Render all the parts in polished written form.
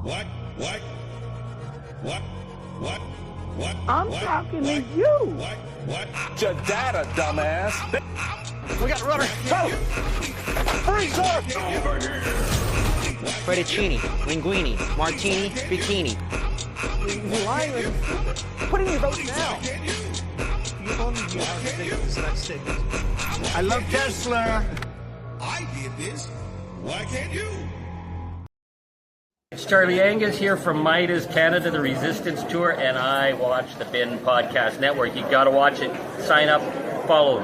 What? What? What? What? What? I'm what? talking what? to you. What? What? Your data, dumbass. We got rubber. Oh! Freeze up! Fettuccine, linguine, martini, bikini. You're lying. Put in your vote now. You're on this next statement. I love Tesla. I did this. Why can't you? It's Charlie Angus here from Midas Canada, the Resistance Tour, and I watch the Bin Podcast Network. You got to watch it. Sign up, follow.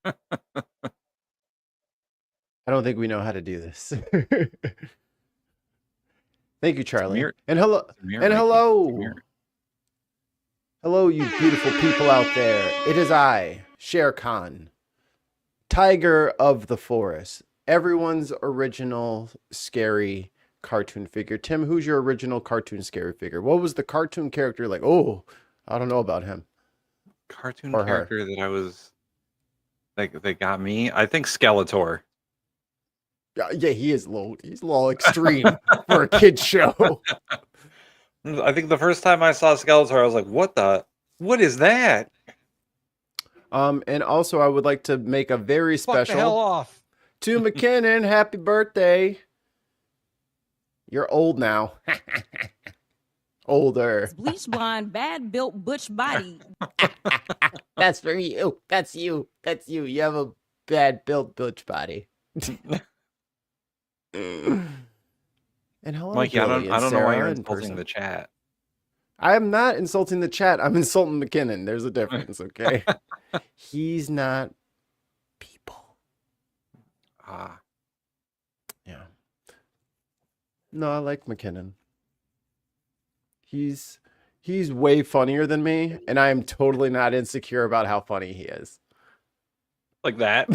I don't think we know how to do this. Thank you, Charlie. And hello, you beautiful people out there. It is I, Shere Khan, Tiger of the Forest, everyone's original scary cartoon figure. Tim, who's your original cartoon scary figure? What was the cartoon character like? Oh, I don't know about him. Cartoon character that I was like that got me. I think Skeletor. Yeah, he's a little extreme for a kid's show. I think the first time I saw Skeletor, I was like, what is that? And also I would like to make a very Fuck the hell special off. to McKinnon, happy birthday. You're old now. Older. Bleach blonde, bad built, butch body. That's for you. That's you. That's you. You have a bad built butch body. And hello, Mikey, Billy I and don't know why Sarah you're in insulting person. the chat. I am not insulting the chat. I'm insulting McKinnon. There's a difference, okay? He's not people. Ah, Yeah. No, I like McKinnon. He's way funnier than me, and I am totally not insecure about how funny he is. like that.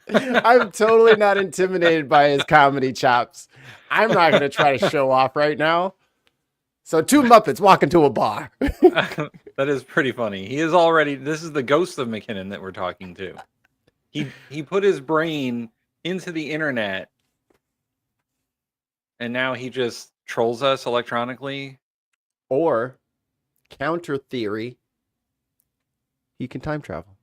I'm totally not intimidated by his comedy chops. I'm not going to try to show off right now. So two Muppets walk into a bar. That is pretty funny. He is already. This is the ghost of McKinnon that we're talking to. He put his brain into the internet, and now he just trolls us electronically. Or, counter theory, he can time travel.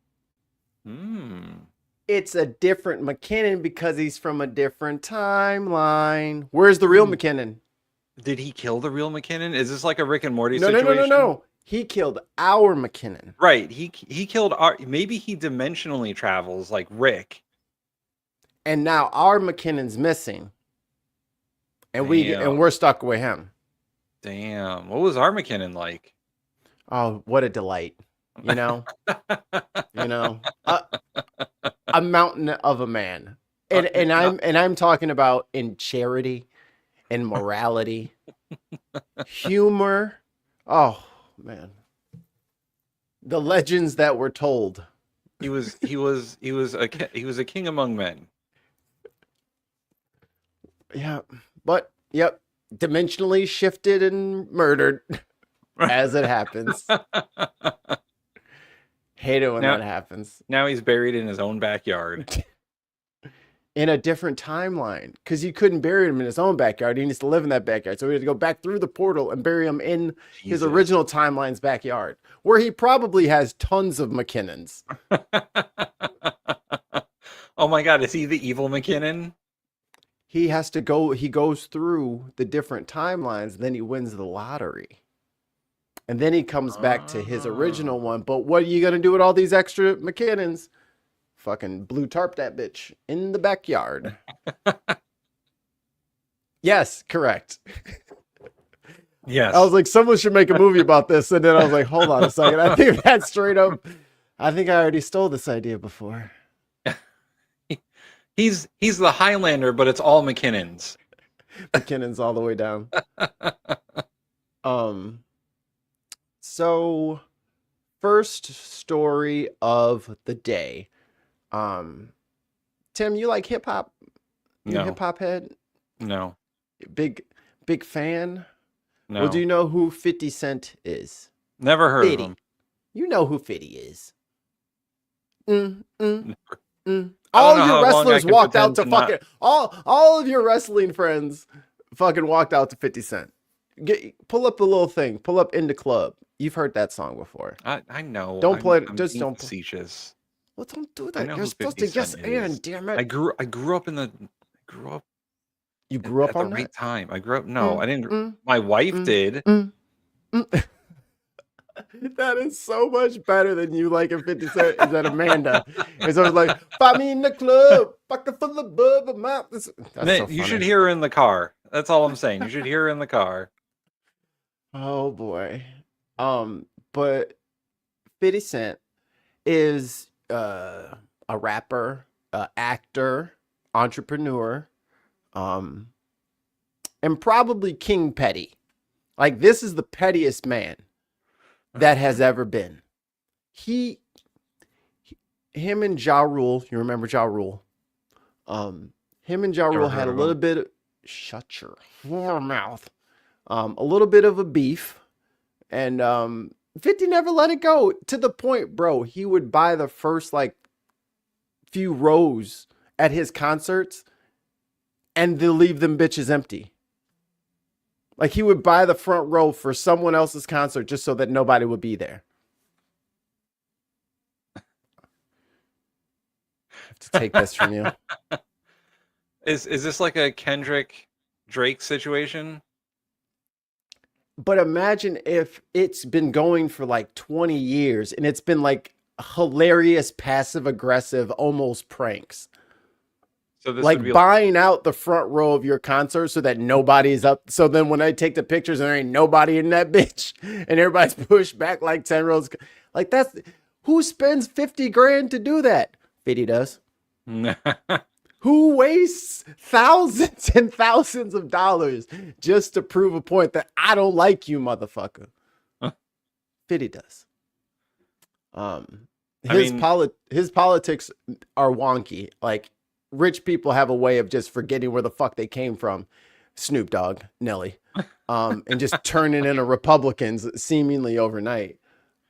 It's a different McKinnon because he's from a different timeline. Where's the real McKinnon? Did he kill the real McKinnon? Is this like a Rick and Morty situation? No. He killed our McKinnon. Right. He killed our. Maybe he dimensionally travels like Rick. And now our McKinnon's missing. And we're stuck with him. Damn. What was our McKinnon like? Oh, what a delight. You know? A mountain of a man. And I'm talking about in charity and morality, humor. Oh, man. The legends that were told. He was a king among men. Yeah. But yep, dimensionally shifted and murdered as it happens. Hate it when that happens. Now he's buried in his own backyard. In a different timeline. Because you couldn't bury him in his own backyard. He needs to live in that backyard. So we had to go back through the portal and bury him in his original timeline's backyard. Where he probably has tons of McKinnons. Oh my god, is he the evil McKinnon? He goes through the different timelines, then he wins the lottery. And then he comes back to his original one. But what are you going to do with all these extra McKinnons? Fucking blue tarp that bitch in the backyard. Yes, correct. Yes. I was like, someone should make a movie about this. And then I was like, hold on a second. I think that's straight up. I think I already stole this idea before. He's the Highlander, but it's all McKinnons. McKinnon's all the way down. So first story of the day. Tim, you like hip hop? You hip hop head? No. Big fan? No. Well, do you know who 50 Cent is? Never heard of him. You know who 50 is. All know of your how long I wrestlers can walked out to pretend to not- fucking all of your wrestling friends fucking walked out to 50 Cent. Pull up the little thing. Pull up In the Club. You've heard that song before. I know. Don't play it. I'm Just being don't. facetious. Well, don't do I that. know You're who supposed 50 to yes Cent is. and damn it. I grew up in the. I grew up You grew up at the on right that. time. I grew up. No, I didn't. mm, My wife mm, did. That is so much better than you like in 50 Cent. Is that Amanda? It's always like, find me in the club, pocket full of bub. That's so You should funny. hear her in the car. That's all I'm saying. You should hear her in the car. Oh boy. But 50 Cent is a rapper, actor, entrepreneur, and probably King Petty. Like, this is the pettiest man that has ever been. Him and Ja Rule, you remember Ja Rule? Him and Ja Rule had a little bit of, shut your mouth. A little bit of a beef, and 50 never let it go, to the point, bro, he would buy the first like few rows at his concerts and they'll leave them bitches empty. Like, he would buy the front row for someone else's concert just so that nobody would be there. I have to take this from you. Is this like a Kendrick Drake situation? But imagine if it's been going for like 20 years and it's been like hilarious, passive aggressive, almost pranks. So this Like would be buying out the front row of your concert so that nobody's up. So then when I take the pictures and there ain't nobody in that bitch and everybody's pushed back like 10 rows. Like, that's who spends 50 grand to do that? 50 does. Who wastes thousands and thousands of dollars just to prove a point that I don't like you, motherfucker? 50 does. His politics are wonky. Like, rich people have a way of just forgetting where the fuck they came from. Snoop Dogg, Nelly, and just turning into Republicans seemingly overnight.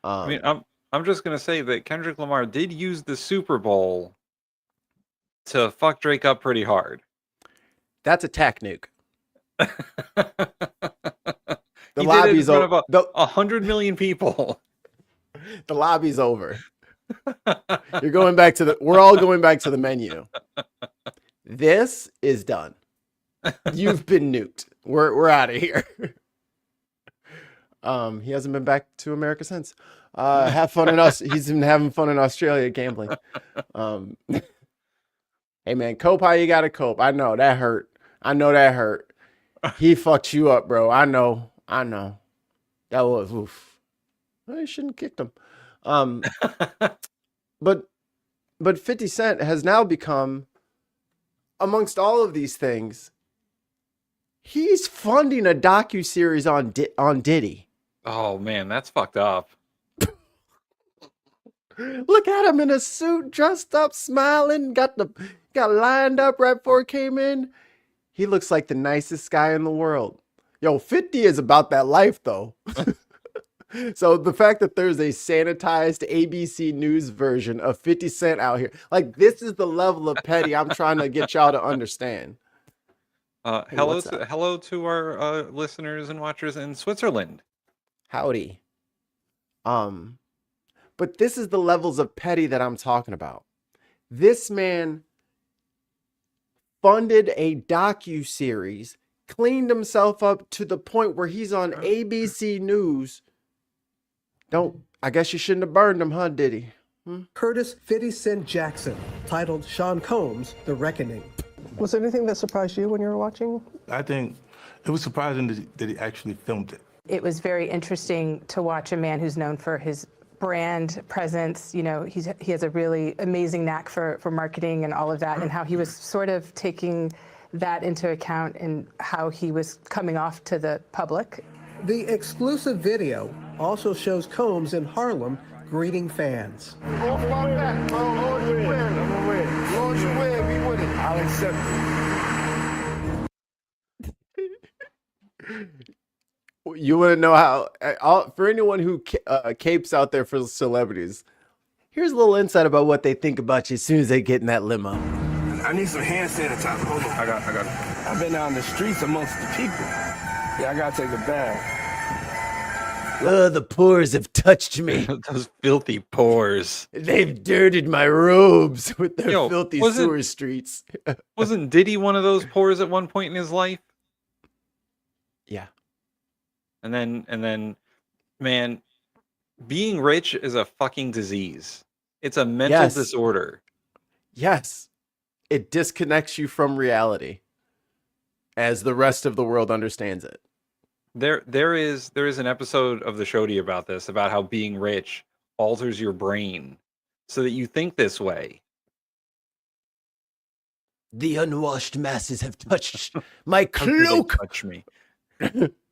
I'm just gonna say that Kendrick Lamar did use the Super Bowl to fuck Drake up pretty hard. That's a tack nuke. The lobby's over. 100 million people. The lobby's over. You're going back to we're all going back to the menu. This is done. You've been nuked. We're out of here. He hasn't been back to America since. Have fun in us. He's been having fun in Australia gambling. Hey man, cope how you gotta cope. I know that hurt. He fucked you up, bro. I know. That was oof. I shouldn't have kicked him. But 50 Cent has now become, amongst all of these things, he's funding a docuseries on Diddy. Oh man, that's fucked up. Look at him in a suit, dressed up, smiling, got lined up right before he came in. He looks like the nicest guy in the world. Yo, 50 is about that life though. So the fact that there's a sanitized ABC News version of 50 Cent out here, like, this is the level of petty I'm trying to get y'all to understand. Hello to our listeners and watchers in Switzerland. Howdy. But this is the levels of petty that I'm talking about. This man funded a docuseries, cleaned himself up to the point where he's on ABC News. I guess you shouldn't have burned him, huh, Diddy? Curtis 50 Cent Jackson, titled Sean Combs, The Reckoning. Was there anything that surprised you when you were watching? I think it was surprising that he actually filmed it. It was very interesting to watch a man who's known for his brand presence. You know, he has a really amazing knack for marketing and all of that, and how he was sort of taking that into account and how he was coming off to the public. The exclusive video also shows Combs in Harlem greeting fans. I'll accept it. You want to know how, for anyone who capes out there for celebrities, Here's a little insight about what they think about you as soon as they get in that limo. I need some hand sanitizer. Hold on. I got it. I've been out in the streets amongst the people. Yeah, I gotta take a bath. The pores have touched me. Those filthy pores. They've dirtied my robes with their filthy wasn't- sewer streets. Wasn't Diddy one of those pores at one point in his life? Yeah. And then, man, being rich is a fucking disease. It's a mental Yes. disorder. Yes. It disconnects you from reality as the rest of the world understands it. There is an episode of the Shody about this, about how being rich alters your brain so that you think this way. The unwashed masses have touched my How dare they cloak. touch me.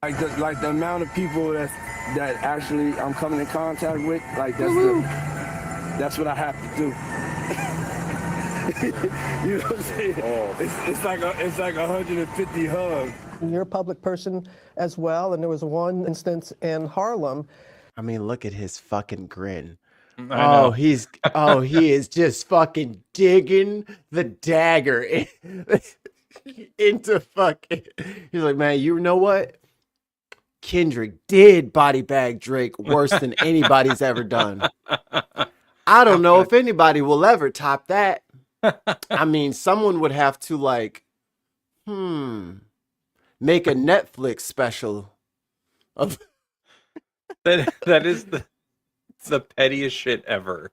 Like the amount of people that actually I'm coming in contact with, like that's what I have to do. You know what I'm saying? It's like 150 hugs. You're a public person as well, and there was one instance in Harlem. I mean, look at his fucking grin. I know. He is just fucking digging the dagger into fucking. He's like, man, you know what? Kendrick did body bag Drake worse than anybody's ever done. I don't know if anybody will ever top that. I mean, someone would have to make a Netflix special of that is the pettiest shit ever.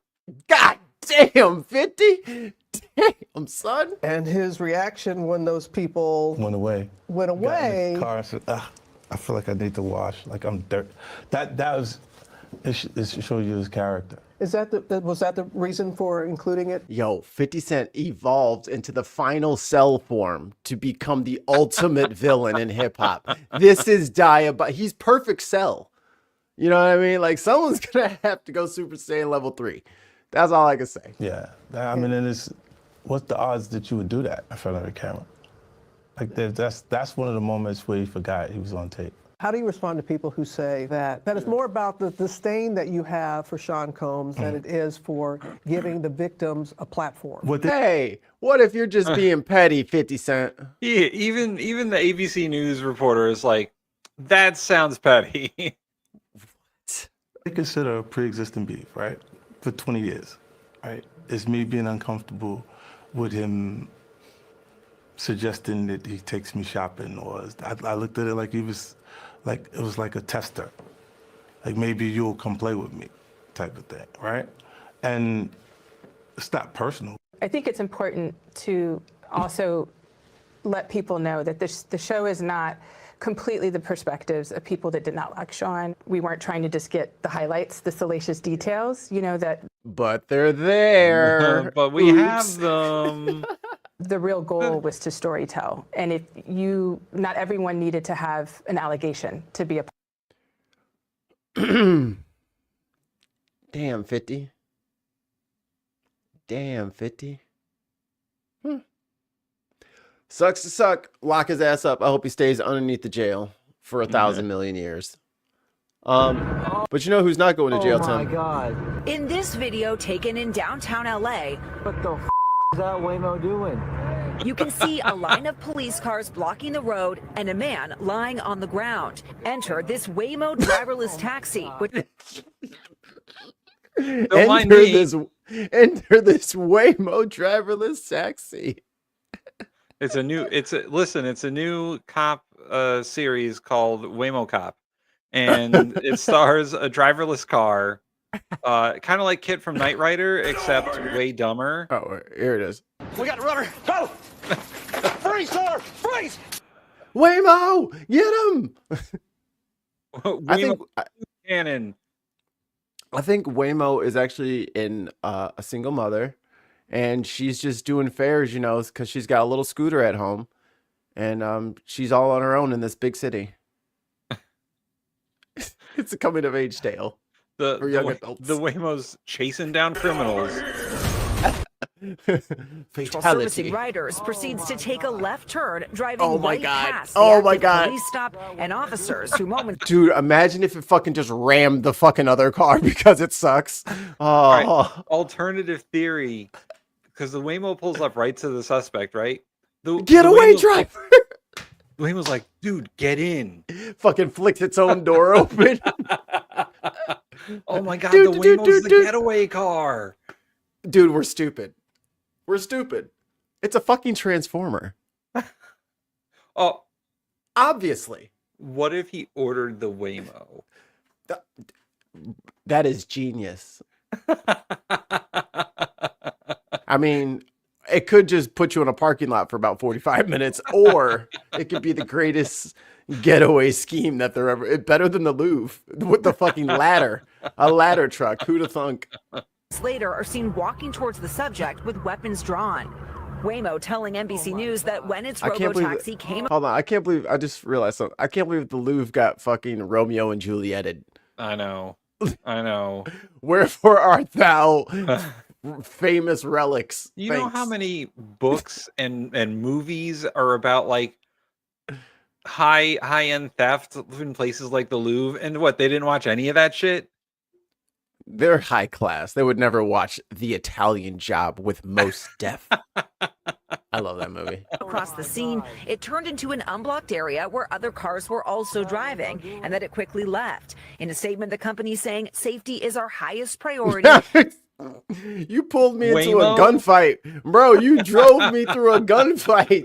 God damn, 50? Damn, son. And his reaction when those people Went away. went Got in away. his car and said, I feel like I need to wash. Like I'm dirt. That was, it shows you his character. Was that the reason for including it? Yo, 50 Cent evolved into the final cell form to become the ultimate villain in hip hop. This is he's perfect cell. You know what I mean? Like, someone's gonna have to go Super Saiyan level 3. That's all I can say. Yeah. I mean, what's the odds that you would do that in front of a camera? Like, that's one of the moments where he forgot he was on tape. How do you respond to people who say that it's more about the disdain that you have for Sean Combs than it is for giving the victims a platform? Hey, what if you're just being petty, 50 Cent? Yeah, even the ABC News reporter is like, that sounds petty. They consider a pre-existing beef, right? For 20 years, right? It's me being uncomfortable with him suggesting that he takes me shopping, or I looked at it like it was like a tester. Like, maybe you'll come play with me type of thing, right? And it's not personal. I think it's important to also let people know that the show is not completely the perspectives of people that did not like Sean. We weren't trying to just get the highlights, the salacious details, But they're there. But we have them. The real goal was to storytell. And not everyone needed to have an allegation to be a Damn, 50. Damn, 50. Sucks to suck. Lock his ass up. I hope he stays underneath the jail for 1,000 million years. But you know who's not going to jail, Tim? Oh my God. In this video taken in downtown LA, What the is that Waymo doing? you can see a line of police cars blocking the road and a man lying on the ground. Enter this Waymo driverless taxi. Enter this Waymo driverless taxi. It's a new cop series called Waymo Cop, and it stars a driverless car, kind of like Kit from Knight Rider, except way dumber. Oh, here it is. We got a runner. Go! Freeze, sir! Freeze! Waymo, get him! Waymo Cannon. I think Waymo is actually a single mother, and she's just doing fares, because she's got a little scooter at home, and she's all on her own in this big city. It's a coming of age tale for young adults. The Waymo's chasing down criminals. While servicing riders proceeds to take a left turn, driving Oh my right God. past the Oh my active God. police stop and officers who moments. Dude, imagine if it fucking just rammed the fucking other car because it sucks. Oh. All right, alternative theory, because the Waymo pulls up right to the suspect, right? Getaway driver. Waymo's like, dude, get in. Fucking flicks its own door open. Oh my God, Dude, the dude, Waymo's dude, the dude. getaway car. Dude, we're stupid. We're stupid. It's a fucking transformer. Oh, obviously. What if he ordered the Waymo? That is genius. I mean, it could just put you in a parking lot for about 45 minutes, or it could be the greatest getaway scheme that there ever. It's better than the Louvre with the fucking ladder, a ladder truck. Who'd have thunk? Later are seen walking towards the subject with weapons drawn. Waymo telling NBC News that when its robo-taxi came. Hold on, I can't believe I just realized something. I can't believe the Louvre got fucking Romeo and Julieted. I know. I know. Wherefore art thou, famous relics? You know how many books and movies are about like high-end theft in places like the Louvre, and what, they didn't watch any of that shit? They're high class. They would never watch The Italian Job with Mos Def. I love that movie. Across the scene, it turned into an unblocked area where other cars were also driving, and that it quickly left. In a statement, the company saying safety is our highest priority. You pulled me into Waymo? a gunfight. Bro, you drove me through a gunfight.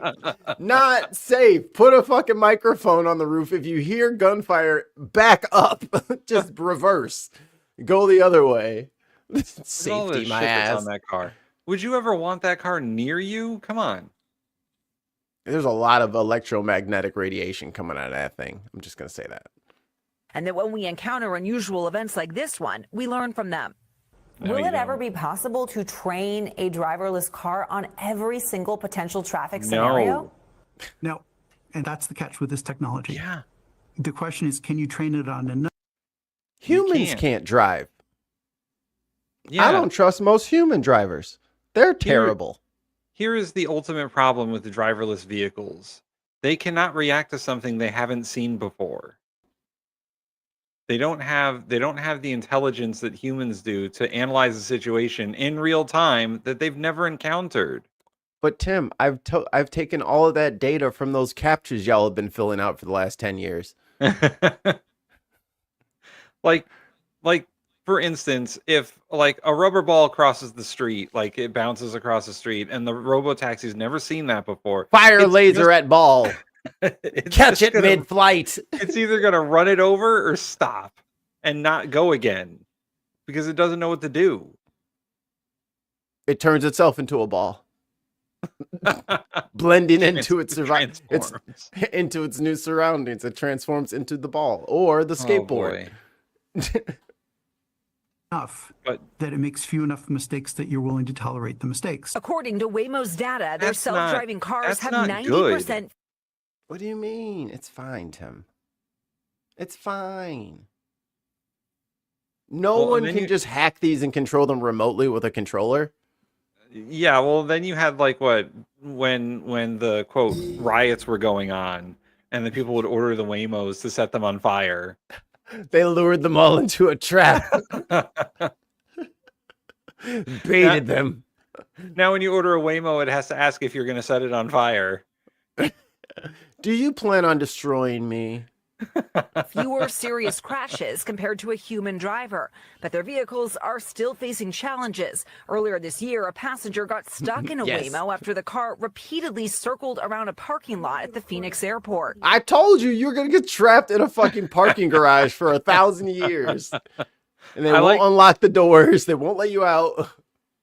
Not safe. Put a fucking microphone on the roof. If you hear gunfire, back up. Just reverse. Go the other way. Safety, my ass. On that car. Would you ever want that car near you? Come on. There's a lot of electromagnetic radiation coming out of that thing. I'm just going to say that. And that when we encounter unusual events like this one, we learn from them. Will it ever be possible to train a driverless car on every single potential traffic scenario? No. And that's the catch with this technology. Yeah. The question is, can you train it on enough? Humans can't drive. Yeah. I don't trust most human drivers. They're terrible. Here is the ultimate problem with the driverless vehicles. They cannot react to something they haven't seen before. They don't have the intelligence that humans do to analyze a situation in real time that they've never encountered. But Tim, I've taken all of that data from those captures y'all have been filling out for the last 10 years. Like for instance, if like a rubber ball crosses the street, like it bounces across the street, and the robo-taxi's never seen that before. Fire laser at ball. Catch it gonna, mid-flight. It's either going to run it over or stop and not go again because it doesn't know what to do. It turns itself into a ball. Blending into its into its new surroundings. It transforms into the ball or the skateboard. Enough that it makes few enough mistakes that you're willing to tolerate the mistakes. According to Waymo's data, their self-driving cars have not 90%. What do you mean? It's fine, Tim. It's fine. No one can just hack these and control them remotely with a controller. Yeah, well, then you had like what when the quote riots were going on, and the people would order the Waymos to set them on fire. They lured them all into a trap. Baited them. Now, when you order a Waymo, it has to ask if you're going to set it on fire. Do you plan on destroying me? Fewer serious crashes compared to a human driver, but their vehicles are still facing challenges. Earlier this year, a passenger got stuck in a Waymo after the car repeatedly circled around a parking lot at the Phoenix airport. I told you you're going to get trapped in a fucking parking garage for 1,000 years. And they won't unlock the doors. They won't let you out.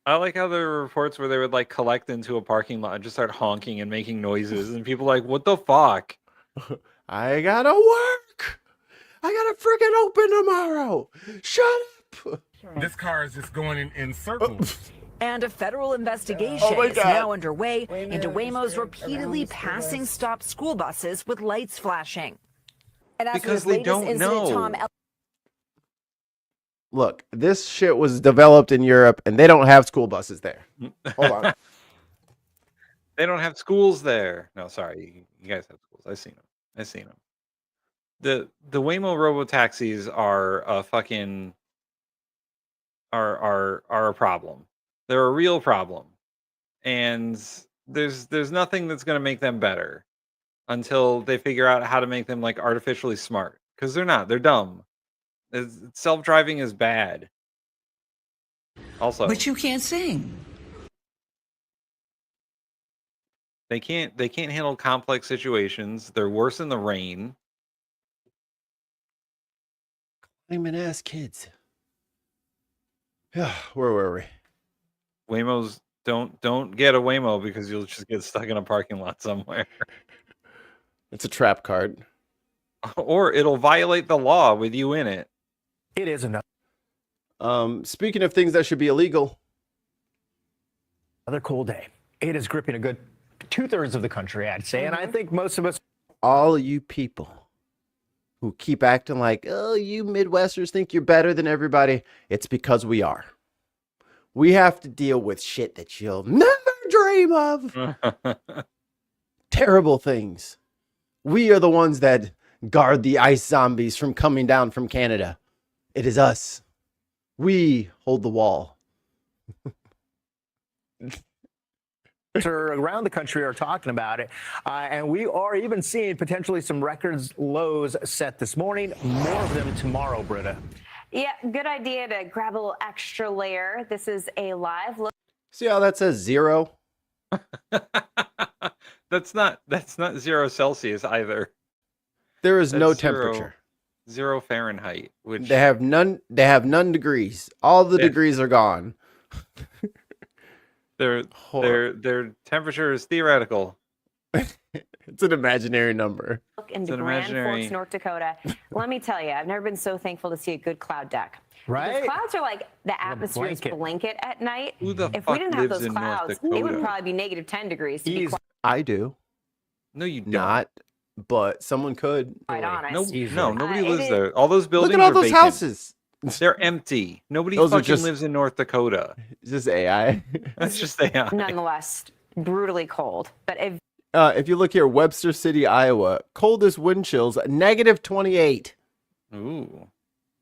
I like how there were reports where they would like collect into a parking lot and just start honking and making noises, and people like, what the fuck? I gotta work. I gotta freaking open tomorrow. Shut up. This car is just going in circles. And a federal investigation is now underway into Waymos repeatedly passing stopped school buses with lights flashing. And as Because for this they don't latest incident, know. Tom, Look, this shit was developed in Europe, and they don't have school buses there. Hold on. They don't have schools there. No, sorry, you guys have schools. I've seen them. The Waymo robo taxis are a fucking are a problem. They're a real problem, and there's nothing that's going to make them better until they figure out how to make them like artificially smart, because they're not. They're dumb. Self-driving is bad. Also, But you can't sing. they can't handle complex situations. They're worse in the rain. Claiming ass kids. Where were we? Waymos don't get a Waymo because you'll just get stuck in a parking lot somewhere. It's a trap card. Or it'll violate the law with you in it. It is enough. Speaking of things that should be illegal. Another cool day. It is gripping a good 2/3 of the country, I'd say. And I think most of us. All you people who keep acting like, oh, you Midwesters think you're better than everybody. It's because we are. We have to deal with shit that you'll never dream of. Terrible things. We are the ones that guard the ice zombies from coming down from Canada. It is us. We hold the wall. Around the country are talking about it, and we are even seeing potentially some records lows set this morning. More of them tomorrow, Britta. Yeah, good idea to grab a little extra layer. This is a live look. See how that says 0? That's not 0 Celsius either. There is no That's temperature. 0 Fahrenheit. Which They have none degrees. All the degrees are gone. their temperature is theoretical. It's an imaginary number. Look into Grand Forks, North Dakota. Let me tell you, I've never been so thankful to see a good cloud deck. Right? Because clouds are like the atmosphere's blanket at night. Who the If we fuck didn't have lives those in North clouds, it would Dakota? probably be -10 degrees to be I do. No, you don't. Not, but someone could. quite honest. No, nobody It lives is- there. All those buildings Look at all are those vacant. houses. They're empty. Nobody Those are fucking just- lives in North Dakota. It's just AI. That's just AI. Nonetheless, brutally cold. But If you look here, Webster City, Iowa, coldest wind chills, -28. Ooh,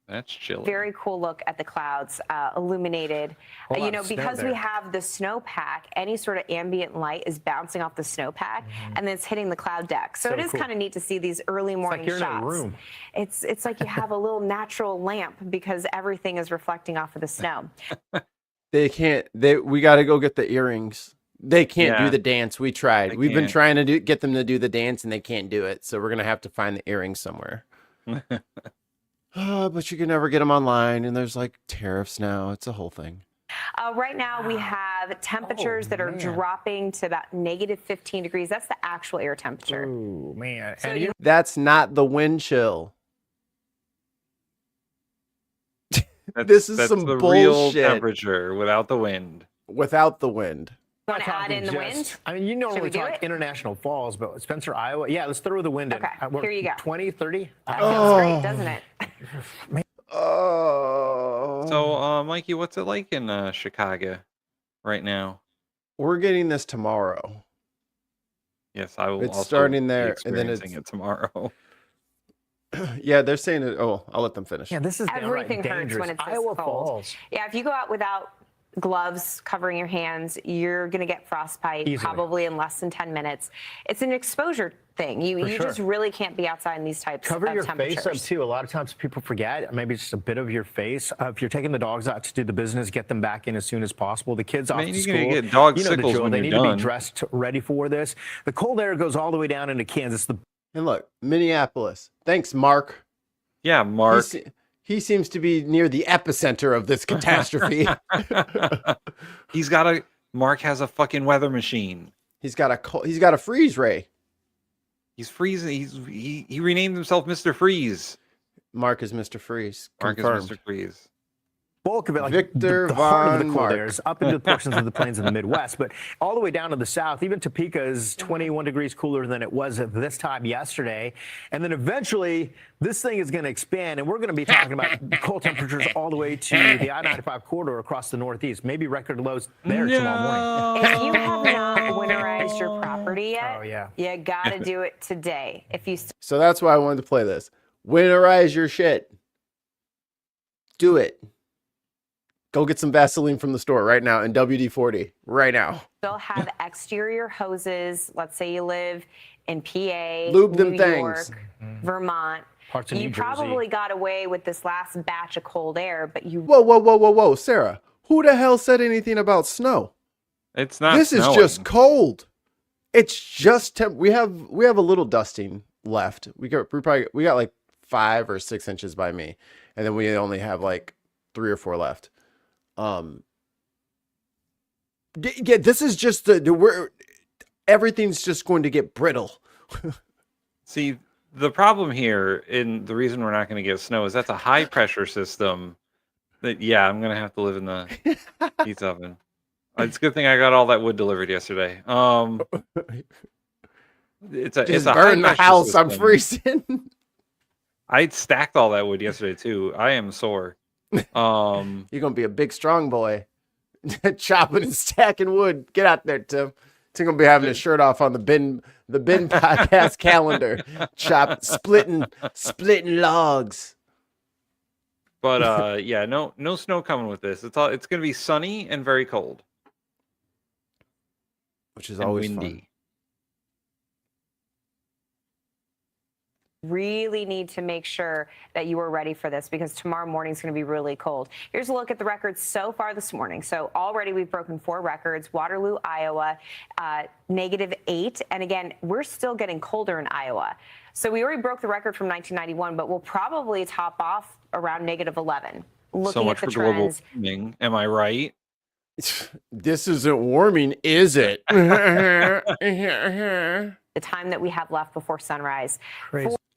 that's chilly. very cool look at the clouds illuminated. Whole lot You know, of snow because we there. have the snowpack, any sort of ambient light is bouncing off the snowpack and then it's hitting the cloud deck. So, So it is cool. kind of neat to see these early morning you're in a shots. room. It's like you have a little natural lamp because everything is reflecting off of the snow. They can't. We got to go get the earrings. They can't Yeah. do the dance. We tried. They We've been can't. trying to get them to do the dance, and they can't do it. So we're gonna have to find the earrings somewhere. But you can never get them online, and there's like tariffs now. It's a whole thing. Right now we have temperatures that are dropping to about -15 degrees. That's the actual air temperature. Oh, man. So And you- That's not the wind chill. That's, This is that's some the real bullshit. temperature without the wind. Without the wind. Want to Not add in the talking wind? just- I mean, you normally we do talk it? international falls, but Spencer, Iowa. Yeah, let's throw the wind in. Okay, here you go. 20, 30? That sounds great, doesn't it? Oh. So, Mikey, what's it like in Chicago right now? We're getting this tomorrow. Yes, I will. It's also starting be there, and then experiencing it tomorrow. Yeah, they're saying it. Oh, I'll let them finish. Yeah, this is Everything downright hurts dangerous. when it's this Iowa cold. Falls. Yeah, if you go out without gloves covering your hands, you're going to get frostbite Easily. probably in less than 10 minutes. It's an exposure thing. For You sure. just really can't be outside in these types Cover of your temperatures. face up too. A lot of times people forget, maybe just a bit of your face. If you're taking the dogs out to do the business, get them back in as soon as possible. The kids off Man, to you're school. gonna get dog you know the sickles drill. when They you're need to done. be dressed ready for this. The cold air goes all the way down into Kansas. And look, Minneapolis. Thanks, Mark. Yeah, Mark. He seems to be near the epicenter of this catastrophe. Mark has a fucking weather machine. He's got a freeze ray. He's freezing. He renamed himself Mr. Freeze. Mark is Mr. Freeze. Mark Confirmed. is Mr. Freeze. bulk of it, like Victor the heart of the Von cold Mark. air is up into portions of the plains in the Midwest, but all the way down to the south, even Topeka is 21 degrees cooler than it was at this time yesterday. And then eventually this thing is going to expand, and we're going to be talking about cold temperatures all the way to the I-95 corridor across the Northeast, maybe record lows there tomorrow morning. If you have not winterized your property yet, you got to do it today. If you So that's why I wanted to play this. Winterize your shit. Do it. Go get some Vaseline from the store right now and WD-40 right now. still have exterior hoses, let's say you live in PA, Lube them New things. York, Vermont. Parts of You New Jersey. probably got away with this last batch of cold air, but you Whoa, Sarah. Who the hell said anything about snow? It's not. This is snowing. just cold. It's just we have a little dusting left. We got like 5 or 6 inches by me, and then we only have like 3 or 4 left. Yeah, this is just everything's just going to get brittle. See, the problem here, and the reason we're not going to get snow, is that's a high pressure system. That I'm going to have to live in the pizza oven. It's a good thing I got all that wood delivered yesterday. It's a burn the house. system. I'm freezing. I stacked all that wood yesterday too. I am sore. You're gonna be a big strong boy, chopping and stacking wood. Get out there, Tim. Tim gonna be having his shirt off on the bin podcast calendar, splitting logs. But no snow coming with this. It's gonna be sunny and very cold, which is and always windy. fun. really need to make sure that you are ready for this because tomorrow morning is going to be really cold. Here's a look at the records so far this morning. So already we've broken 4 records. Waterloo, Iowa, -8. And again, we're still getting colder in Iowa. So we already broke the record from 1991, but we'll probably top off around -11. Looking So much at the for global trends. warming. Am I right? This isn't warming, is it? The time that we have left before sunrise.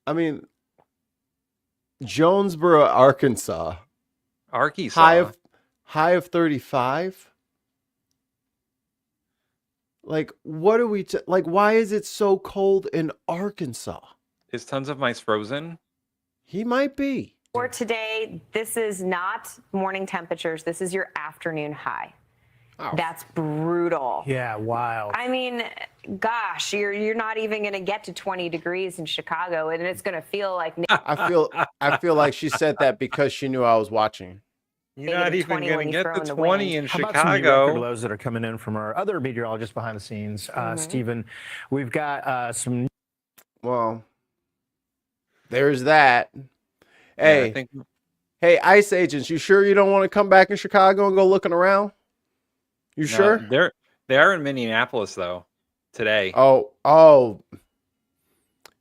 I mean, Jonesboro, Arkansas. Arkansas. High of 35. Like, what are we like? Why is it so cold in Arkansas? Is Tons of Mice frozen? He might be. For today, this is not morning temperatures. This is your afternoon high. Oh. That's brutal. Yeah, wild. I mean, gosh, you're not even going to get to 20 degrees in Chicago, and it's going to feel like I feel like she said that because she knew I was watching. You're not even going to get to 20 in How about some new record Chicago. lows that are coming in from our other meteorologist behind the scenes, Stephen? We've got some. Well, there's that. Yeah, Hey, I think hey, ICE agents, you sure you don't want to come back in Chicago and go looking around? You sure? They are in Minneapolis though today. Oh,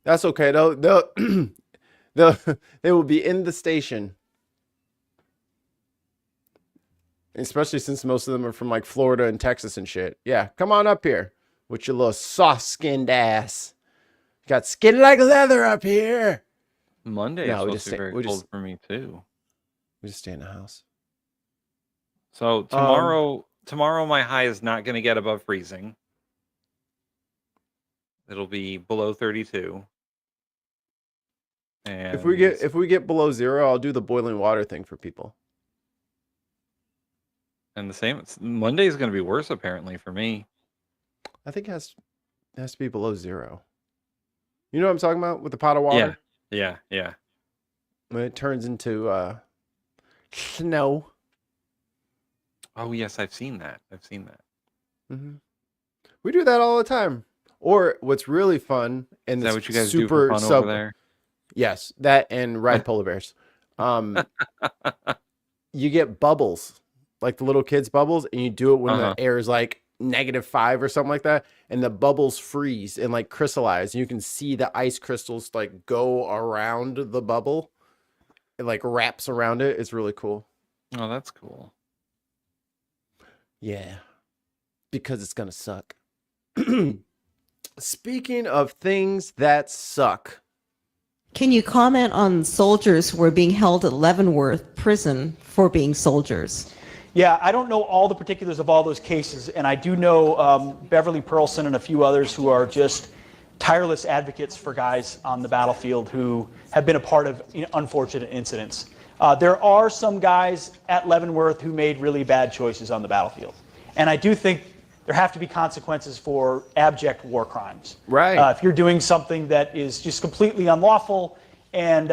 that's okay. They will be in the station, especially since most of them are from like Florida and Texas and shit. Yeah, come on up here with your little soft-skinned ass. You got skin like leather up here. Monday No, we is supposed to be very cold for me too. We just stay in the house. So tomorrow my high is not going to get above freezing. It'll be below 32. And If we get below 0, I'll do the boiling water thing for people. and the same Monday is going to be worse apparently for me. I think it has to be below 0. You know what I'm talking about with the pot of water? Yeah. When it turns into snow. Oh yes, I've seen that. Mm-hmm. We do that all the time. Or what's really fun and Is that this what you guys super do for fun sub over there? Yes, that and ride polar bears. You get bubbles, like the little kids' bubbles, and you do it when the air is like -5 or something like that, and the bubbles freeze and like crystallize. And you can see the ice crystals like go around the bubble. It like wraps around it. It's really cool. Oh, that's cool. Yeah, because it's gonna suck. Speaking of things that suck, Can you comment on soldiers who are being held at Leavenworth prison for being soldiers? Yeah, I don't know all the particulars of all those cases, and I do know Beverly Pearlson and a few others who are just tireless advocates for guys on the battlefield who have been a part of unfortunate incidents. There are some guys at Leavenworth who made really bad choices on the battlefield, and I do think there have to be consequences for abject war crimes. Right. If you're doing something that is just completely unlawful and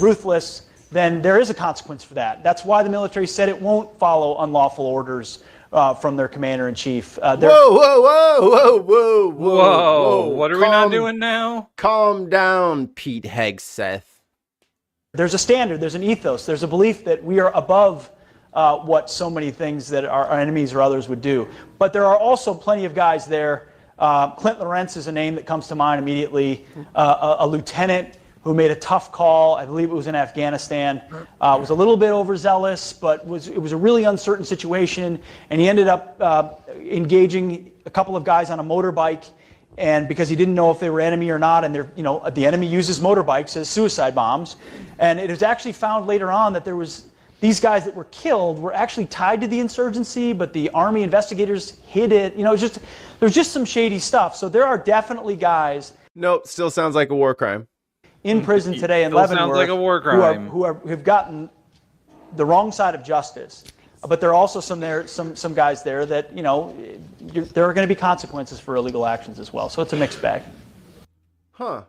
ruthless, then there is a consequence for that. That's why the military said it won't follow unlawful orders from their commander-in-chief. Whoa, whoa, whoa, whoa, whoa, Whoa, what are we not doing now? Calm down, Pete Hegseth. There's a standard, there's an ethos, there's a belief that we are above what so many things that our enemies or others would do. But there are also plenty of guys there. Clint Lawrence is a name that comes to mind immediately, a lieutenant who made a tough call. I believe it was in Afghanistan. Was a little bit overzealous, but it was a really uncertain situation. And he ended up engaging a couple of guys on a motorbike, and because he didn't know if they were enemy or not, and the enemy uses motorbikes as suicide bombs. And it was actually found later on that these guys that were killed were actually tied to the insurgency, but the Army investigators hid it. There's just some shady stuff. So there are definitely guys. Nope, still sounds like a war crime. In prison today in Leavenworth Leavenworth, sounds like a war crime. who've gotten the wrong side of justice. But there are also some guys there that there are going to be consequences for illegal actions as well. So it's a mixed bag. Huh?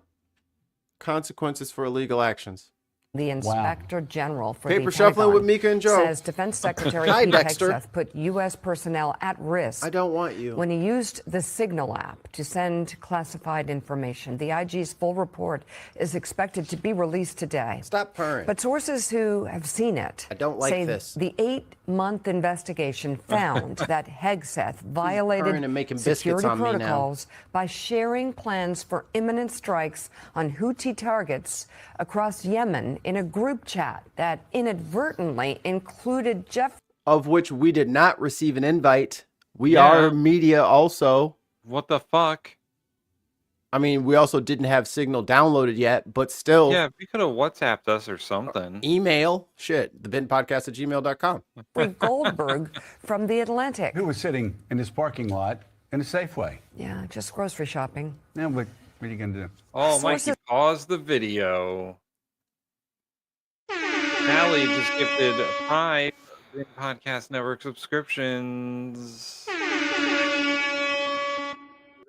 Consequences for illegal actions. The Inspector General for Paper the shuffling Pentagon with Mika and Joe. says Defense Secretary Hi, Pete Dexter. Hegseth put U.S. personnel at risk. I don't want you. When he used the Signal app to send classified information. The IG's full report is expected to be released today. Stop purring. But sources who have seen it I don't like say this. the 8-month investigation found that Hegseth purring violated and making biscuits security on me now. protocols by sharing plans for imminent strikes on Houthi targets across Yemen in a group chat that inadvertently included Jeff. Of which we did not receive an invite. We are media also. What the fuck? I mean, we also didn't have Signal downloaded yet, but still. Yeah, if you could have WhatsApped us or something. Email, thebinpodcast@gmail.com. Goldberg from The Atlantic. Who was sitting in his parking lot in a Safeway. Yeah, just grocery shopping. Now, what are you going to do? Oh, Mikey, pause the video. Allie just gifted 5 Podcast Network subscriptions.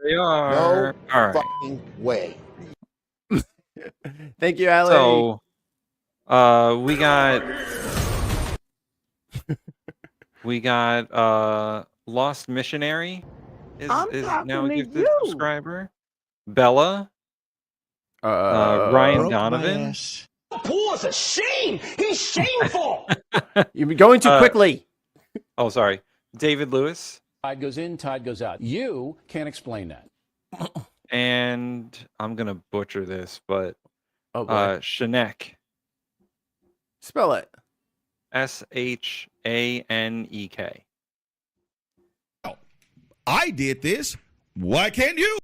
They are. No all right. fucking way. Thank you, Allie. So, we got Lost Missionary is now a gifted subscriber. Bella. Ryan Donovan. Paul is a shame. He's shameful. You're going too quickly. Oh, sorry. David Lewis. Tide goes in, tide goes out. You can't explain that. And I'm going to butcher this, but Shanek. Spell it. Shanek. I did this. Why can't you?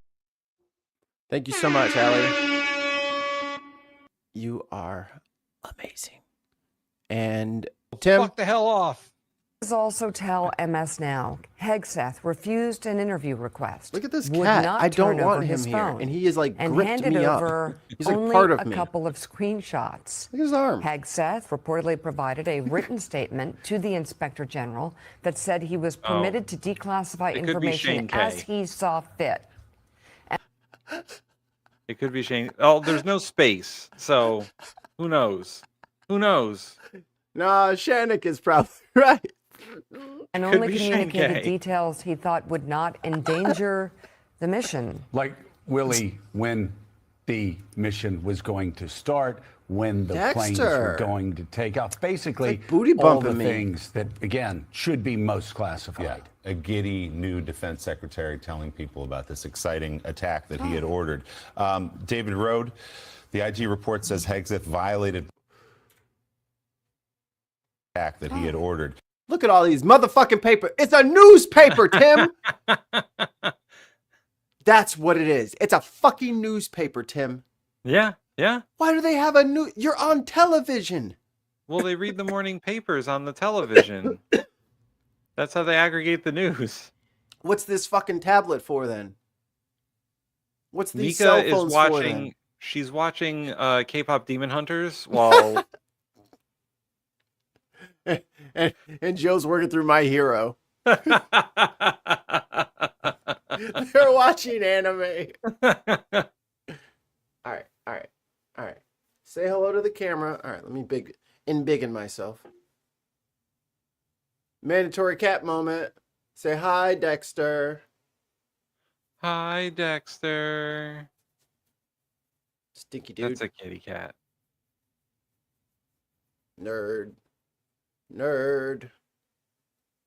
Thank you so much, Allie. You are amazing. And Tim. Fuck the hell off. Also tell MS Now, Hegseth refused an interview request. Look at this would cat. Not I don't turn want over him his here. phone, And he is like and gripped handed me up. over He's like only part of a me. couple of screenshots. Look at his arm. Hegseth reportedly provided a written statement to the Inspector General that said he was permitted to declassify It could be Shane information K. as he saw fit. It could be Shane. Oh, there's no space. So who knows? Who knows? No, Shanek is probably right. And Could only be Shane communicated K. details he thought would not endanger the mission. Like Willie, when the mission was going to start, when the planes were Dexter. going to take off. Basically, It's like booty all the bumping me. things that, again, should be most classified. A giddy new defense secretary telling people about this exciting attack that he had ordered. David Rode, the IG report says Hegseth violated attack that he had ordered. Look at all these motherfucking paper. It's a newspaper, Tim. That's what it is. It's a fucking newspaper, Tim. Yeah. Yeah. Why do they have a new? You're on television. Well, they read the morning papers on the television. That's how they aggregate the news. What's this fucking tablet for then? What's these Mika cell is phones for then? watching. She's watching K-pop Demon Hunters while. and Joe's working through My Hero. They're watching anime. All right. Say hello to the camera. All right, let me embiggen myself. Mandatory cat moment. Say hi, Dexter. Hi, Dexter. Stinky dude. That's a kitty cat. Nerd.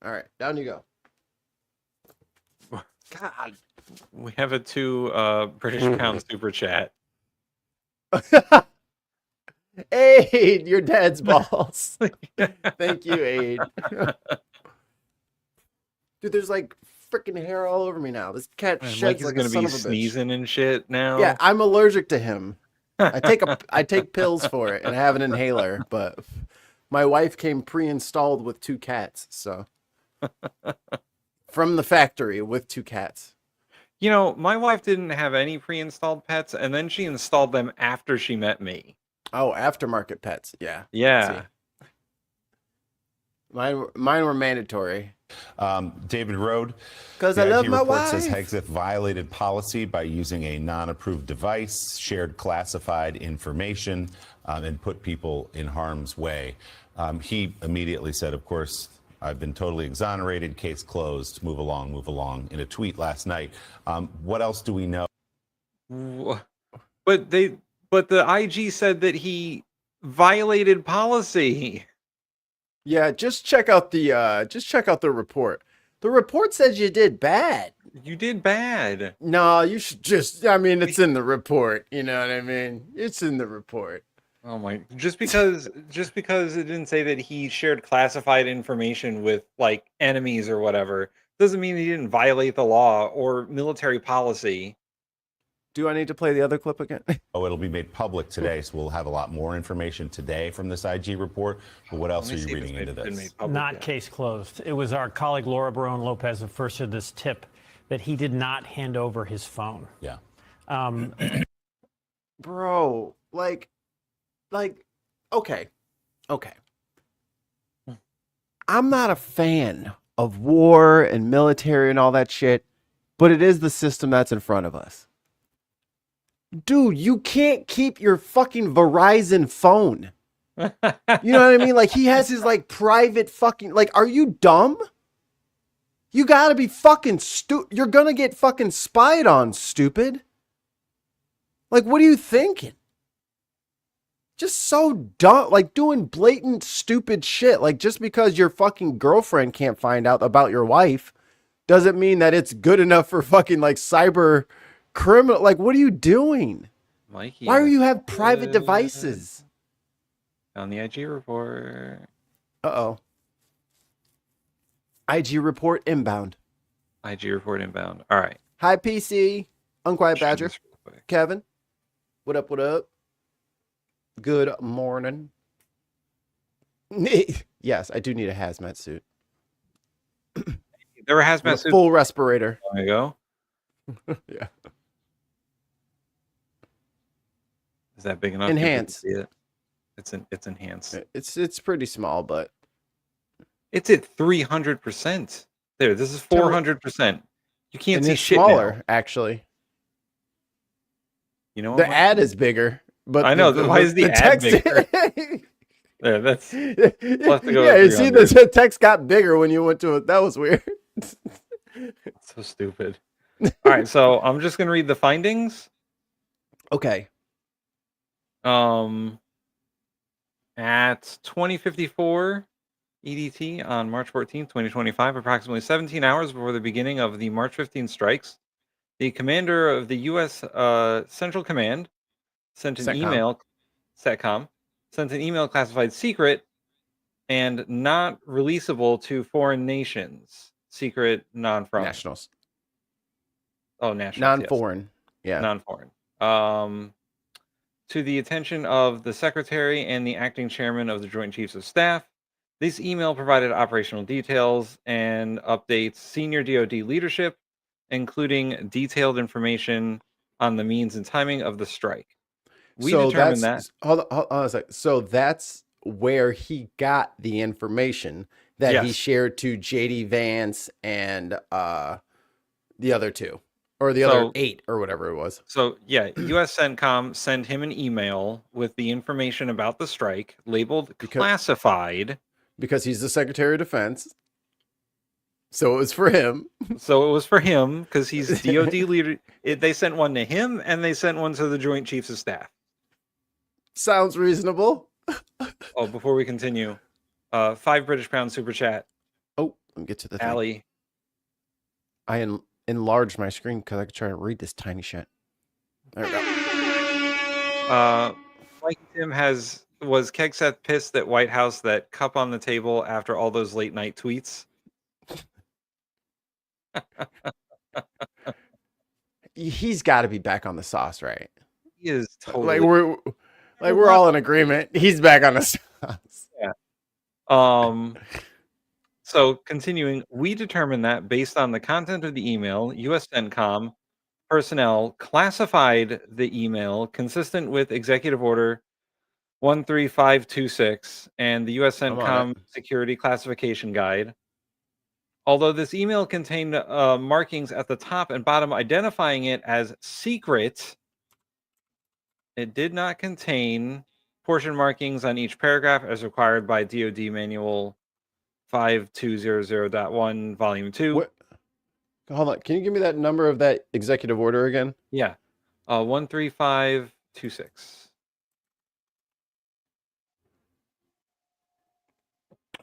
All right, down you go. God. We have a 2 British pound super chat. Aid, your dad's balls. Thank you, Aid. Dude, there's like freaking hair all over me now. This cat Man, sheds Mike is like gonna a son be of a bitch. sneezing and shit now. Yeah, I'm allergic to him. I take pills for it and I have an inhaler, but my wife came pre-installed with 2 cats, so from the factory with 2 cats. You know, my wife didn't have any pre-installed pets, and then she installed them after she met me. Oh, aftermarket pets. Yeah. Yeah. See. Mine were mandatory. David Rode. 'Cause the I love IG my report says wife. Hegseth violated policy by using a non-approved device, shared classified information, and put people in harm's way. He immediately said, of course, I've been totally exonerated, case closed, move along, in a tweet last night. What else do we know? But the IG said that he violated policy. Yeah, just check out the report. The report says you did bad. You did bad. No, you should it's in the report, you know what I mean? It's in the report. Oh my! Just because it didn't say that he shared classified information with like enemies or whatever doesn't mean he didn't violate the law or military policy. Do I need to play the other clip again? Oh, it'll be made public today, so we'll have a lot more information today from this IG report. But what else are you reading into this? Not case closed. It was our colleague Laura Barone Lopez who first heard this tip that he did not hand over his phone. Yeah. Bro, like, okay. I'm not a fan of war and military and all that shit, but it is the system that's in front of us. Dude, you can't keep your fucking Verizon phone. You know what I mean? Like, he has his, like, private fucking... Like, are you dumb? You gotta be fucking You're gonna get fucking spied on, stupid. Like, what are you thinking? Just so dumb. Like, doing blatant, stupid shit. Like, just because your fucking girlfriend can't find out about your wife doesn't mean that it's good enough for fucking, like, cyber... criminal. Like, what are you doing? Mikey, why do you have private devices? On the IG report. Uh-oh. IG report inbound. IG report inbound. All right. Hi, PC. Unquiet Badger. Kevin. What up? Good morning. Yes, I do need a hazmat suit. There were hazmat suits. Full respirator. There you go. Yeah. Is that big enough? Enhanced. See it? It's enhanced. It's pretty small, but it's at 300%. There, this is 400%. You can't and see it's shit smaller, now. actually. You know what? The ad is bigger, but I know. Why is the ad text bigger? Yeah, that's. We'll have to go yeah, with you see 300. the text got bigger when you went to it. That was weird. So stupid. All right, so I'm just gonna read the findings. Okay. At 20:54 EDT on March 14th, 2025, approximately 17 hours before the beginning of the March 15 strikes, the commander of the U.S. Central Command sent an email, SETCOM, sent an email classified secret and not releasable to foreign nations. Secret, non-from. Nationals. Oh, nationals. Non-foreign. Yes. Yeah. Non-foreign. to the attention of the Secretary and the Acting Chairman of the Joint Chiefs of Staff. This email provided operational details and updates senior DoD leadership, including detailed information on the means and timing of the strike. We determined that. Hold on a second. So that's where he got the information that he shared to JD Vance and the other two, or the other 8, or whatever it was. So yeah, U.S. CENTCOM sent him an email with the information about the strike, labeled classified. Because he's the Secretary of Defense. So it was for him. So it was for him because he's DoD leader. They sent one to him and they sent one to the Joint Chiefs of Staff. Sounds reasonable. Oh, before we continue, 5 British pound super chat. Oh, let me get to the thing. Allie. I enlarged my screen because I could try to read this tiny shit. There we go. Mike Tim was Kegseth pissed at White House that cup on the table after all those late night tweets? He's got to be back on the sauce, right? He is totally. We're all in agreement. He's back on the sauce. Yeah. So continuing, we determined that based on the content of the email, U.S. CENTCOM personnel classified the email consistent with Executive Order 13526 and the U.S. CENTCOM Security Classification Guide. Although this email contained markings at the top and bottom identifying it as secret, it did not contain portion markings on each paragraph as required by DoD Manual 5200.1, Volume 2. What? Hold on. Can you give me that number of that executive order again? Yeah. 13526.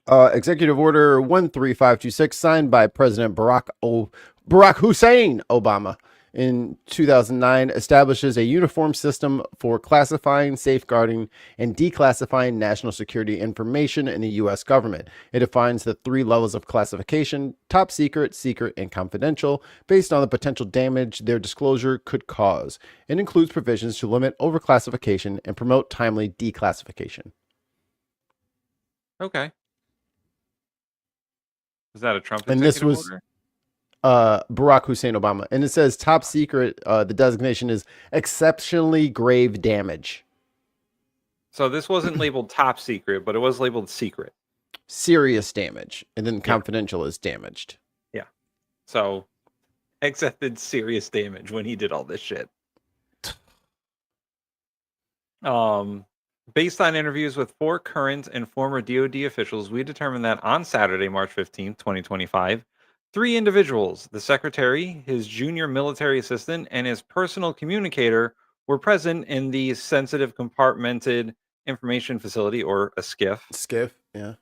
Executive Order 13526, signed by President Barack Hussein Obama in 2009, establishes a uniform system for classifying, safeguarding, and declassifying national security information in the U.S. government. It defines the 3 levels of classification: top secret, secret, and confidential, based on the potential damage their disclosure could cause. It includes provisions to limit overclassification and promote timely declassification. Okay. Is that a Trump And this was order? Barack Hussein Obama. And it says top secret. The designation is exceptionally grave damage. So this wasn't labeled top secret, but it was labeled secret. Serious damage. And then confidential is damaged. Yeah. So accepted serious damage when he did all this shit. Based on interviews with 4 current and former DoD officials, we determined that on Saturday, March 15th, 2025, 3 individuals, the secretary, his junior military assistant, and his personal communicator, were present in the sensitive compartmented information facility, or a SCIF. SCIF, yeah.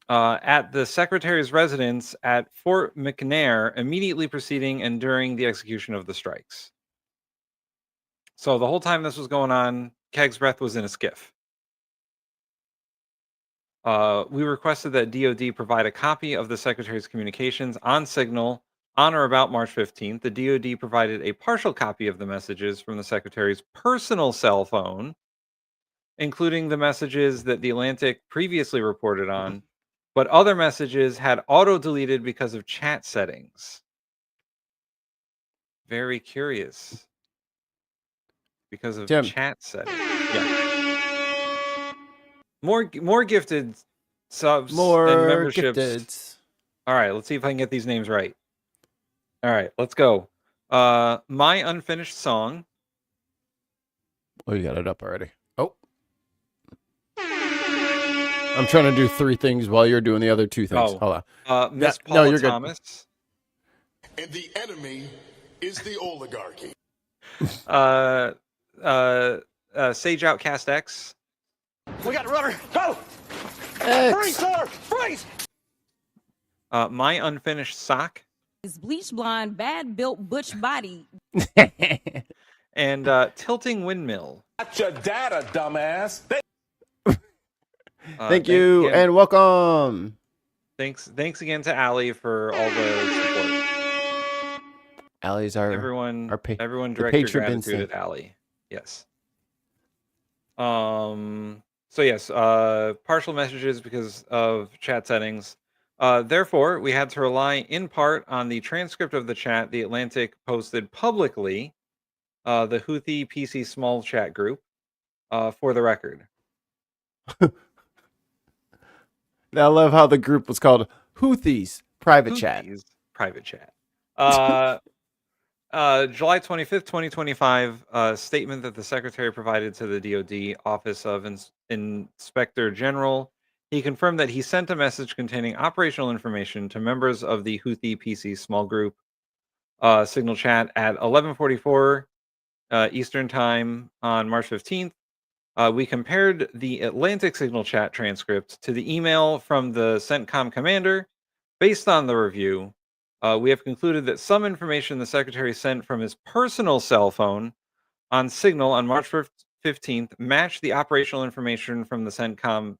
At the secretary's residence at Fort McNair, immediately preceding and during the execution of the strikes. So the whole time this was going on, Keg's Breath was in a SCIF. We requested that DoD provide a copy of the Secretary's communications on Signal on or about March 15th. The DoD provided a partial copy of the messages from the Secretary's personal cell phone, including the messages that the Atlantic previously reported on, but other messages had auto-deleted because of chat settings. Very curious. Because of chat settings. Yeah. More gifted subs and memberships. Gifted. All right, let's see if I can get these names right. All right, let's go. My Unfinished Song. Oh, you got it up already. Oh. I'm trying to do 3 things while you're doing the other 2 things. Oh. Hold on. Miss Paula Thomas. And the enemy is the oligarchy. Sage Outcast X. We got rubber. Go! X. Freeze, sir! Freeze! My Unfinished Sock. His bleach blonde, bad built butch body. And Tilting Windmill. Got your data, dumbass. Thank you and welcome. Thanks again to Allie for all the support. Allie's our everyone direct your patron gratitude at Allie. Yes. So yes, partial messages because of chat settings. Therefore, we had to rely in part on the transcript of the chat the Atlantic posted publicly, the Houthi PC small chat group, for the record. Now I love how the group was called Houthis Private Chat. Private chat. July 25th, 2025, statement that the Secretary provided to the DoD Office of Inspector General. He confirmed that he sent a message containing operational information to members of the Houthi PC small group signal chat at 11:44 Eastern Time on March 15th. We compared the Atlantic signal chat transcript to the email from the CENTCOM commander. Based on the review, we have concluded that some information the Secretary sent from his personal cell phone on Signal on March 15th matched the operational information from the CENTCOM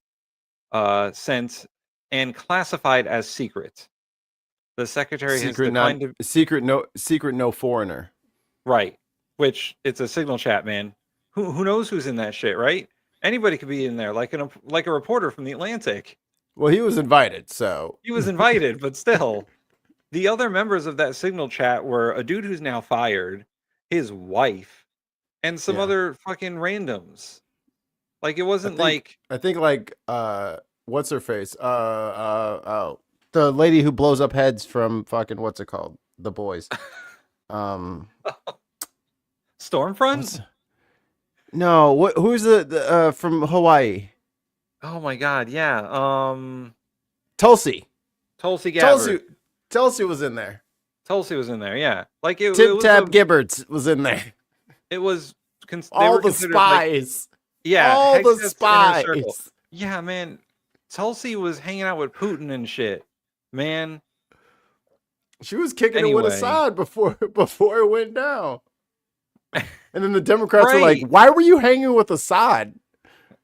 sent and classified as secret. The Secretary has declined to... Secret no foreigner. Right. Which, it's a signal chat, man. Who knows who's in that shit, right? Anybody could be in there, like a reporter from the Atlantic. Well, he was invited, so... He was invited, but still... The other members of that signal chat were a dude who's now fired, his wife, and some other fucking randoms. Like, it wasn't I think what's her face? The lady who blows up heads from fucking what's it called? The Boys. Stormfront? No, who's the from Hawaii? Oh my god, yeah. Tulsi Gabbard. Tulsi was in there. Tulsi was in there, yeah. Like it Tip was Tab Gibberts was in there. It was all the spies. All the spies. Yeah, man. Tulsi was hanging out with Putin and shit. Man. She was kicking it with Assad before it went down. And then the Democrats were like, "Why were you hanging with Assad?"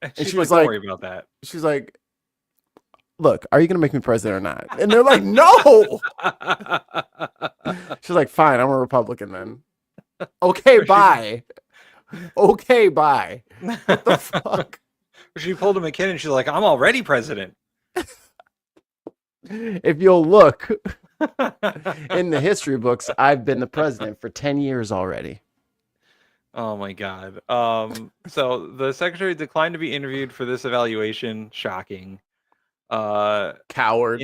And she was like, "Don't worry about that." She's like, "Look, are you going to make me president or not?" And they're like, "No." She's like, "Fine, I'm a Republican then." Okay, bye. Okay, bye. What the fuck? She pulled a McKinnon. She's like, "I'm already president." If you'll look in the history books, I've been the president for 10 years already. Oh my god. So the Secretary declined to be interviewed for this evaluation. Shocking. Coward.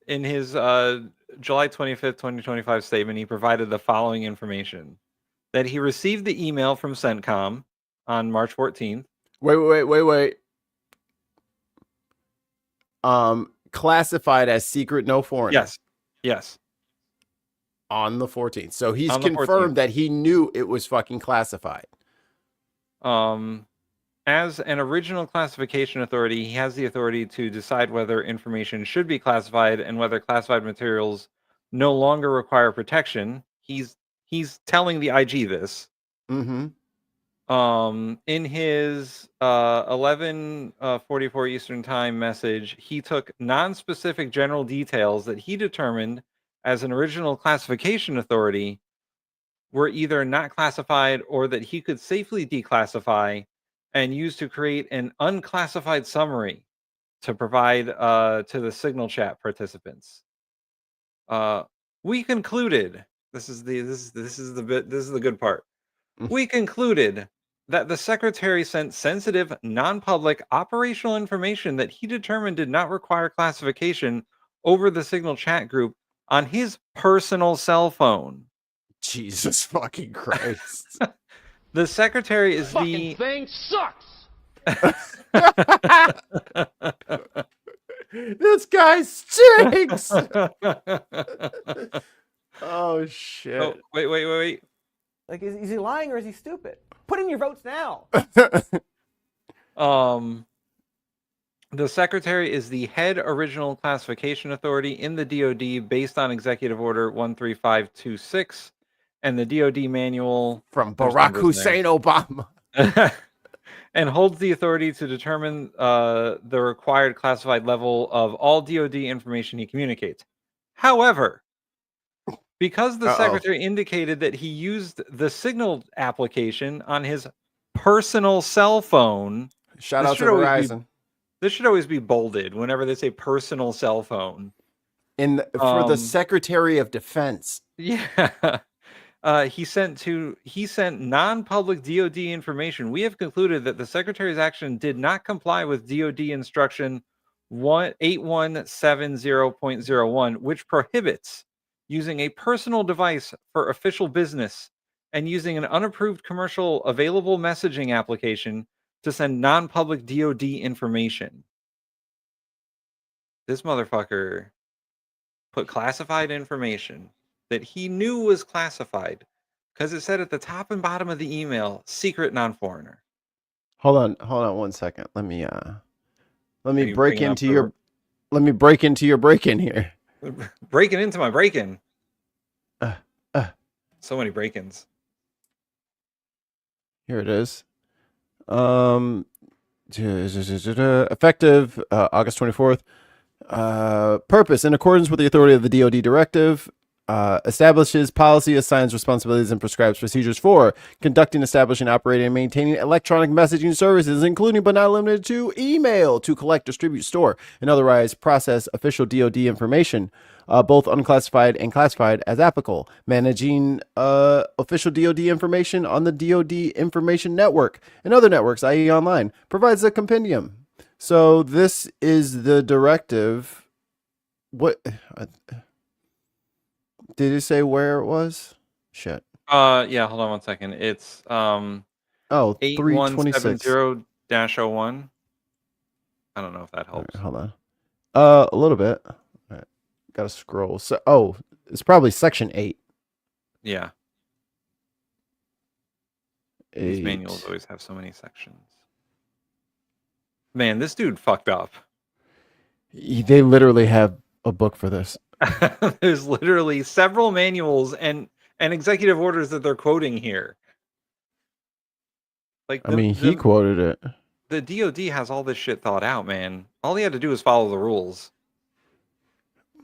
In his July 25th, 2025 statement, he provided the following information: that he received the email from CENTCOM on March 14th. Wait. Classified as secret no foreigner. Yes. On the 14th. So he's confirmed that he knew it was fucking classified. As an original classification authority, he has the authority to decide whether information should be classified and whether classified materials no longer require protection. He's telling the IG this. Mm-hmm. In his 11:44 Eastern Time message, he took non-specific general details that he determined as an original classification authority were either not classified or that he could safely declassify and use to create an unclassified summary to provide to the signal chat participants. We concluded, this is the good part. We concluded that the Secretary sent sensitive, non-public operational information that he determined did not require classification over the signal chat group on his personal cell phone. Jesus fucking Christ. The Secretary is Fucking thing sucks. This guy stinks. Oh shit. Oh, wait. Like, is he lying or is he stupid? Put in your votes now. The Secretary is the head original classification authority in the DoD based on Executive Order 13526 and the DoD manual from Barack Hussein Obama. And holds the authority to determine the required classified level of all DoD information he communicates. However, because the Secretary indicated that he used the Signal application on his personal cell phone. Shout out to Verizon. This should always be bolded whenever they say personal cell phone. For the Secretary of Defense. Yeah. He sent non-public DoD information. We have concluded that the Secretary's action did not comply with DoD instruction 8170.01, which prohibits using a personal device for official business and using an unapproved commercial available messaging application to send non-public DoD information. This motherfucker put classified information that he knew was classified because it said at the top and bottom of the email, secret non-foreigner. Hold on 1 second. Let me break into your break-in here. Breaking into my break-in. So many break-ins. Here it is. Effective August 24th. Purpose: in accordance with the authority of the DoD directive, establishes policy, assigns responsibilities, and prescribes procedures for conducting, establishing, operating, and maintaining electronic messaging services, including but not limited to email, to collect, distribute, store, and otherwise process official DoD information, both unclassified and classified as applicable, managing official DoD information on the DoD Information Network and other networks, i.e. online, provides a compendium. So this is the directive. What did it say where it was? Shit. Yeah, hold on 1 second. It's 8170-01. I don't know if that helps. Right, hold on. A little bit. All right. Gotta scroll. So it's probably section 8. Yeah. These manuals always have so many sections. Man, this dude fucked up. They literally have a book for this. There's literally several manuals and executive orders that they're quoting here. Like, he quoted it. The DoD has all this shit thought out, man. All he had to do was follow the rules.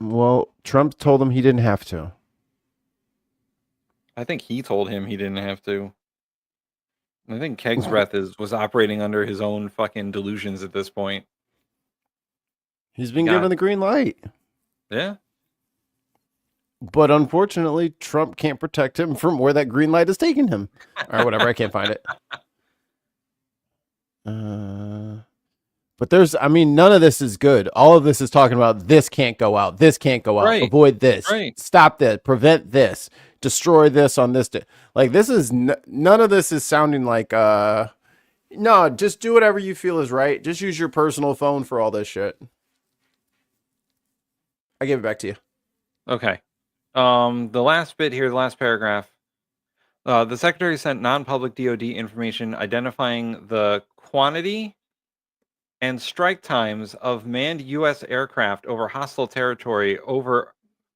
Well, Trump told him he didn't have to. I think he told him he didn't have to. I think Keg's breath was operating under his own fucking delusions at this point. He's been given the green light. Yeah. But unfortunately, Trump can't protect him from where that green light is taking him. Or whatever, I can't find it. But none of this is good. All of this is talking about this can't go out. This can't go out. Right. Avoid this. Right. Stop this. Prevent this. Destroy this on this day. Like, this is none of this is sounding like no, just do whatever you feel is right. Just use your personal phone for all this shit. I give it back to you. Okay. The last bit here, the last paragraph. The Secretary sent non-public DoD information identifying the quantity and strike times of manned U.S. aircraft over hostile territory over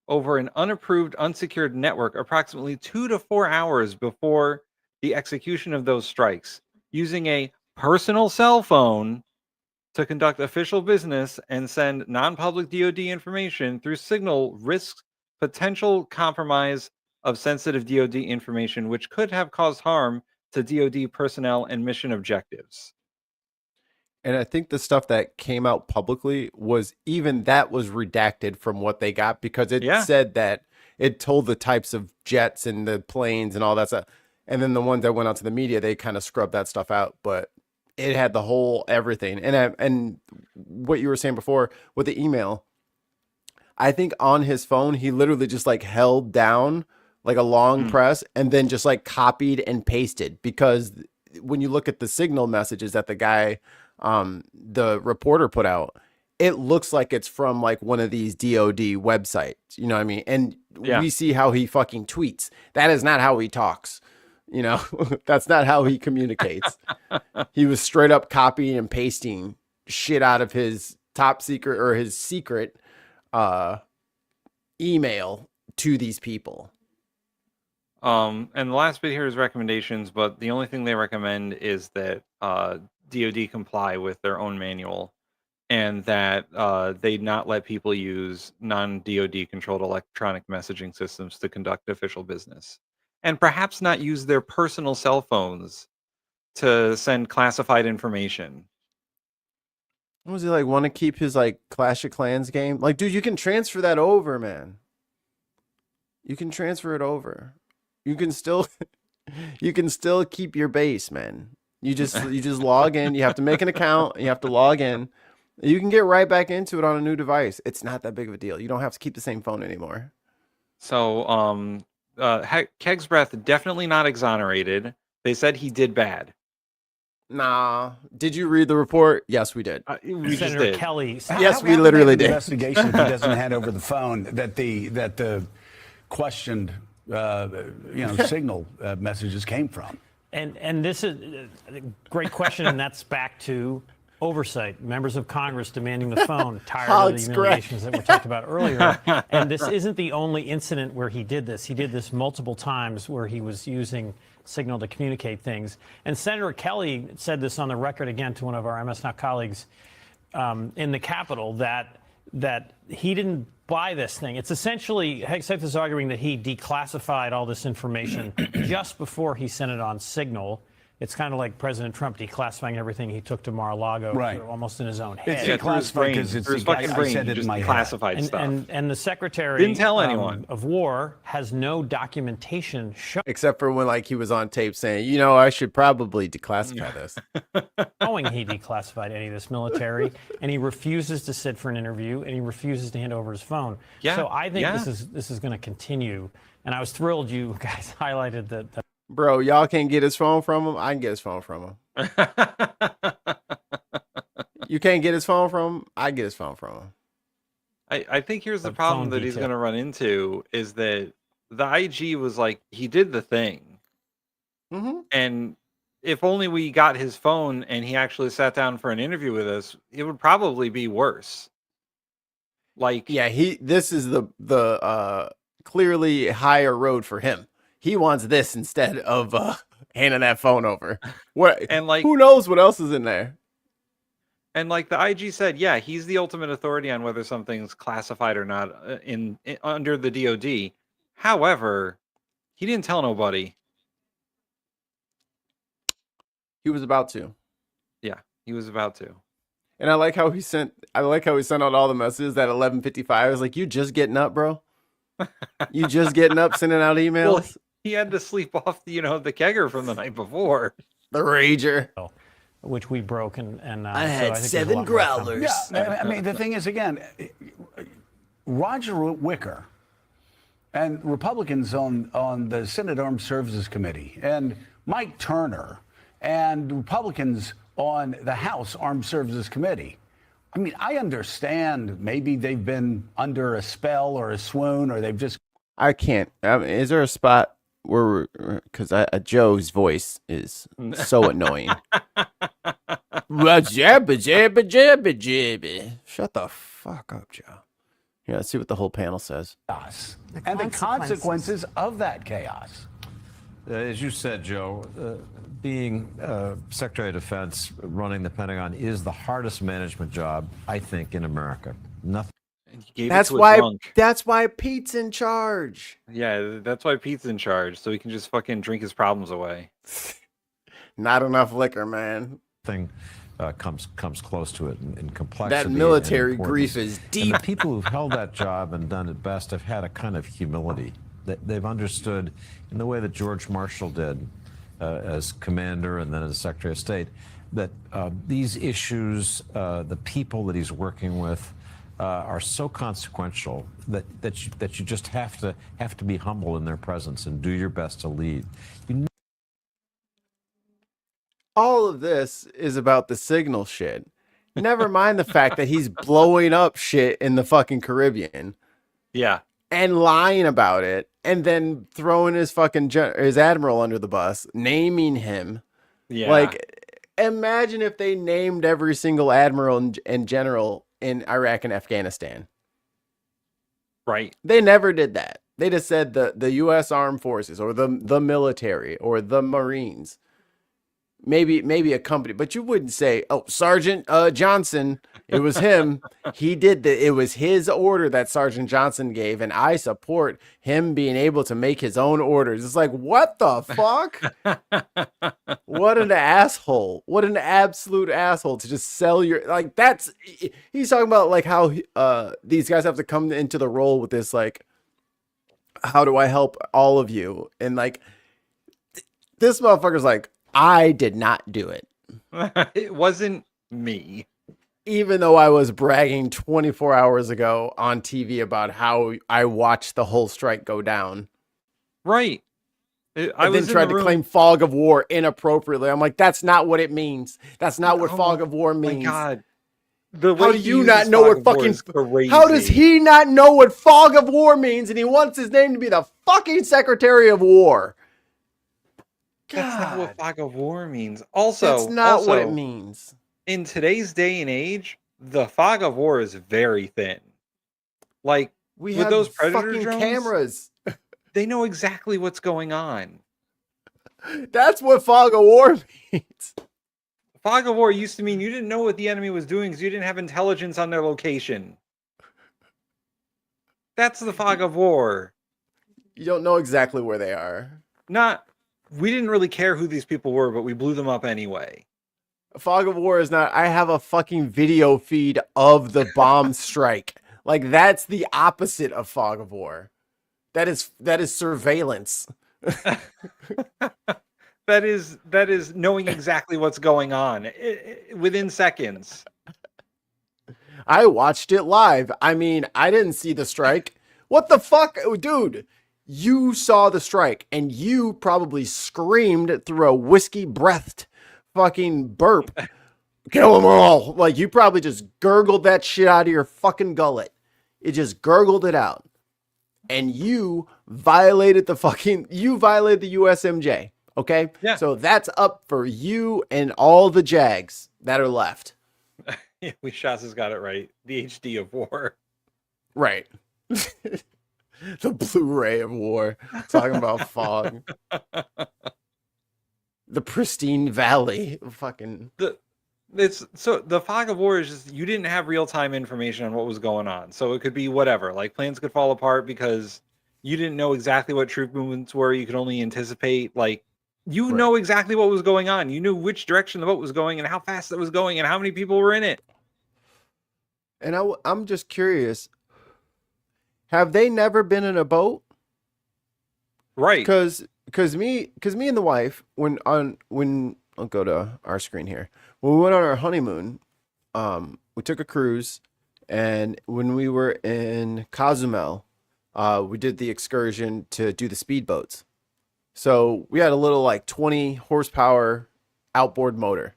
an unapproved, unsecured network approximately 2 to 4 hours before the execution of those strikes, using a personal cell phone to conduct official business and send non-public DoD information through signal risks potential compromise of sensitive DoD information, which could have caused harm to DoD personnel and mission objectives. And I think the stuff that came out publicly was redacted from what they got, because it said that it told the types of jets and the planes and all that stuff. And then the ones that went out to the media, they kind of scrubbed that stuff out, but it had the whole everything. And what you were saying before with the email, I think on his phone, he literally just like held down like a long press and then just like copied and pasted, because when you look at the signal messages that the guy, the reporter put out, it looks like it's from like one of these DOD websites, you know what I mean? And we see how he fucking tweets. That is not how he talks. You know, that's not how he communicates. He was straight up copying and pasting shit out of his top secret or his secret email to these people. And the last bit here is recommendations, but the only thing they recommend is that DoD comply with their own manual, and that they not let people use non-DoD controlled electronic messaging systems to conduct official business, and perhaps not use their personal cell phones to send classified information. What was he like? Want to keep his like Clash of Clans game? Like, dude, you can transfer that over, man. You can transfer it over. You can still, you can still keep your base, man. You just log in. You have to make an account. You have to log in. You can get right back into it on a new device. It's not that big of a deal. You don't have to keep the same phone anymore. So, Keg's Breath definitely not exonerated. They said he did bad. Nah. Did you read the report? Yes, we did. We just Senator did. Kelly. Yes, we literally did. Investigation if he doesn't hand over the phone that the questioned signal messages came from. And this is a great question, and that's back to oversight. Members of Congress demanding the phone, tired of the humiliations that were talked about earlier. And this isn't the only incident where he did this. He did this multiple times where he was using Signal to communicate things. And Senator Kelly said this on the record again to one of our MS Now colleagues in the Capitol that he didn't buy this thing. It's essentially, Hegseth is arguing that he declassified all this information just before he sent it on Signal. It's kind of like President Trump declassifying everything he took to Mar-a-Lago, right, almost in his own head. It's declassified because it's I said it in my classified stuff. And the Secretary didn't tell anyone of War has no documentation except for when like he was on tape saying, I should probably declassify this. Knowing he declassified any of this military, and he refuses to sit for an interview, and he refuses to hand over his phone. Yeah, so I think this is going to continue. And I was thrilled you guys highlighted that. Bro, y'all can't get his phone from him. I can get his phone from him. You can't get his phone from him. I get his phone from him. I think here's the problem that he's going to run into is that the IG was like, he did the thing. Mm-hmm. And if only we got his phone and he actually sat down for an interview with us, it would probably be worse. Like, yeah, this is the clearly higher road for him. He wants this instead of handing that phone over. What? And like, who knows what else is in there? And like the IG said, yeah, he's the ultimate authority on whether something's classified or not under the DoD. However, he didn't tell nobody. He was about to. Yeah, he was about to. And I like how he sent out all the messages at 11:55. I was like, you just getting up, bro? You just getting up, sending out emails? Well, he had to sleep off, the kegger from the night before. The rager. Which we broke, and I had 7 growlers. Yeah, I mean, the thing is, again, Roger Wicker and Republicans on the Senate Armed Services Committee and Mike Turner and Republicans on the House Armed Services Committee. I mean, I understand maybe they've been under a spell or a swoon or they've just... I can't. Is there a spot where, because Joe's voice is so annoying. Jabba, jabba, jabba, jabba. Shut the fuck up, Joe. Yeah, let's see what the whole panel says. And the consequences of that chaos. As you said, Joe, being Secretary of Defense, running the Pentagon is the hardest management job, I think, in America. Nothing. That's why Pete's in charge. Yeah, that's why Pete's in charge, so he can just fucking drink his problems away. Not enough liquor, man. Thing comes close to it in complexity. That military grief is deep. And the people who've held that job and done it best have had a kind of humility. They've understood, in the way that George Marshall did as commander and then as Secretary of State, that these issues, the people that he's working with, are so consequential that you just have to be humble in their presence and do your best to lead. All of this is about the signal shit. Never mind the fact that he's blowing up shit in the fucking Caribbean. Yeah. And lying about it, and then throwing his fucking his admiral under the bus, naming him. Yeah. Like, imagine if they named every single admiral and general in Iraq and Afghanistan. Right. They never did that. They just said the U.S. Armed Forces or the military or the Marines. Maybe a company, but you wouldn't say, "Oh, Sergeant Johnson." It was him. He did it was his order that Sergeant Johnson gave, and I support him being able to make his own orders. It's like, what the fuck? What an asshole. What an absolute asshole to just sell your, like, that's, he's talking about like how these guys have to come into the role with this, like, how do I help all of you? And like, this motherfucker's like, I did not do it. It wasn't me. Even though I was bragging 24 hours ago on TV about how I watched the whole strike go down. Right. I then tried to claim fog of war inappropriately. I'm like, that's not what it means. That's not what fog of war means. My God. How do you not know what fucking, how does he not know what fog of war means? And he wants his name to be the fucking Secretary of War. God. That's not what fog of war means. Also, that's not what it means. In today's day and age, the fog of war is very thin. Like, we with have those Predator fucking drones, cameras. They know exactly what's going on. That's what fog of war means. Fog of war used to mean you didn't know what the enemy was doing because you didn't have intelligence on their location. That's the fog of war. You don't know exactly where they are. We didn't really care who these people were, but we blew them up anyway. Fog of war is not, I have a fucking video feed of the bomb strike. Like, that's the opposite of fog of war. That is surveillance. That is knowing exactly what's going on within seconds. I watched it live. I mean, I didn't see the strike. What the fuck? Dude, you saw the strike and you probably screamed through a whiskey-breathed fucking burp. Kill them all. Like, you probably just gurgled that shit out of your fucking gullet. It just gurgled it out. And you violated the USMJ. Okay? Yeah. So that's up for you and all the Jags that are left. Yeah, Shaz has got it right. The HD of war. Right. The Blu-ray of war. Talking about fog. The pristine valley. Fucking. The fog of war is just, you didn't have real-time information on what was going on. So it could be whatever. Like, plans could fall apart because you didn't know exactly what troop movements were. You could only anticipate, like, you know exactly what was going on. You knew which direction the boat was going and how fast it was going and how many people were in it. And I'm just curious. Have they never been in a boat? Right. Because me and the wife, when I'll go to our screen here. When we went on our honeymoon, we took a cruise, and when we were in Cozumel, we did the excursion to do the speedboats. So we had a little like 20 horsepower outboard motor,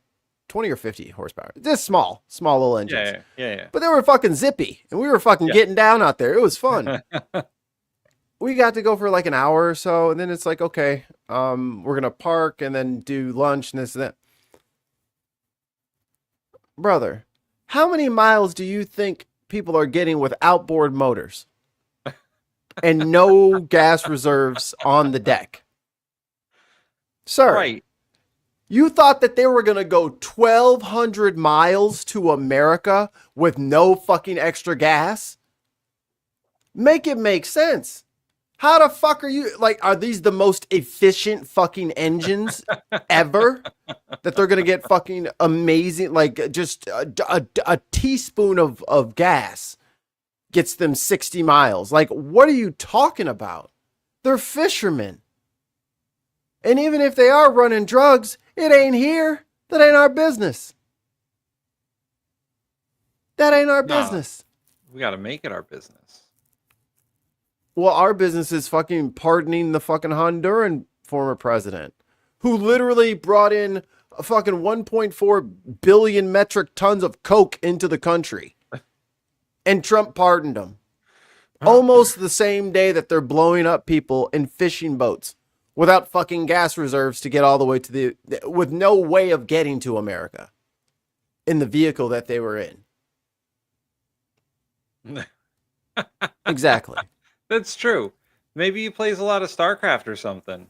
20 or 50 horsepower. Just small little engines. Yeah. But they were fucking zippy, and we were fucking getting down out there. It was fun. We got to go for like an hour or so, and then it's like, okay, we're gonna park and then do lunch and this and that. Brother, how many miles do you think people are getting with outboard motors and no gas reserves on the deck? Sir, right. You thought that they were going to go 1,200 miles to America with no fucking extra gas? Make it make sense. How the fuck are you, like, are these the most efficient fucking engines ever? That they're going to get fucking amazing, like, just a teaspoon of gas gets them 60 miles. Like, what are you talking about? They're fishermen. And even if they are running drugs, it ain't here. That ain't our business. That ain't our business. We got to make it our business. Well, our business is fucking pardoning the fucking Honduran former president, who literally brought in a fucking 1.4 billion metric tons of coke into the country. And Trump pardoned him. Almost the same day that they're blowing up people in fishing boats without fucking gas reserves to get all the way to with no way of getting to America in the vehicle that they were in. Exactly. That's true. Maybe he plays a lot of StarCraft or something.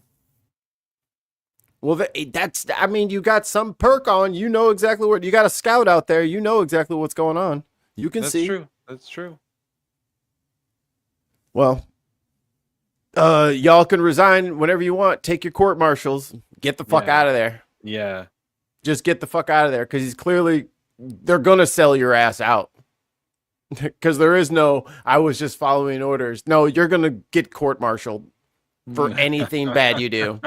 Well, I mean, you got some perk on. You know exactly what, you got a scout out there. You know exactly what's going on. You can see. That's true. Well, y'all can resign whenever you want. Take your court martials. Get the fuck out of there. Yeah. Just get the fuck out of there, because they're going to sell your ass out. Because there is no, I was just following orders. No, you're going to get court-martialed for anything bad you do.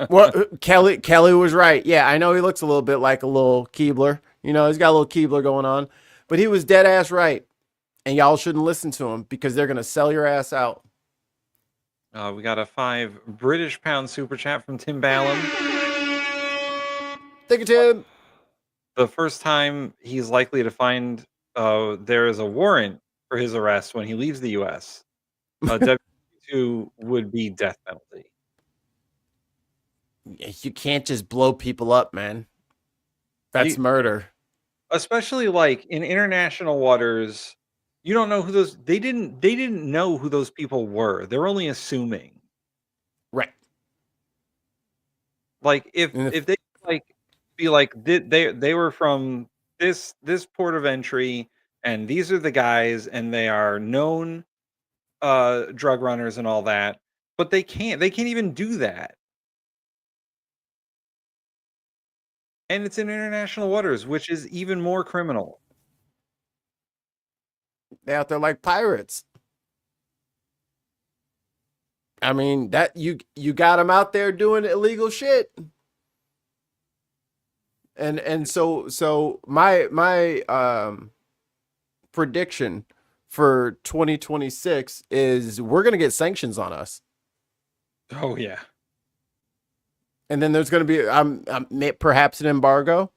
Well, Kelly was right. Yeah, I know he looks a little bit like a little Keebler. You know, he's got a little Keebler going on. But he was dead ass right. And y'all shouldn't listen to him, because they're going to sell your ass out. We got a 5 British pound super chat from Tim Ballum. Thank you, Tim. The first time he's likely to find there is a warrant for his arrest when he leaves the U.S. W2 would be death penalty. You can't just blow people up, man. That's murder. Especially like in international waters, you don't know who those they didn't know who those people were. They're only assuming. Right. Like if they like be like they were from this port of entry, and these are the guys, and they are known drug runners and all that, but they can't even do that. And it's in international waters, which is even more criminal. They're out there like pirates. I mean, that you got them out there doing illegal shit. And so my prediction for 2026 is we're going to get sanctions on us. Oh yeah. And then there's going to be perhaps an embargo,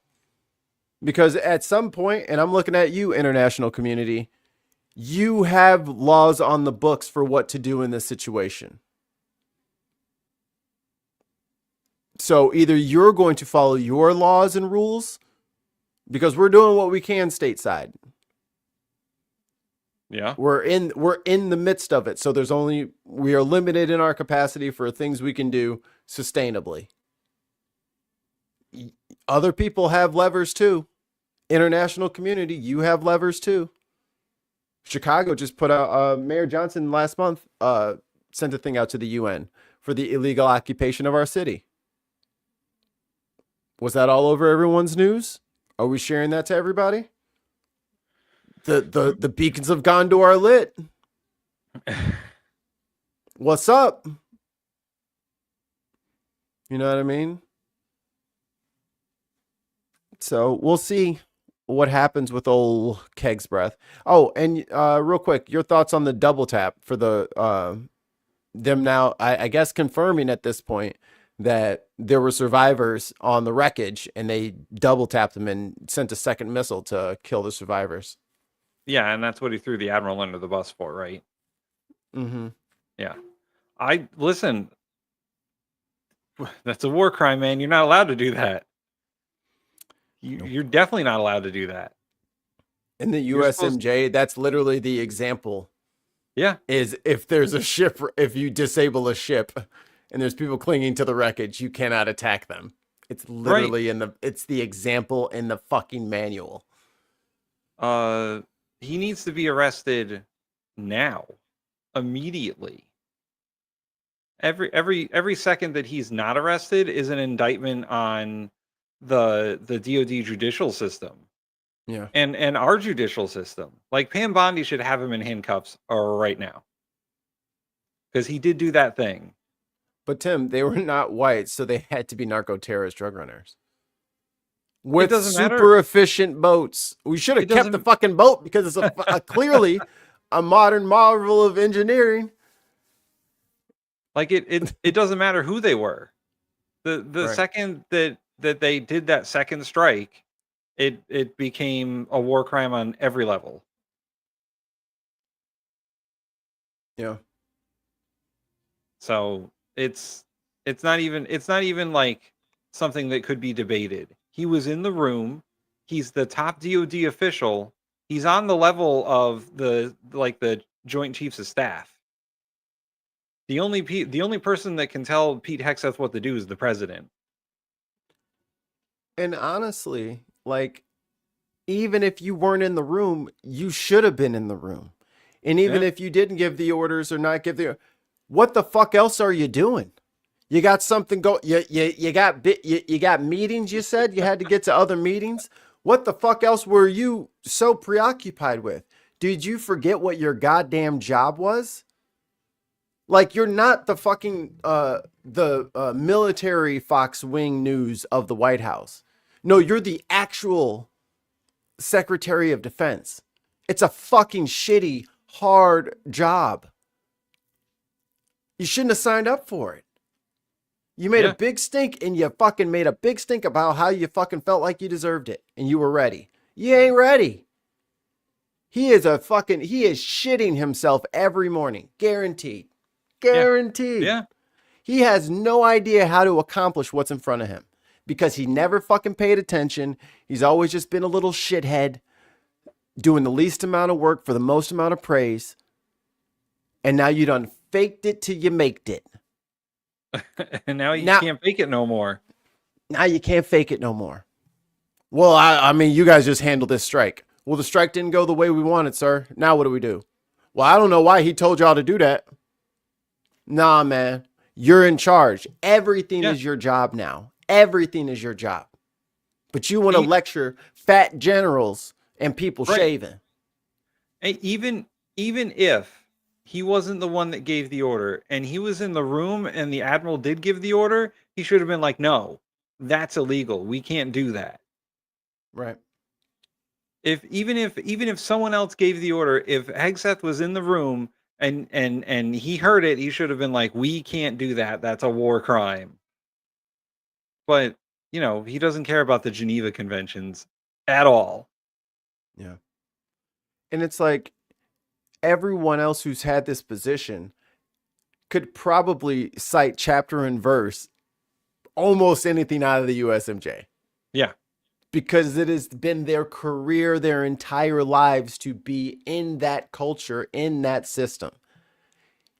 because at some point, and I'm looking at you, international community, you have laws on the books for what to do in this situation. So either you're going to follow your laws and rules, because we're doing what we can stateside. Yeah. We're in the midst of it. So we are limited in our capacity for things we can do sustainably. Other people have levers too. International community, you have levers too. Chicago just put out, Mayor Johnson last month sent a thing out to the UN for the illegal occupation of our city. Was that all over everyone's news? Are we sharing that to everybody? The beacons of Gondor are lit. What's up? You know what I mean? So we'll see what happens with old Keg's breath. Oh, and real quick, your thoughts on the double tap for the them now, I guess, confirming at this point that there were survivors on the wreckage, and they double tapped them and sent a second missile to kill the survivors. Yeah, and that's what he threw the admiral under the bus for, right? Mm-hmm. Yeah. Listen, that's a war crime, man. You're not allowed to do that. You're definitely not allowed to do that. In the USMJ, that's literally the example. Yeah. Is if there's a ship, if you disable a ship and there's people clinging to the wreckage, you cannot attack them. It's literally it's the example in the fucking manual. He needs to be arrested now, immediately. Every second that he's not arrested is an indictment on the DoD judicial system. Yeah. And our judicial system. Like Pam Bondi should have him in handcuffs right now. Because he did do that thing. But Tim, they were not white, so they had to be narco-terrorist drug runners. With super efficient boats. We should have kept the fucking boat, because it's clearly a modern marvel of engineering. Like it doesn't matter who they were. The Right. second that they did that second strike, it became a war crime on every level. Yeah. So it's not even like something that could be debated. He was in the room. He's the top DoD official. He's on the level of the Joint Chiefs of Staff. The only person that can tell Pete Hegseth what to do is the president. And honestly, like, even if you weren't in the room, you should have been in the room. And even if you didn't give the orders or not give the, what the fuck else are you doing? You got something go. You got meetings. You said you had to get to other meetings. What the fuck else were you so preoccupied with? Did you forget what your goddamn job was? Like, you're not the fucking military Fox Wing News of the White House. No, you're the actual Secretary of Defense. It's a fucking shitty, hard job. You shouldn't have signed up for it. You made a big stink, and you fucking made a big stink about how you fucking felt like you deserved it, and you were ready. You ain't ready. He is shitting himself every morning. Guaranteed. Guaranteed. Yeah. He has no idea how to accomplish what's in front of him because he never fucking paid attention. He's always just been a little shithead, doing the least amount of work for the most amount of praise. And now you done faked it till you maked it. And now you can't fake it no more. Now you can't fake it no more. Well, I mean, you guys just handled this strike. Well, the strike didn't go the way we wanted, sir. Now what do we do? Well, I don't know why he told y'all to do that. Nah, man. You're in charge. Everything is your job now. Everything is your job. But you want to lecture fat generals and people shaving. And even if he wasn't the one that gave the order and he was in the room and the admiral did give the order, he should have been like, no, that's illegal. We can't do that. Right. Even if someone else gave the order, if Hegseth was in the room and he heard it, he should have been like, we can't do that. That's a war crime. But, he doesn't care about the Geneva Conventions at all. Yeah. And it's like everyone else who's had this position could probably cite chapter and verse almost anything out of the USMJ. Yeah. Because it has been their career, their entire lives to be in that culture, in that system.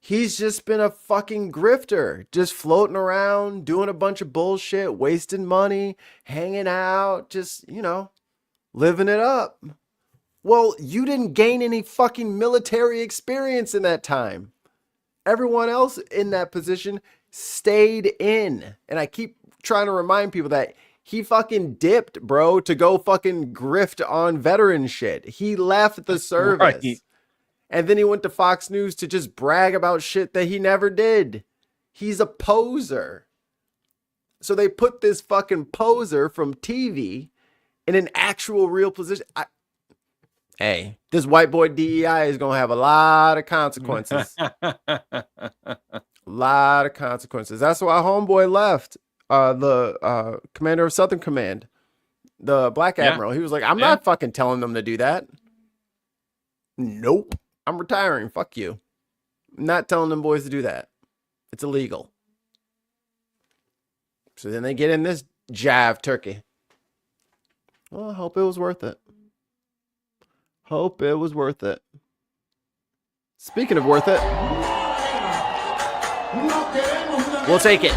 He's just been a fucking grifter, just floating around, doing a bunch of bullshit, wasting money, hanging out, just, living it up. Well, you didn't gain any fucking military experience in that time. Everyone else in that position stayed in. And I keep trying to remind people that he fucking dipped, bro, to go fucking grift on veteran shit. He left the service. Right. And then he went to Fox News to just brag about shit that he never did. He's a poser. So they put this fucking poser from TV in an actual real position. Hey, this white boy DEI is going to have a lot of consequences. A lot of consequences. That's why homeboy left. The commander of Southern Command, the Black Admiral, he was like, I'm not fucking telling them to do that. Nope. I'm retiring. Fuck you. I'm not telling them boys to do that. It's illegal. So then they get in this jive turkey. Well, I hope it was worth it. Hope it was worth it. Speaking of worth it, we'll take it.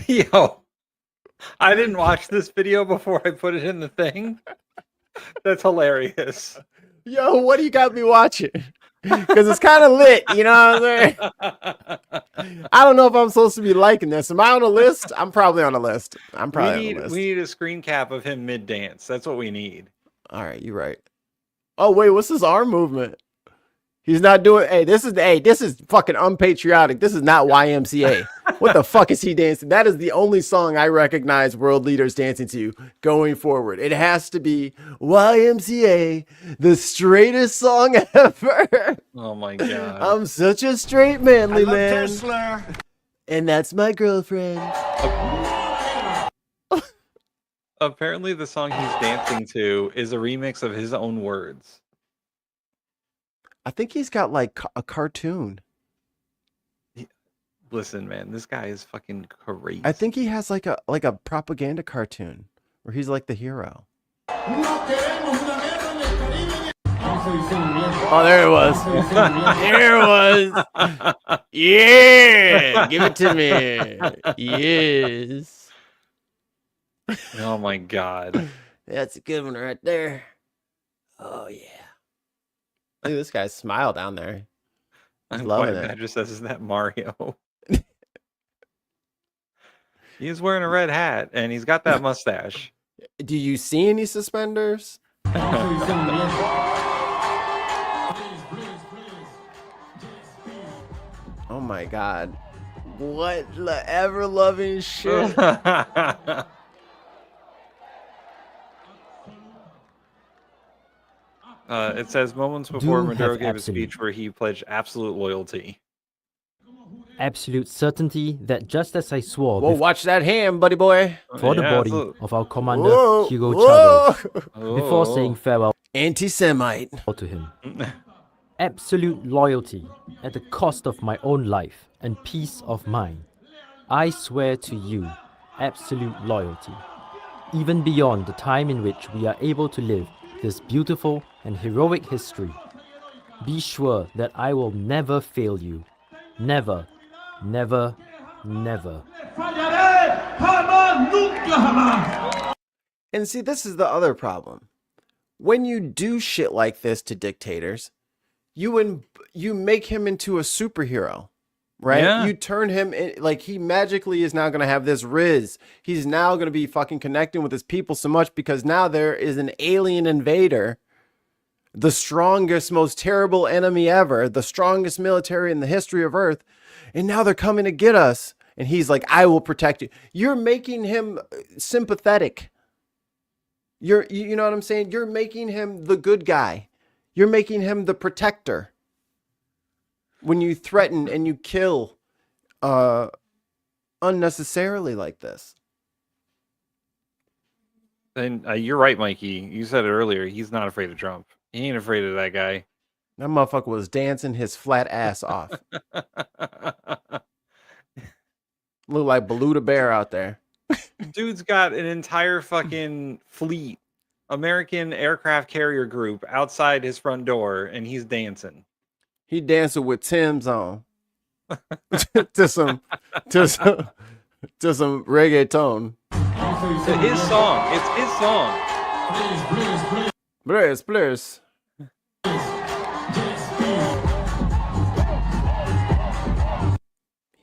Yo, I didn't watch this video before I put it in the thing. That's hilarious. Yo, what do you got me watching? Because it's kind of lit, you know what I'm saying? I don't know if I'm supposed to be liking this. Am I on a list? I'm probably on a list. I'm probably on a list. We need a screen cap of him mid-dance. That's what we need. All right, you're right. Oh, wait, what's his arm movement? He's not doing. This is fucking unpatriotic. This is not YMCA. What the fuck is he dancing? That is the only song I recognize world leaders dancing to going forward. It has to be YMCA, the straightest song ever. Oh my god! I'm such a straight manly man, and that's my girlfriend. Apparently, the song he's dancing to is a remix of his own words. I think he's got like a cartoon. Listen, man, this guy is fucking crazy. I think he has like a propaganda cartoon where he's like the hero. Oh, there it was. There it was. Yeah, give it to me. Yes. Oh my god. That's a good one right there. Oh yeah. Look at this guy's smile down there. He's I'm loving quite it. mad just says, is that Mario? He's wearing a red hat and he's got that mustache. Do you see any suspenders? Oh my god. What ever loving shit. It says moments before Do Maduro have gave a absolute. speech where he pledged absolute loyalty. Absolute certainty that just as I swore Whoa, watch that hand, buddy boy. for the Yeah, body absolutely. of our commander Whoa, Hugo whoa. Chavez before saying farewell Anti-Semite. to him. Absolute loyalty at the cost of my own life and peace of mind. I swear to you absolute loyalty, even beyond the time in which we are able to live this beautiful and heroic history. Be sure that I will never fail you. Never, never, never. And see, this is the other problem. When you do shit like this to dictators, you make him into a superhero, right? Yeah. You turn him in, like he magically is now going to have this riz. He's now going to be fucking connecting with his people so much because now there is an alien invader, the strongest, most terrible enemy ever, the strongest military in the history of Earth, and now they're coming to get us. And he's like, I will protect you. You're making him sympathetic. You know what I'm saying? You're making him the good guy. You're making him the protector. When you threaten and you kill unnecessarily like this. And you're right, Mikey. You said it earlier. He's not afraid of Trump. He ain't afraid of that guy. That motherfucker was dancing his flat ass off. Look like Baloo the Bear out there. Dude's got an entire fucking fleet, American aircraft carrier group outside his front door, and he's dancing. He dancing with Tim's on. to some reggaeton. It's his song. It's his song. Bless.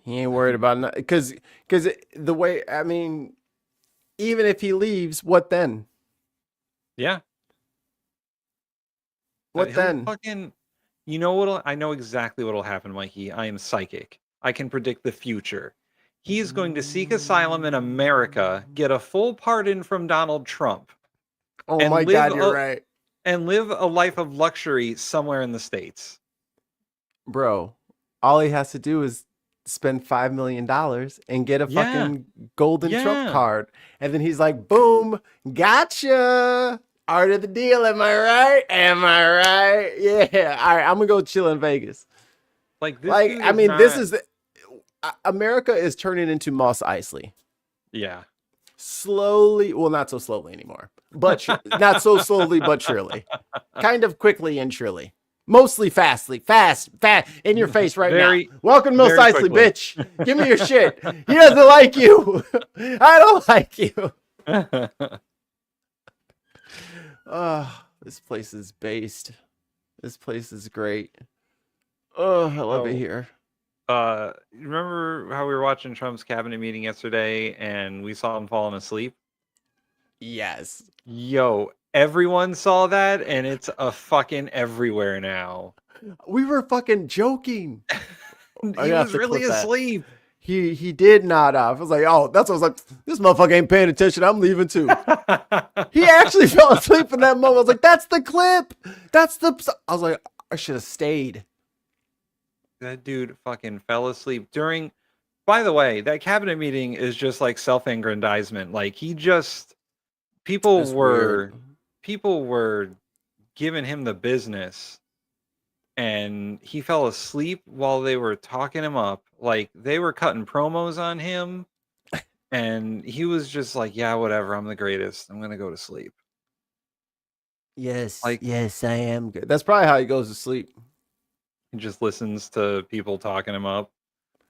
He ain't worried about nothing. Because the way, I mean, even if he leaves, what then? Yeah. What He'll then? Fucking, you know what? I know exactly what'll happen, Mikey. I am psychic. I can predict the future. He is going to seek asylum in America, get a full pardon from Donald Trump. Oh and my God, you're right. And live a life of luxury somewhere in the States. Bro, all he has to do is spend $5 million and get a fucking golden Trump card. And then he's like, boom, gotcha. Art of the deal, am I right? Am I right? Yeah. All right, I'm going to go chill in Vegas. Like, this I mean, this is... America is turning into Mos Eisley. Yeah. Slowly, well, not so slowly anymore. But not so slowly, but surely. Kind of quickly and surely. Mostly fast, in your face right now. Welcome to Mos Eisley, bitch. Give me your shit. He doesn't like you. I don't like you. This place is based. This place is great. Oh, I love it here. Remember how we were watching Trump's cabinet meeting yesterday and we saw him falling asleep? Yes. Yo, everyone saw that and it's a fucking everywhere now. We were fucking joking. He was really asleep. He did nod off. I was like, oh, that's what I was like. This motherfucker ain't paying attention. I'm leaving too. He actually fell asleep in that moment. I was like, that's the clip. I was like, I should have stayed. That dude fucking fell asleep during. By the way, that cabinet meeting is just like self-aggrandizement. Like people were giving him the business, and he fell asleep while they were talking him up. Like they were cutting promos on him, and he was just like, "Yeah, whatever. I'm the greatest. I'm gonna go to sleep." Yes, yes, I am good. That's probably how he goes to sleep. He just listens to people talking him up.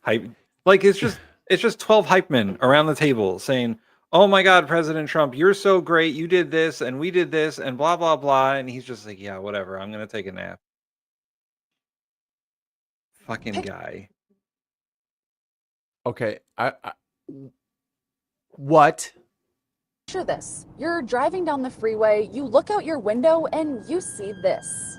Hype, like it's just 12 hype men around the table saying, oh my God, President Trump, you're so great. You did this and we did this and blah, blah, blah. And he's just like, yeah, whatever. I'm going to take a nap. Fucking guy. Okay. What? Picture this. You're driving down the freeway, you look out your window, and you see this.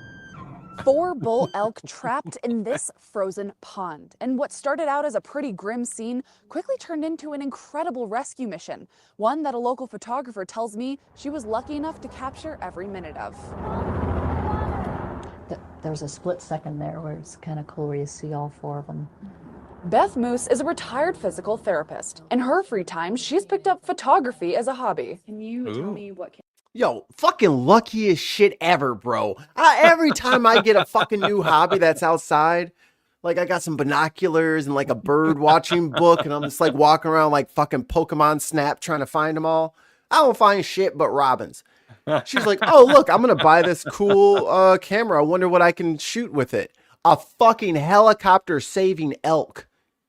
4 bull elk trapped in this frozen pond. And what started out as a pretty grim scene quickly turned into an incredible rescue mission. One that a local photographer tells me she was lucky enough to capture every minute of. There's a split second there where it's kind of cool where you see all 4 of them. Beth Moose is a retired physical therapist. In her free time, she's picked up photography as a hobby. Can you tell me what... Yo, fucking luckiest shit ever, bro. Every time I get a fucking new hobby that's outside, like I got some binoculars and like a bird watching book, and I'm just like walking around like fucking Pokemon Snap trying to find them all. I don't find shit but robins. She's like, oh, look, I'm going to buy this cool camera. I wonder what I can shoot with it. A fucking helicopter saving elk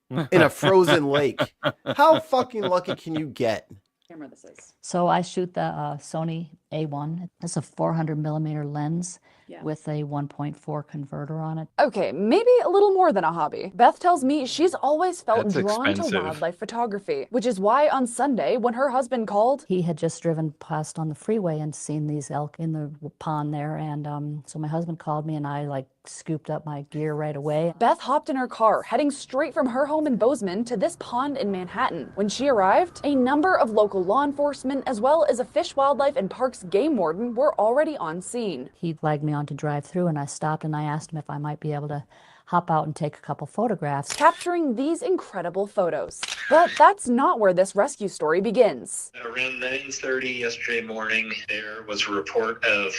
in a frozen lake. How fucking lucky can you get? Camera this is. So I shoot the Sony A1. It's a 400 millimeter lens with a 1.4 converter on it. Okay, maybe a little more than a hobby. Beth tells me she's always felt That's drawn expensive. to wildlife photography, which is why on Sunday, when her husband called, He had just driven past on the freeway and seen these elk in the pond there. And so my husband called me and I like scooped up my gear right away. Beth hopped in her car, heading straight from her home in Bozeman to this pond in Manhattan. When she arrived, a number of local law enforcement, as well as a Fish, Wildlife, and Parks game warden, were already on scene. He flagged me on to drive through and I stopped and I asked him if I might be able to hop out and take a couple photographs. Capturing these incredible photos. But that's not where this rescue story begins. Around 9:30 yesterday morning, there was a report of...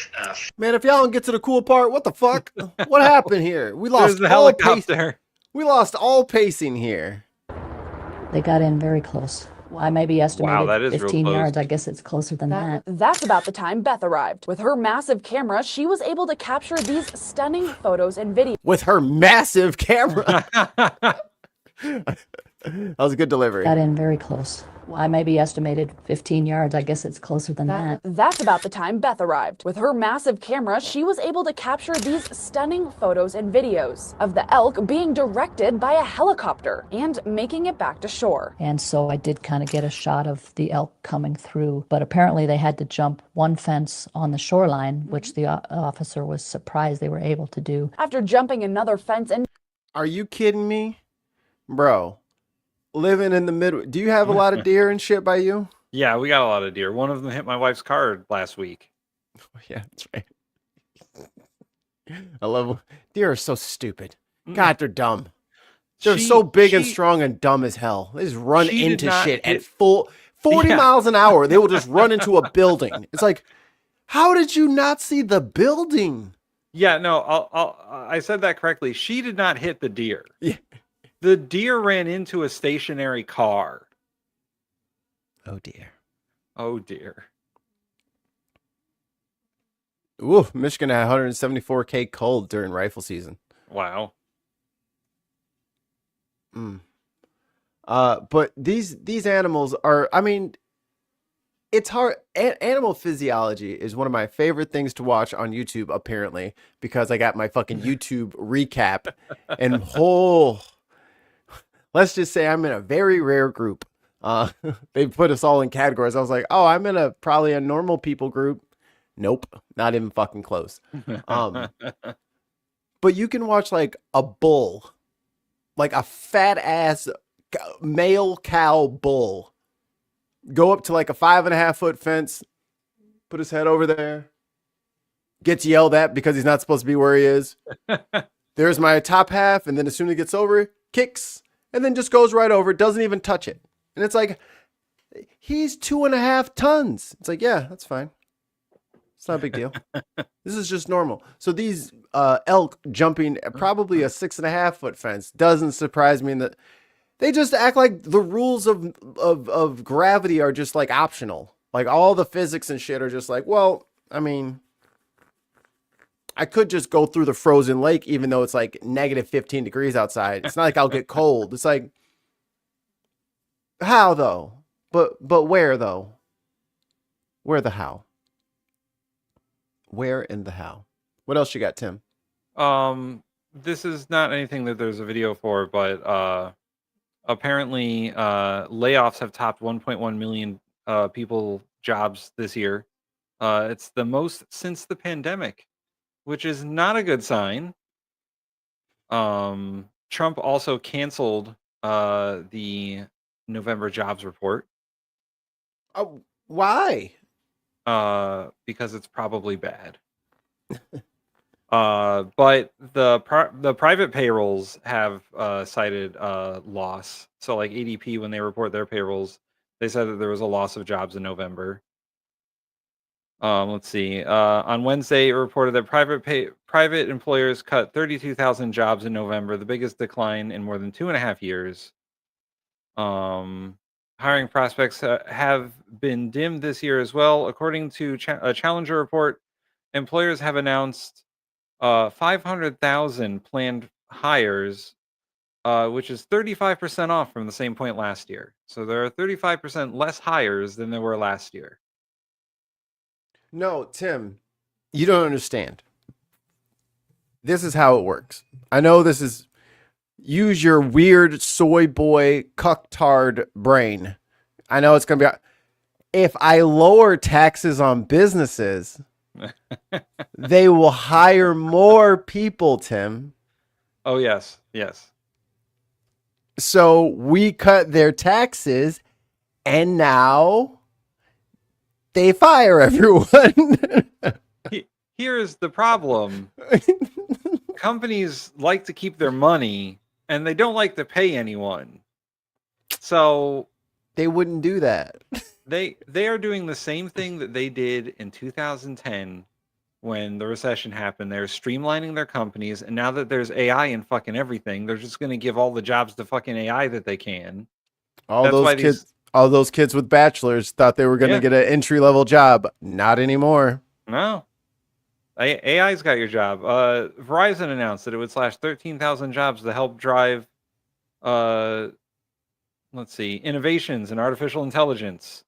Man, if y'all don't get to the cool part, what the fuck? What happened here? We lost the all helicopter. We lost all pacing here. They got in very close. I maybe estimated that is real 15 close. yards. I guess it's closer than that. That's about the time Beth arrived. With her massive camera, she was able to capture these stunning photos and videos. With her massive camera. That was a good delivery. Got in very close. I maybe estimated 15 yards. I guess it's closer than that. That's about the time Beth arrived. With her massive camera, she was able to capture these stunning photos and videos of the elk being directed by a helicopter and making it back to shore. And so I did kind of get a shot of the elk coming through, but apparently they had to jump one fence on the shoreline, which the officer was surprised they were able to do. After jumping another fence and... Are you kidding me? Bro, living in the Midwest. Do you have a lot of deer and shit by you? Yeah, we got a lot of deer. One of them hit my wife's car last week. Yeah, that's right. I love deer are so stupid. God, they're dumb. They're so big and strong and dumb as hell. They just run into shit at full 40 miles an hour. They will just run into a building. It's like, how did you not see the building? Yeah, no, I said that correctly. She did not hit the deer. Yeah. The deer ran into a stationary car. Oh, dear. Oh, dear. Ooh, Michigan had 174K cold during rifle season. Wow. But these animals are, I mean, it's hard. Animal physiology is one of my favorite things to watch on YouTube, apparently, because I got my fucking YouTube recap and let's just say I'm in a very rare group. They put us all in categories. I was like, oh, I'm in probably a normal people group. Nope, not even fucking close. But you can watch like a bull, like a fat ass male cow bull, go up to like a 5.5 foot fence, put his head over there, gets yelled at because he's not supposed to be where he is. There's my top half, and then as soon as he gets over, kicks. And then just goes right over, doesn't even touch it. And it's like, he's 2.5 tons. It's like, yeah, that's fine. It's not a big deal. This is just normal. So these elk jumping probably a 6.5 foot fence doesn't surprise me in that they just act like the rules of gravity are just like optional. Like all the physics and shit are just like, well, I mean, I could just go through the frozen lake, even though it's like negative 15 degrees outside. It's not like I'll get cold. It's like, how though? But where though? Where the how? Where and the how? What else you got, Tim? This is not anything that there's a video for, but apparently layoffs have topped 1.1 million people jobs this year. It's the most since the pandemic, which is not a good sign. Trump also canceled the November jobs report. Oh, why? Because it's probably bad. But the private payrolls have cited loss. So like ADP, when they report their payrolls, they said that there was a loss of jobs in November. Let's see. On Wednesday, it reported that private employers cut 32,000 jobs in November, the biggest decline in more than 2.5 years. Hiring prospects have been dimmed this year as well. According to a Challenger report, employers have announced 500,000 planned hires, which is 35% off from the same point last year. So there are 35% less hires than there were last year. No, Tim, you don't understand. This is how it works. I know this is... Use your weird soy boy cucktard brain. I know it's going to be... If I lower taxes on businesses, they will hire more people, Tim. Oh, yes. Yes. So we cut their taxes, and now they fire everyone. Here's the problem. Companies like to keep their money, and they don't like to pay anyone. So they wouldn't do that. They are doing the same thing that they did in 2010 when the recession happened. They're streamlining their companies, and now that there's AI in fucking everything, they're just going to give all the jobs to fucking AI that they can. All those kids with bachelors thought they were going to get an entry-level job. Not anymore. No. AI's got your job. Verizon announced that it would slash 13,000 jobs to help drive, let's see, innovations in artificial intelligence.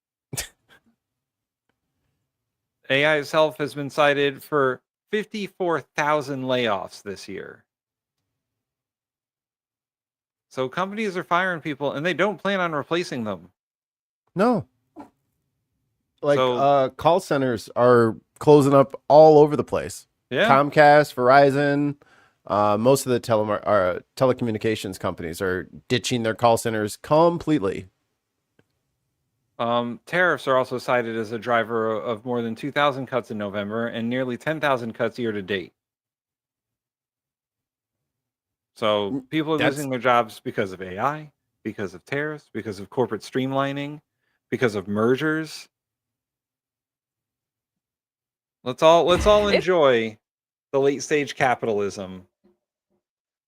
AI itself has been cited for 54,000 layoffs this year. So companies are firing people, and they don't plan on replacing them. No. Like call centers are closing up all over the place. Yeah. Comcast, Verizon, most of the telecommunications companies are ditching their call centers completely. Tariffs are also cited as a driver of more than 2,000 cuts in November and nearly 10,000 cuts year to date. So people are losing their jobs because of AI, because of tariffs, because of corporate streamlining, because of mergers. Let's all enjoy the late stage capitalism.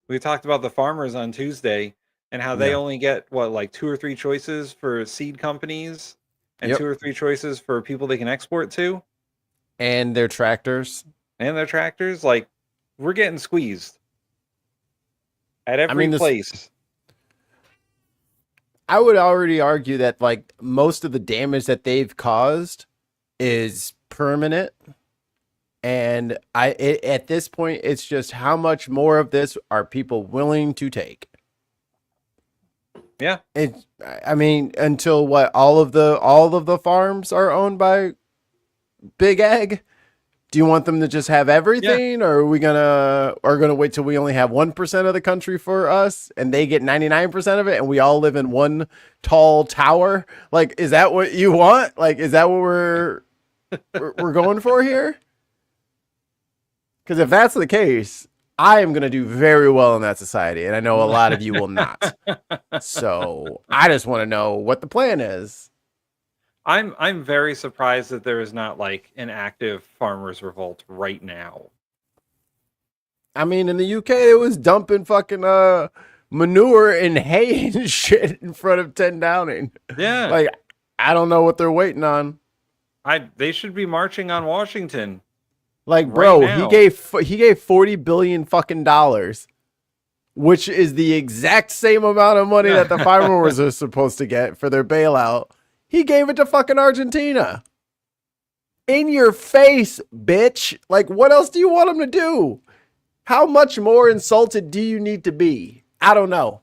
We talked about the farmers on Tuesday and how they only get like 2 or 3 choices for seed companies and 2 or 3 choices for people they can export to. And their tractors. Like, we're getting squeezed at every place. I would already argue that like most of the damage that they've caused is permanent. And at this point, it's just how much more of this are people willing to take? Yeah. I mean, until what, all of the farms are owned by Big Ag? Do you want them to just have everything, or are we gonna wait till we only have 1% of the country for us, and they get 99% of it, and we all live in one tall tower? Like, is that what you want? Like, is that what we're going for here? Because if that's the case, I am going to do very well in that society, and I know a lot of you will not. So I just want to know what the plan is. I'm very surprised that there is not like an active farmers revolt right now. I mean, in the UK, it was dumping fucking manure and hay and shit in front of 10 Downing. Yeah. Like, I don't know what they're waiting on. They should be marching on Washington. Like, bro, right he gave $40 billion fucking dollars, which is the exact same amount of money that the farmers are supposed to get for their bailout. He gave it to fucking Argentina. In your face, bitch. Like, what else do you want him to do? How much more insulted do you need to be? I don't know.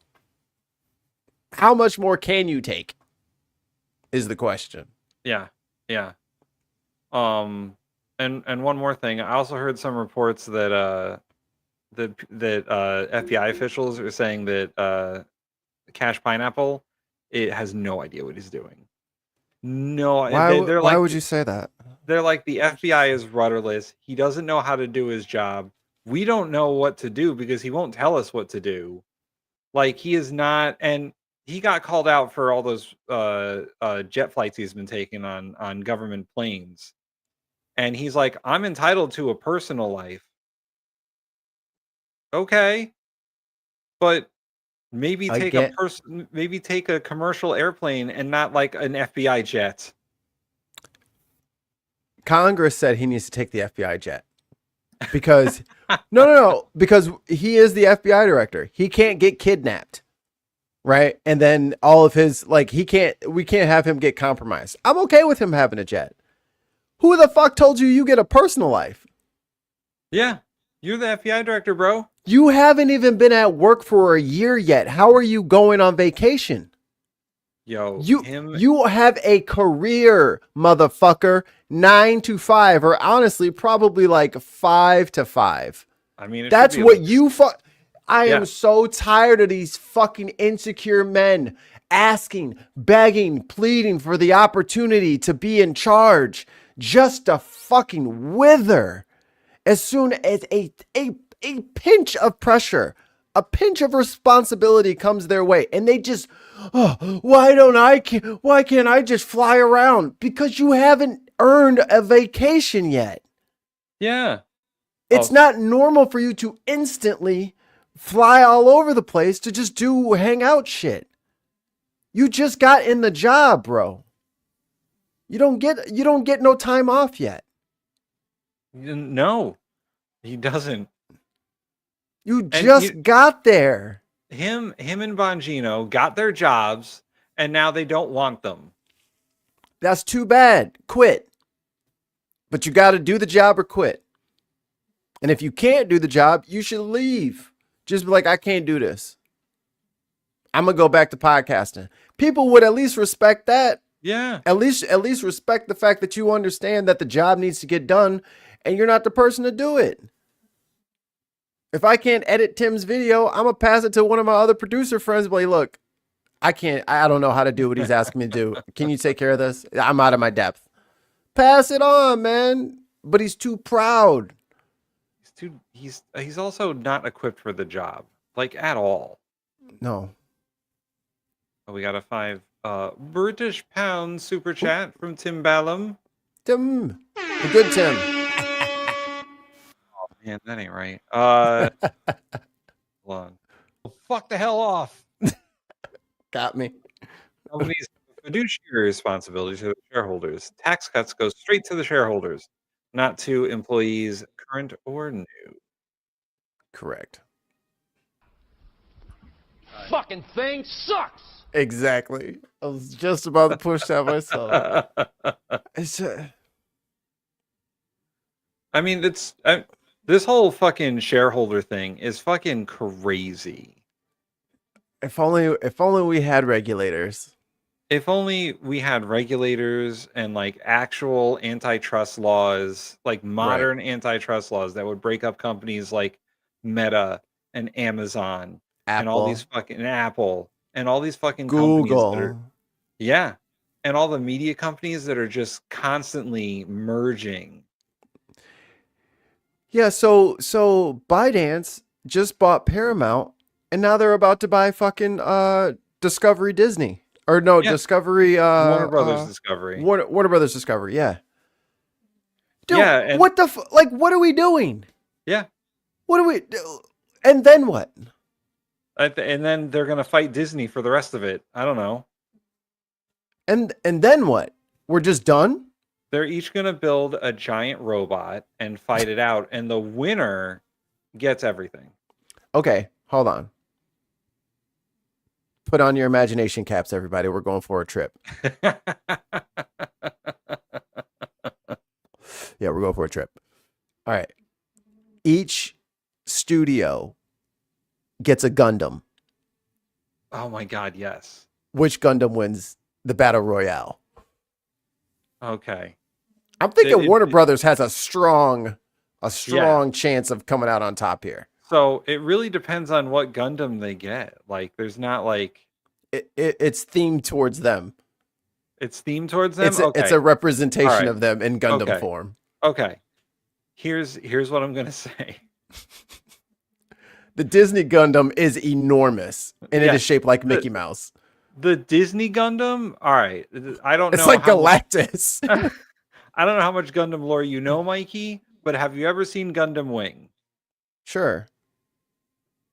How much more can you take? Is the question. Yeah. And one more thing. I also heard some reports that FBI officials are saying that Cash Pineapple, it has no idea what he's doing. No, Why would you say that? They're like, the FBI is rudderless. He doesn't know how to do his job. We don't know what to do because he won't tell us what to do. Like, he is not, and he got called out for all those jet flights he's been taking on government planes. And he's like, I'm entitled to a personal life. Okay. But maybe take a commercial airplane and not like an FBI jet. Congress said he needs to take the FBI jet because no, because he is the FBI director. He can't get kidnapped, right? And then all of his we can't have him get compromised. I'm okay with him having a jet. Who the fuck told you get a personal life? Yeah, you're the FBI director, bro. You haven't even been at work for a year yet. How are you going on vacation? Yo, you have a career, motherfucker. 9 to 5, or honestly, probably like 5 to 5. I mean, that's what you I am so tired of these fucking insecure men asking, begging, pleading for the opportunity to be in charge just to fucking wither as soon as a pinch of pressure, a pinch of responsibility comes their way, and they just, why can't I just fly around? Because you haven't earned a vacation yet. Yeah. It's not normal for you to instantly fly all over the place to just do hangout shit. You just got in the job, bro. You don't get no time off yet. No, he doesn't. You just got there. Him and Bongino got their jobs, and now they don't want them. That's too bad. Quit. But you got to do the job or quit. And if you can't do the job, you should leave. Just be like, I can't do this. I'm going to go back to podcasting. People would at least respect that. Yeah. At least respect the fact that you understand that the job needs to get done and you're not the person to do it. If I can't edit Tim's video, I'm going to pass it to one of my other producer friends. But look, I don't know how to do what he's asking me to do. Can you take care of this? I'm out of my depth. Pass it on, man. But he's too proud. He's also not equipped for the job, like, at all. No. Oh, we got a 5 British pound super chat from Tim Ballum. Tim, the good Tim. Oh man, that ain't right. Hold on. Fuck the hell off. Got me. Companies have a fiduciary responsibility to the shareholders. Tax cuts go straight to the shareholders, not to employees, current or new. Correct. Fucking thing sucks. Exactly. I was just about to push that myself. I mean, this whole fucking shareholder thing is fucking crazy. If only we had regulators. If only we had regulators and like actual antitrust laws, like modern antitrust laws that would break up companies like Meta and Amazon and all these fucking Apple and all these fucking Google. companies that are, and all the media companies that are just constantly merging. Yeah, so ByteDance just bought Paramount and now they're about to buy fucking Discovery Disney. Or no, Discovery Warner Brothers Discovery. Warner Brothers Discovery, yeah. Dude, yeah, and what what are we doing? Yeah. What do we do? And then what? And then they're gonna fight Disney for the rest of it. I don't know. And then what? We're just done? They're each gonna build a giant robot and fight it out, and the winner gets everything. Okay, hold on. Put on your imagination caps, everybody. We're going for a trip. Yeah, we're going for a trip. All right. Each studio gets a Gundam. Oh my God, yes. Which Gundam wins the battle royale? Okay. I'm thinking Warner Brothers has a strong chance of coming out on top here. So it really depends on what Gundam they get. Like, there's not like it's themed towards them. It's themed towards them. It's a representation right. of them in Gundam Okay. form. Okay. Here's what I'm gonna say. The Disney Gundam is enormous, and it Yeah, is shaped like Mickey Mouse. The Disney Gundam. All right. I don't know. It's like how Galactus. I don't know how much Gundam lore you know, Mikey, but have you ever seen Gundam Wing? Sure.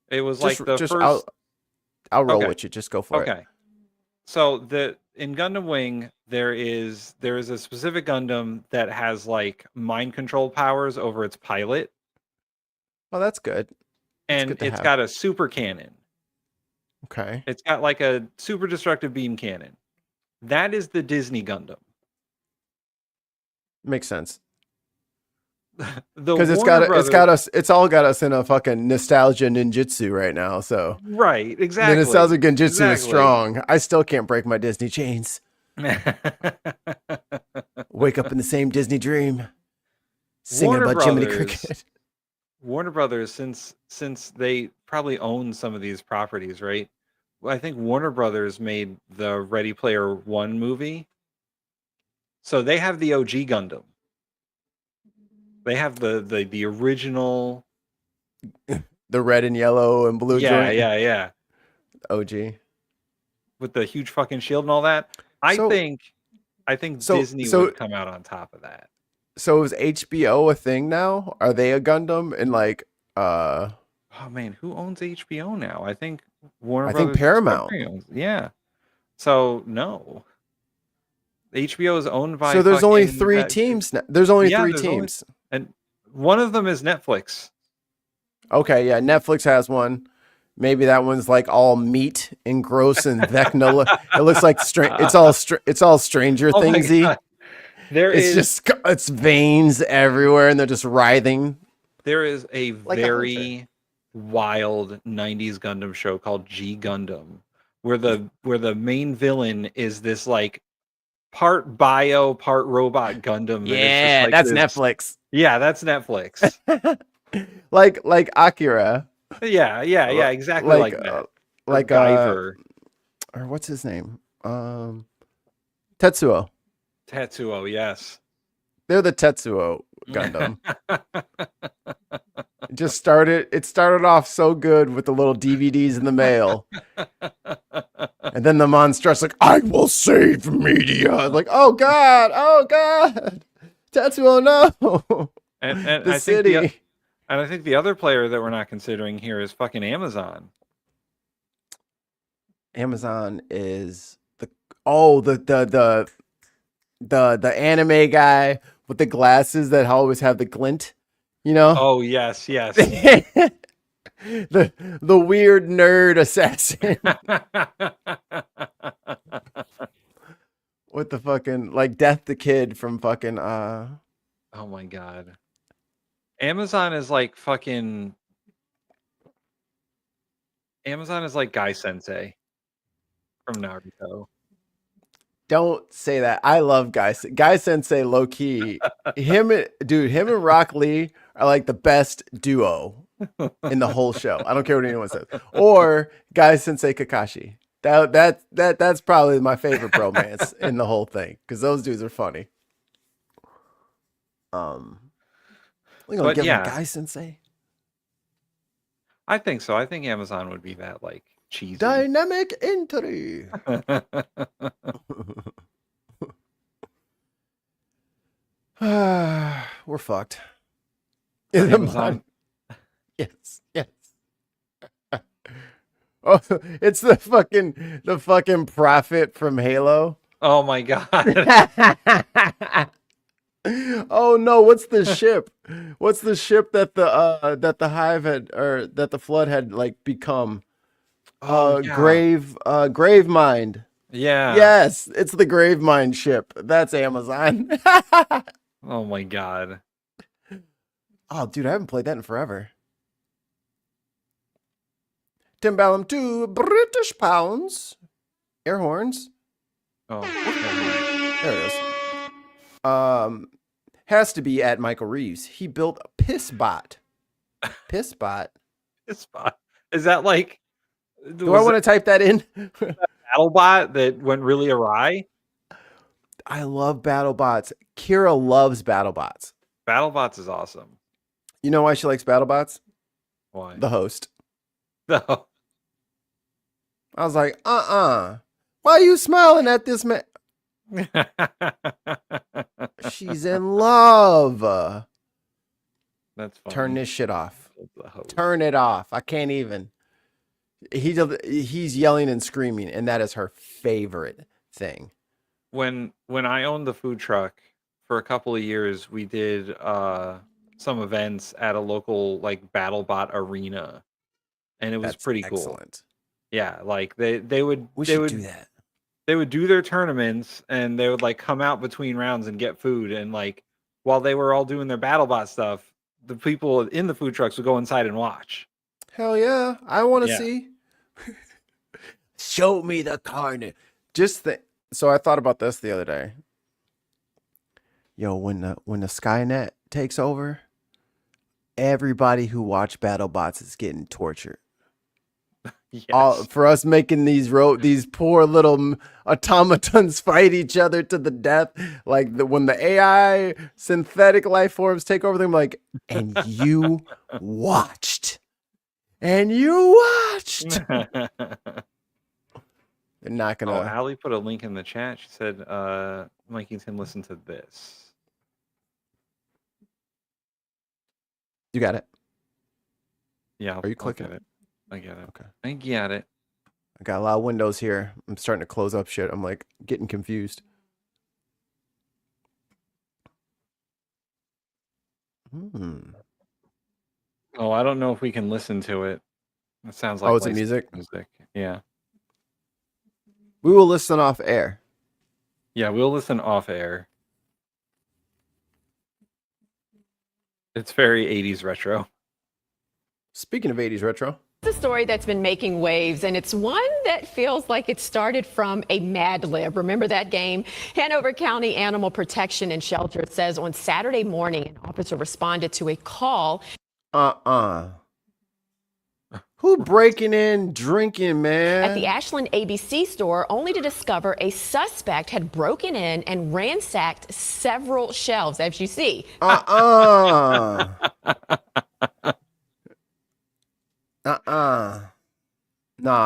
It was like the first. I'll roll with you. Just go for it. Okay. So in Gundam Wing, there is a specific Gundam that has like mind control powers over its pilot. Oh, that's good. And it's got a super cannon. Okay. It's got like a super destructive beam cannon. That is the Disney Gundam. Makes sense. Because it's all got us in a fucking nostalgia ninjutsu right now. So right, exactly. The nostalgia ninjutsu is strong. I still can't break my Disney chains. Wake up in the same Disney dream, singing about Jiminy Cricket. Warner Brothers, since they probably own some of these properties, right? Well, I think Warner Brothers made the Ready Player One movie, so they have the OG Gundam. They have the original, the red and yellow and blue. Yeah. OG with the huge fucking shield and all that. I think Disney would come out on top of that. So is HBO a thing now? Are they a Gundam? And like, oh man, who owns HBO now? I think Warner. I think Paramount. Yeah. So no. HBO is owned by. So there's only three teams now. There's only three teams. And one of them is Netflix. Okay, yeah, Netflix has one. Maybe that one's like all meat and gross and vecna. It looks like it's all Stranger Thingsy. It's veins everywhere, and they're just writhing. There is a very wild '90s Gundam show called G Gundam, where the main villain is this like part bio, part robot Gundam. Yeah, that's Netflix. Yeah, that's Netflix. like Akira. Yeah, exactly like that. Like Guyver. Or what's his name? Tetsuo. Tetsuo, yes. They're the Tetsuo Gundam. It started off so good with the little DVDs in the mail. And then the monstrous like, I will save media. Like, oh God. Tetsuo, no. And the city. And I think the other player that we're not considering here is fucking Amazon. Amazon is the anime guy with the glasses that always have the glint, you know? Oh yes. the weird nerd assassin. With the fucking like Death the Kid from fucking Oh my God. Amazon is like Guy Sensei from Naruto. Don't say that. I love Guy Sensei low key. Him and Rock Lee are like the best duo in the whole show. I don't care what anyone says. Or Guy Sensei Kakashi. That's probably my favorite bromance in the whole thing because those dudes are funny. We're gonna give him Guy Sensei. I think so. I think Amazon would be that like cheesy. Dynamic entry. We're fucked. Amazon. Yes. Oh, it's the fucking prophet from Halo. Oh my God. Oh no, what's the ship? What's the ship that the Hive had or that the Flood had like become? Yeah. Grave Mind. Yeah. Yes, it's the Grave Mind ship. That's Amazon. Oh my god. Oh, dude, I haven't played that in forever. Timbellum 2 British pounds. Air horns. Oh. There it is. Has to be at Michael Reeves. He built a piss bot. Piss bot. Piss bot. Is that like? Do I want to type that in? Battle bot that went really awry. I love battle bots. Kira loves battle bots. Battle bots is awesome. You know why she likes battle bots? Why? The host. No. I was like, why are you smiling at this man? She's in love. That's funny. Turn this shit off. Turn it off. I can't even. He's yelling and screaming, and that is her favorite thing. When I owned the food truck for a couple of years, we did some events at a local like BattleBot arena, and it was pretty cool. Excellent. Yeah, like they would do that. They would do their tournaments, and they would like come out between rounds and get food, and like while they were all doing their BattleBot stuff, the people in the food trucks would go inside and watch. Hell yeah, I want to Yeah. see. Show me the carnage. So I thought about this the other day. Yo, when the Skynet takes over, everybody who watched BattleBots is getting tortured. Yes. For us making these poor little automatons fight each other to the death, like when the AI synthetic life forms take over, them like, and you watched. And you watched. They're not gonna. Oh, Allie put a link in the chat. She said, Mikey and Tim, listen to this. You got it. Yeah. Are you clicking it? I get it. Okay. I get it. I got a lot of windows here. I'm starting to close up shit. I'm like getting confused. Oh, I don't know if we can listen to it. It sounds like Oh, it's a licensed music? Yeah. We will listen off air. Yeah, we'll listen off air. It's very 80s retro. Speaking of 80s retro. It's a story that's been making waves, and it's one that feels like it started from a Mad Lib. Remember that game? Hanover County Animal Protection and Shelter says on Saturday morning, an officer responded to a call. Who breaking in, drinking, man? At the Ashland ABC store, only to discover a suspect had broken in and ransacked several shelves, as you see. Nah,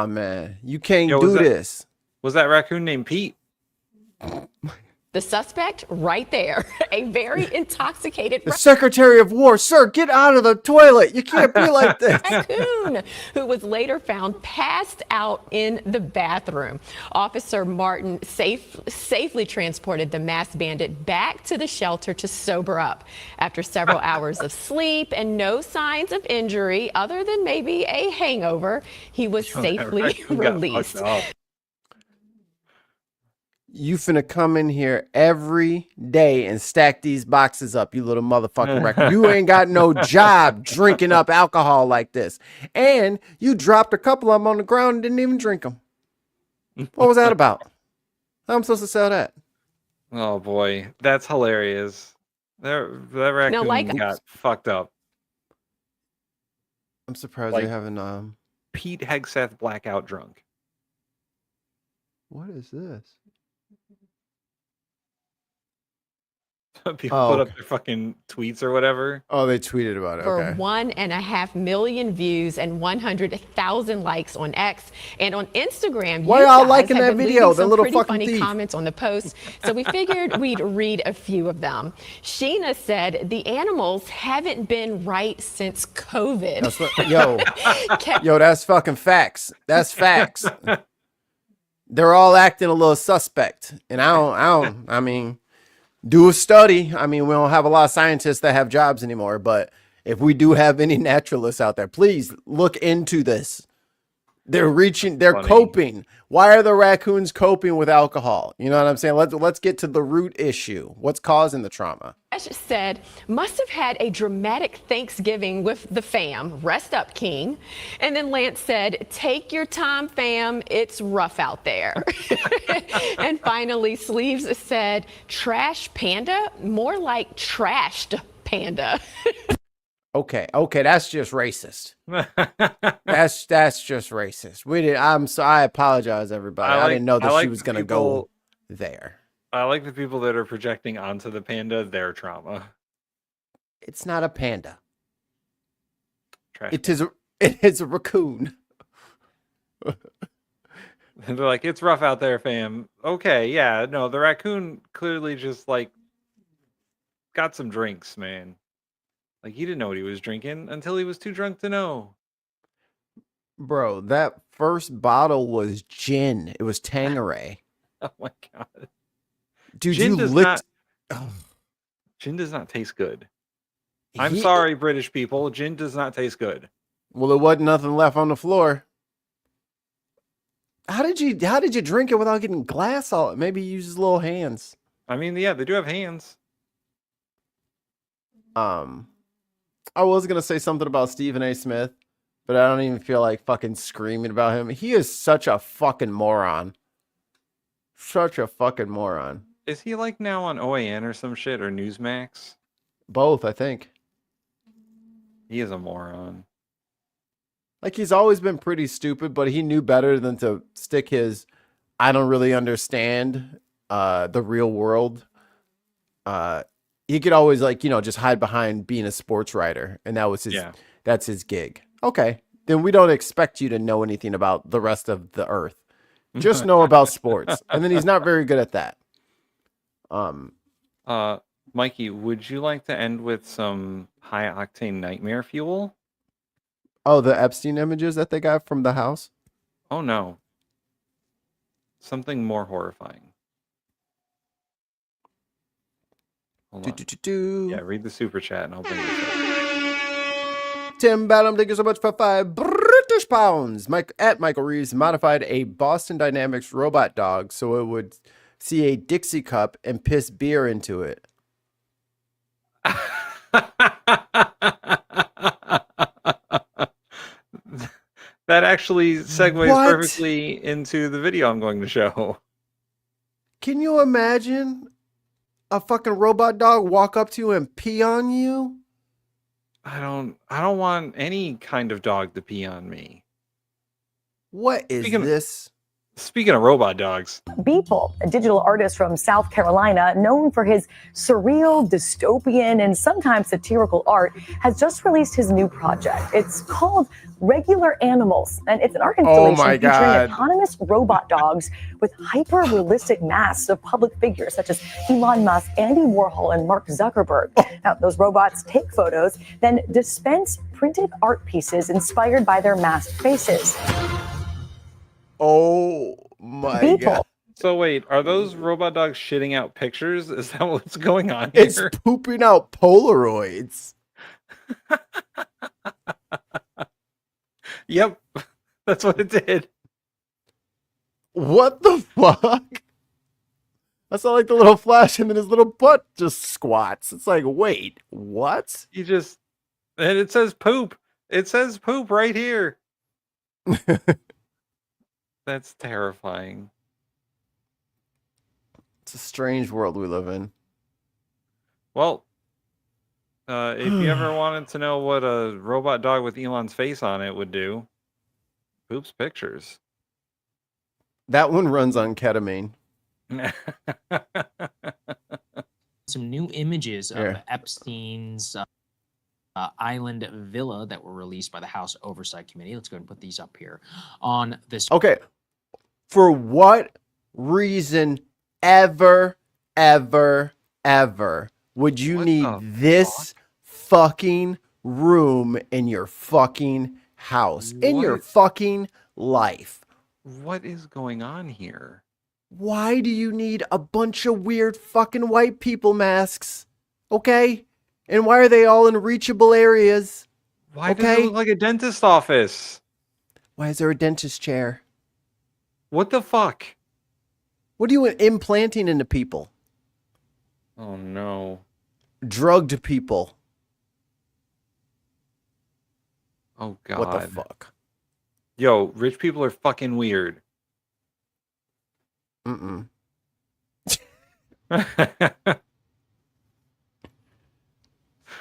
man. You can't do this. Was that raccoon named Pete? The suspect right there, a very intoxicated The Secretary of War, sir, get out of the toilet. You can't be like this. raccoon who was later found passed out in the bathroom. Officer Martin safely transported the masked bandit back to the shelter to sober up. After several hours of sleep and no signs of injury other than maybe a hangover, he was safely released. You finna come in here every day and stack these boxes up, you little motherfucking record. You ain't got no job drinking up alcohol like this. And you dropped a couple of them on the ground and didn't even drink them. What was that about? How am I supposed to sell that? Oh boy, that's hilarious. That raccoon got fucked up. I'm surprised Like, they haven't Pete Hegseth blackout drunk. What is this? People put up their fucking tweets or whatever. Oh, they tweeted about it. For Okay. 1.5 million views and 100,000 likes on X and on Instagram. Why you y'all guys liking have that been video? leaving The some little pretty fucking funny thief. comments on the post, so we figured we'd read a few of them. Sheena said the animals haven't been right since COVID. That's what, yo, that's fucking facts. That's facts. They're all acting a little suspect, and I mean, do a study. I mean, we don't have a lot of scientists that have jobs anymore, but if we do have any naturalists out there, please look into this. They're funny. coping. Why are the raccoons coping with alcohol? You know what I'm saying? Let's get to the root issue. What's causing the trauma? Ash said, must have had a dramatic Thanksgiving with the fam. Rest up, King. And then Lance said, take your time, fam. It's rough out there. And finally, Sleeves said, trash panda? More like trashed panda. Okay, that's just racist. that's just racist. I apologize, everybody. I didn't know that she was gonna go there. I like the people that are projecting onto the panda their trauma. It's not a panda. Trash. It is a raccoon. They're like, it's rough out there, fam. Okay, yeah, no, the raccoon clearly just like got some drinks, man. Like, he didn't know what he was drinking until he was too drunk to know. Bro, that first bottle was gin. It was Tanqueray. Oh my god. Dude, Gin you does licked... Gin does not taste good. I'm sorry, British people. Gin does not taste good. Well, there wasn't nothing left on the floor. How did you drink it without getting glass all? Maybe you use his little hands. I mean, yeah, they do have hands. I was gonna say something about Stephen A. Smith, but I don't even feel like fucking screaming about him. He is such a fucking moron. Such a fucking moron. Is he like now on OAN or some shit or Newsmax? Both, I think. He is a moron. Like, he's always been pretty stupid, but he knew better than to stick his I don't really understand the real world. He could always, like, just hide behind being a sports writer, and that's his gig. Okay, then we don't expect you to know anything about the rest of the earth. Just know about sports. And then he's not very good at that. Mikey, would you like to end with some high octane nightmare fuel? Oh, the Epstein images that they got from the house? Oh no. Something more horrifying. Hold on. Yeah, read the super chat and I'll bring this up. Tim Ballum, thank you so much for 5 British pounds. Michael Reeves modified a Boston Dynamics robot dog so it would see a Dixie cup and piss beer into it. That actually segues perfectly into the video I'm going to show. Can you imagine a fucking robot dog walk up to you and pee on you? I don't want any kind of dog to pee on me. What is this? Speaking of robot dogs. Beeple, a digital artist from South Carolina, known for his surreal, dystopian, and sometimes satirical art, has just released his new project. It's called Regular Animals, and it's an art installation featuring autonomous robot dogs with hyper-realistic masks of public figures such as Elon Musk, Andy Warhol, and Mark Zuckerberg. Now, those robots take photos, then dispense printed art pieces inspired by their masked faces. Oh my god. So wait, are those robot dogs shitting out pictures? Is that what's going on here? It's pooping out Polaroids. Yep. That's what it did. What the fuck? I saw like the little flash and then his little butt just squats. It's like, wait, what? And it says poop. It says poop right here. That's terrifying. It's a strange world we live in. Well, if you ever wanted to know what a robot dog with Elon's face on it would do, poops pictures. That one runs on ketamine. Some new images of Epstein's island villa that were released by the House Oversight Committee. Let's go ahead and put these up here on this. Okay. For what reason ever would you need this fucking room in your fucking house, in your fucking life? What is going on here? Why do you need a bunch of weird fucking white people masks? Okay? And why are they all in reachable areas? Why does it look like a dentist office? Why is there a dentist chair? What the fuck? What are you implanting into people? Oh no. Drugged people. Oh god. What the fuck? Yo, rich people are fucking weird. Mm-mm.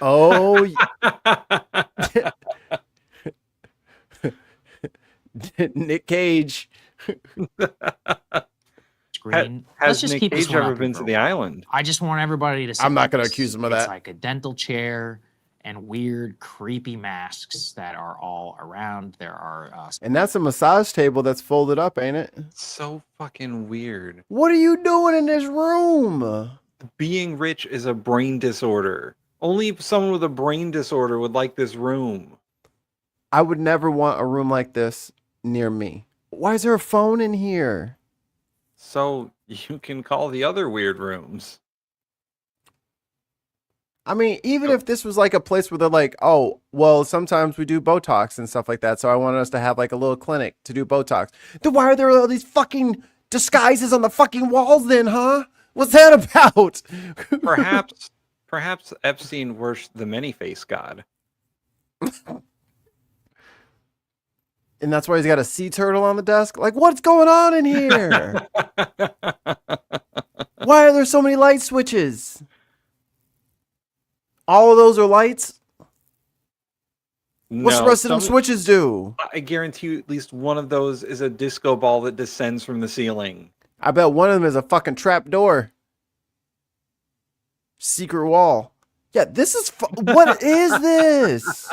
Oh. Nick Cage. Screen. Has Let's just Nick keep this Cage one ever up here been for to a the while. island? I just want everybody to. I'm not sit gonna with accuse this. him of that. It's like a dental chair and weird, creepy masks that are all around. There are. And that's a massage table that's folded up, ain't it? So fucking weird. What are you doing in this room? Being rich is a brain disorder. Only someone with a brain disorder would like this room. I would never want a room like this near me. Why is there a phone in here? So you can call the other weird rooms. I mean, even if this was like a place where they're like, oh, well, sometimes we do Botox and stuff like that. So I wanted us to have like a little clinic to do Botox. Then why are there all these fucking disguises on the fucking walls then, huh? What's that about? Perhaps Epstein worshipped the many-faced god. And that's why he's got a sea turtle on the desk? Like, what's going on in here? Why are there so many light switches? All of those are lights? What's the rest of them switches do? I guarantee you at least one of those is a disco ball that descends from the ceiling. I bet one of them is a fucking trap door. Secret wall. Yeah, this is... what is this?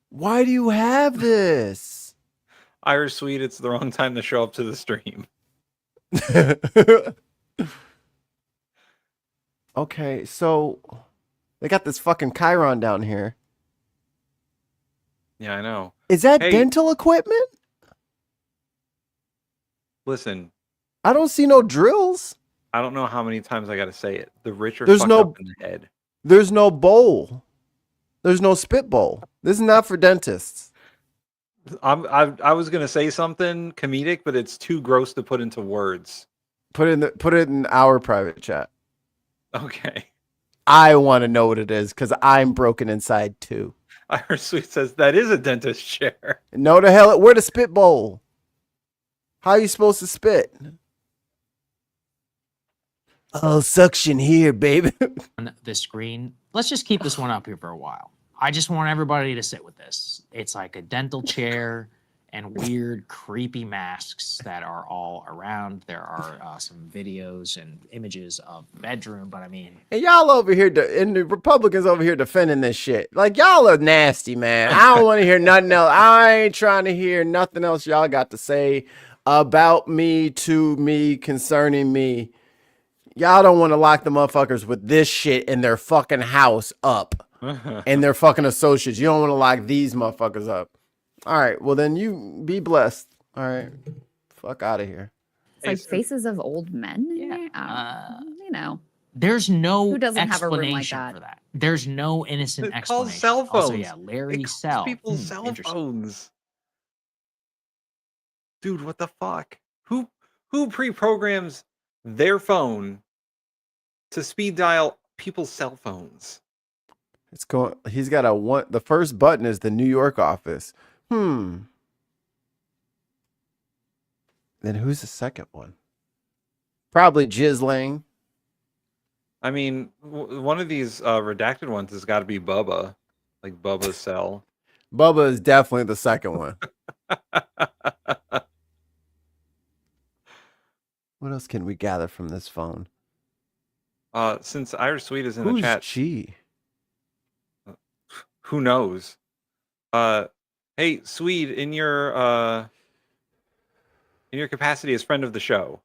Why do you have this? Irish Sweet, it's the wrong time to show up to the stream. Okay, so they got this fucking Chiron down here. Yeah, I know. Is that Hey, dental equipment? Listen, I don't see no drills. I don't know how many times I got to say it. The rich are There's fucked no- up in the head. There's no bowl. There's no spit bowl. This is not for dentists. I was gonna say something comedic, but it's too gross to put into words. Put it in our private chat. Okay. I want to know what it is because I'm broken inside too. Irish Sweet says that is a dentist chair. No, the hell, where the spit bowl? How are you supposed to spit? Oh, suction here, baby. On the screen. Let's just keep this one up here for a while. I just want everybody to sit with this. It's like a dental chair and weird, creepy masks that are all around. There are some videos and images of the bedroom, but I mean... And y'all over here, and the Republicans over here defending this shit. Like, y'all are nasty, man. I don't want to hear nothing else. I ain't trying to hear nothing else y'all got to say about me, to me, concerning me. Y'all don't want to lock the motherfuckers with this shit in their fucking house up. And their fucking associates. You don't want to lock these motherfuckers up. All right, well then you be blessed. All right, fuck out of here. It's like faces of old men. Yeah, you know. There's no Who doesn't have a room like explanation that? for that. There's no innocent It calls explanation. cell phones. Also, yeah, Larry It calls Cell. people's cell Interesting. phones. Dude, what the fuck? Who pre-programs their phone to speed dial people's cell phones? It's going. He's got a one. The first button is the New York office. Then who's the second one? Probably Jizzling. I mean, one of these redacted ones has got to be Bubba, like Bubba's cell. Bubba is definitely the second one. What else can we gather from this phone? Since Irish Sweet is in Who's the chat, G? Who knows? Hey, Swede, in your capacity as friend of the show.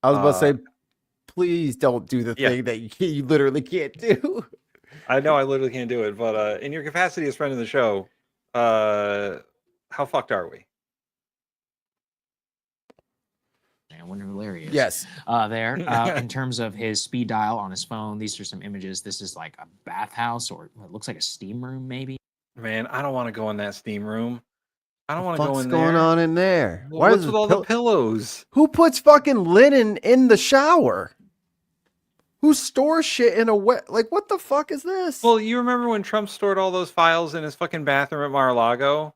I was about to say, please don't do the thing that you literally can't do. I know I literally can't do it, but in your capacity as friend of the show, how fucked are we? I wonder who Larry is. Yes. There. In terms of his speed dial on his phone, these are some images. This is like a bathhouse, or it looks like a steam room, maybe. Man, I don't want to go in that steam room. I don't want to go What's in going there. on in there? What's does with the all the pillows? Who puts fucking linen in the shower? Who stores shit in a wet? Like, what the fuck is this? Well, you remember when Trump stored all those files in his fucking bathroom at Mar-a-Lago?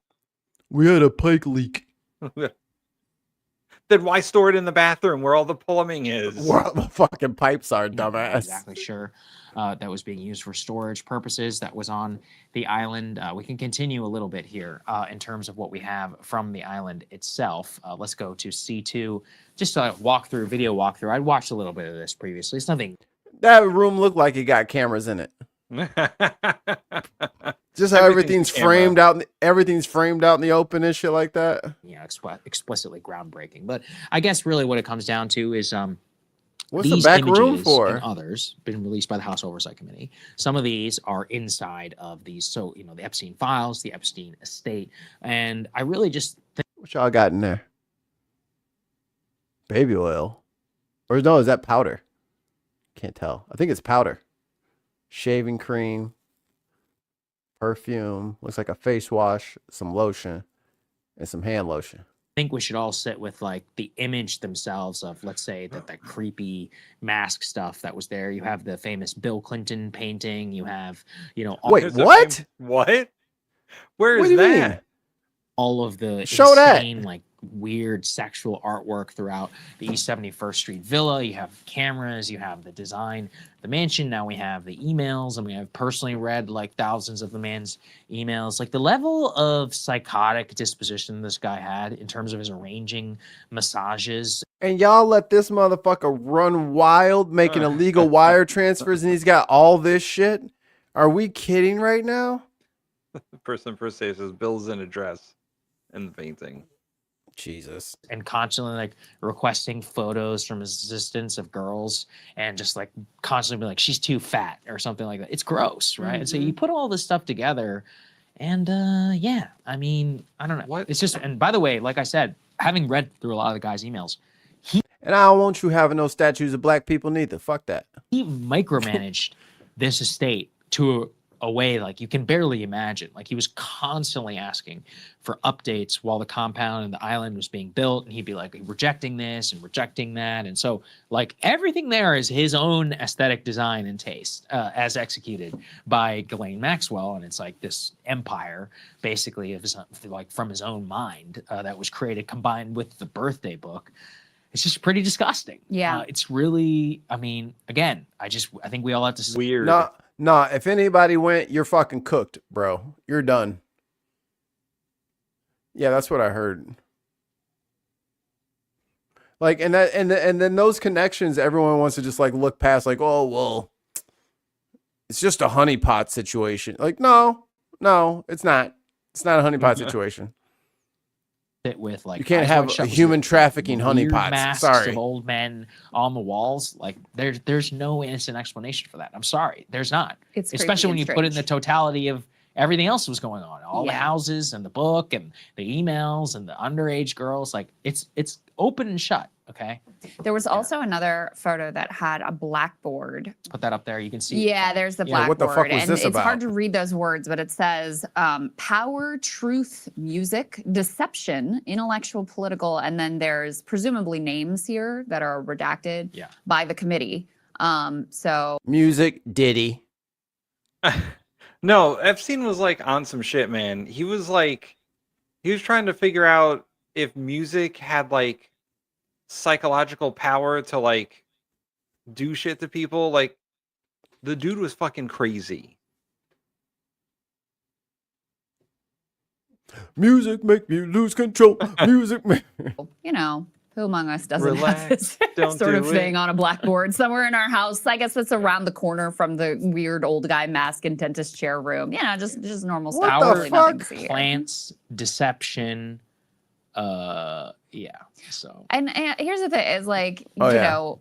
We had a pipe leak. Then why store it in the bathroom where all the plumbing is? Where all the fucking pipes are, dumbass. Exactly sure. That was being used for storage purposes. That was on the island. We can continue a little bit here in terms of what we have from the island itself. Let's go to C2. Just a video walkthrough. I'd watched a little bit of this previously. It's nothing. That room looked like it got cameras in it. Just how everything's framed out. Everything's framed out in the open and shit like that. Yeah, explicitly groundbreaking. But I guess really what it comes down to is what's the these back room images for? and others been released by the House Oversight Committee. Some of these are inside of these, so the Epstein files, the Epstein estate, and I really just think What y'all got in there? Baby oil, or no? Is that powder? Can't tell. I think it's powder. Shaving cream, perfume. Looks like a face wash, some lotion, and some hand lotion. we should all sit with like the image themselves of, let's say, that creepy mask stuff that was there. You have the famous Bill Clinton painting. You have, all Wait, what? What? Where What is do you that? mean? all of the Show that. insane, like weird sexual artwork throughout the East 71st Street villa. You have cameras, you have the design, the mansion. Now we have the emails, and we have personally read like thousands of the man's emails. Like the level of psychotic disposition this guy had in terms of his arranging massages. And y'all let this motherfucker run wild, making illegal wire transfers, and he's got all this shit. Are we kidding right now? The person per se says Bill's in a dress in the painting. Jesus. And constantly like requesting photos from his assistants of girls and just like constantly be like, she's too fat or something like that. It's gross, right? And so you put all this stuff together and yeah, I mean, I don't know. What? It's just, and by the way, like I said, having read through a lot of the guy's emails, And I don't want you having no statues of black people neither. Fuck that. he micromanaged this estate to a way like you can barely imagine. Like he was constantly asking for updates while the compound and the island was being built, and he'd be like rejecting this and rejecting that. And so like everything there is his own aesthetic design and taste as executed by Ghislaine Maxwell, and it's like this empire basically of his, like from his own mind that was created combined with the birthday book. It's just pretty disgusting. Yeah. It's really, I mean, again, I think we all have to weird. Nah, if anybody went, you're fucking cooked, bro. You're done. Yeah, that's what I heard. Like, and then those connections, everyone wants to just like look past, like, oh well, it's just a honeypot situation. Like, no, it's not. It's not a honeypot situation. Sit with like You can't eyes have wide shut a with human trafficking weird honeypots. masks Sorry. of old men on the walls. Like there's no innocent explanation for that. I'm sorry, there's not. It's creepy especially when and you put in the strange. totality of everything else that was going on, all the Yeah. houses and the book and the emails and the underage girls. Like it's open and shut. Okay, There was also another photo that had a blackboard. put that up there. You can see. Yeah, there's the Yeah, blackboard. what the fuck was and this it's hard about? to read those words, but it says power, truth, music, deception, intellectual, political, and then there's presumably names here that are redacted by the committee. So Music, Diddy. No, Epstein was like on some shit, man. He was trying to figure out if music had like psychological power to like do shit to people. Like the dude was fucking crazy. Music make me lose control. Music make you know, who among us doesn't have Relax, this don't sort of do thing it. on a blackboard somewhere in our house? I guess it's around the corner from the weird old guy mask and dentist chair room. Yeah, just normal stuff. Power, Really nothing to see here. plants, deception. Yeah. So. And here's the thing: is like Oh, you yeah. know,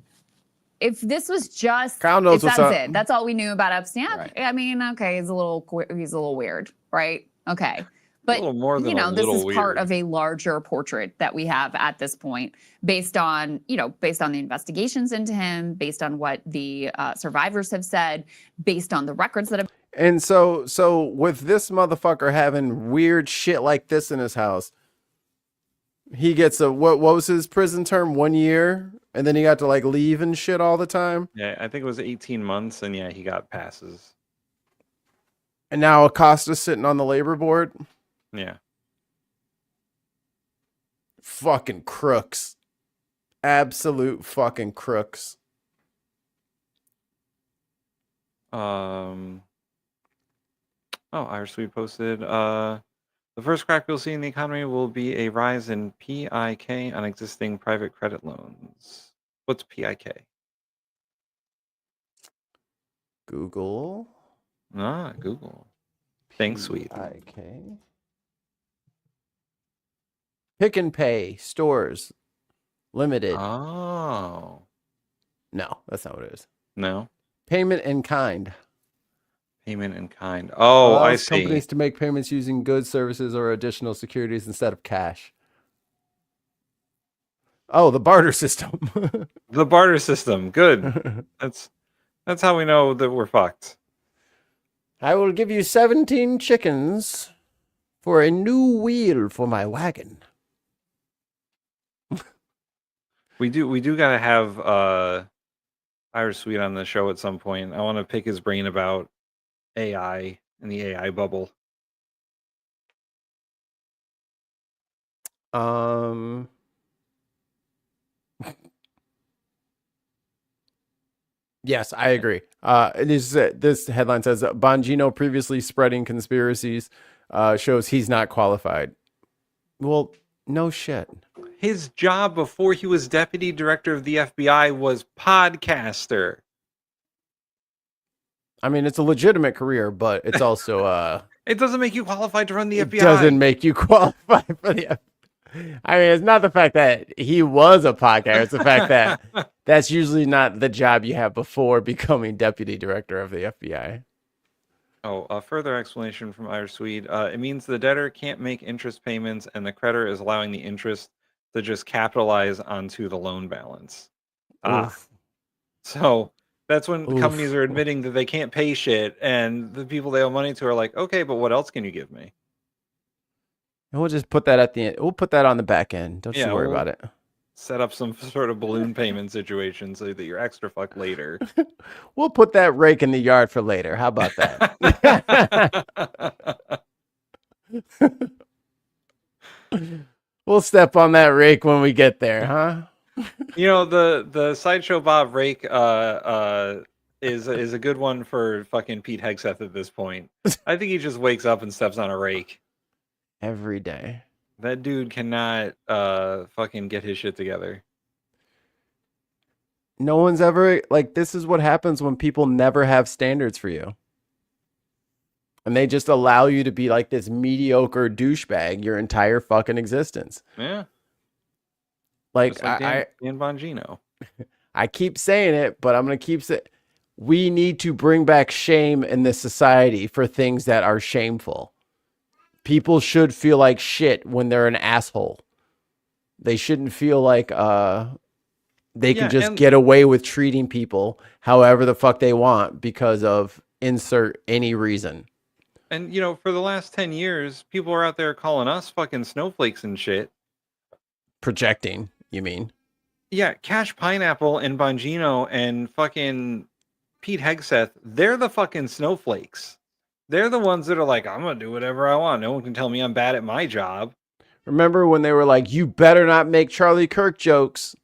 if this was just Kyle knows if what's that's up. it, that's all we knew about Epstein. Yeah, Right. I mean, okay, he's a little weird, right? Okay, but little more than you know, a this little is part weird. of a larger portrait that we have at this point, based on the investigations into him, based on what the survivors have said, based on the records that have. And so with this motherfucker having weird shit like this in his house, he gets a what was his prison term? 1 year, and then he got to like leave and shit all the time. Yeah, I think it was 18 months, and yeah, he got passes. And now Acosta's sitting on the labor board. Yeah. Fucking crooks. Absolute fucking crooks. Oh, Irish Sweet posted, the first crack we'll see in the economy will be a rise in PIK on existing private credit loans. What's PIK? Google. Google. Thanks, Sweet. PIK. Pick and Pay Stores Limited. Oh. No, that's not what it is. No. Payment in kind. Payment in kind. Oh, I Allows see. companies to make payments using goods, services, or additional securities instead of cash. Oh, the barter system. The barter system. Good. That's how we know that we're fucked. I will give you 17 chickens for a new wheel for my wagon. We do gotta have Irish Sweet on the show at some point. I want to pick his brain about AI and the AI bubble. Yes, I agree. This headline says Bongino previously spreading conspiracies shows he's not qualified. Well, no shit. His job before he was deputy director of the FBI was podcaster. I mean, it's a legitimate career, but it's also It doesn't make you qualified to run the FBI. It doesn't make you qualify for the FBI. I mean, it's not the fact that he was a podcaster. It's the fact that that's usually not the job you have before becoming deputy director of the FBI. Oh, a further explanation from Irish Swede. It means the debtor can't make interest payments, and the creditor is allowing the interest to just capitalize onto the loan balance. Oof. So that's when Oof. companies are admitting that they can't pay shit, and the people they owe money to are like, okay, but what else can you give me? And we'll just put that at the end. We'll put that on the back end. Don't Yeah, you worry we'll about it. Set up some sort of balloon payment situation so that you're extra fucked later. We'll put that rake in the yard for later. How about that? We'll step on that rake when we get there, huh? You know, the Sideshow Bob rake is a good one for fucking Pete Hegseth at this point. I think he just wakes up and steps on a rake every day. That dude cannot fucking get his shit together. No one's ever like, this is what happens when people never have standards for you. And they just allow you to be like this mediocre douchebag your entire fucking existence. Yeah. Like, Just like Dan Bongino. I keep saying it, but I'm going to keep saying, we need to bring back shame in this society for things that are shameful. People should feel like shit when they're an asshole. They shouldn't feel like they can just get away with treating people however the fuck they want because of insert any reason. And, you know, for the last 10 years, people are out there calling us fucking snowflakes and shit. Projecting, you mean? Yeah, Cash Pineapple and Bongino and fucking Pete Hegseth, they're the fucking snowflakes. They're the ones that are like, I'm going to do whatever I want. No one can tell me I'm bad at my job. Remember when they were like, you better not make Charlie Kirk jokes.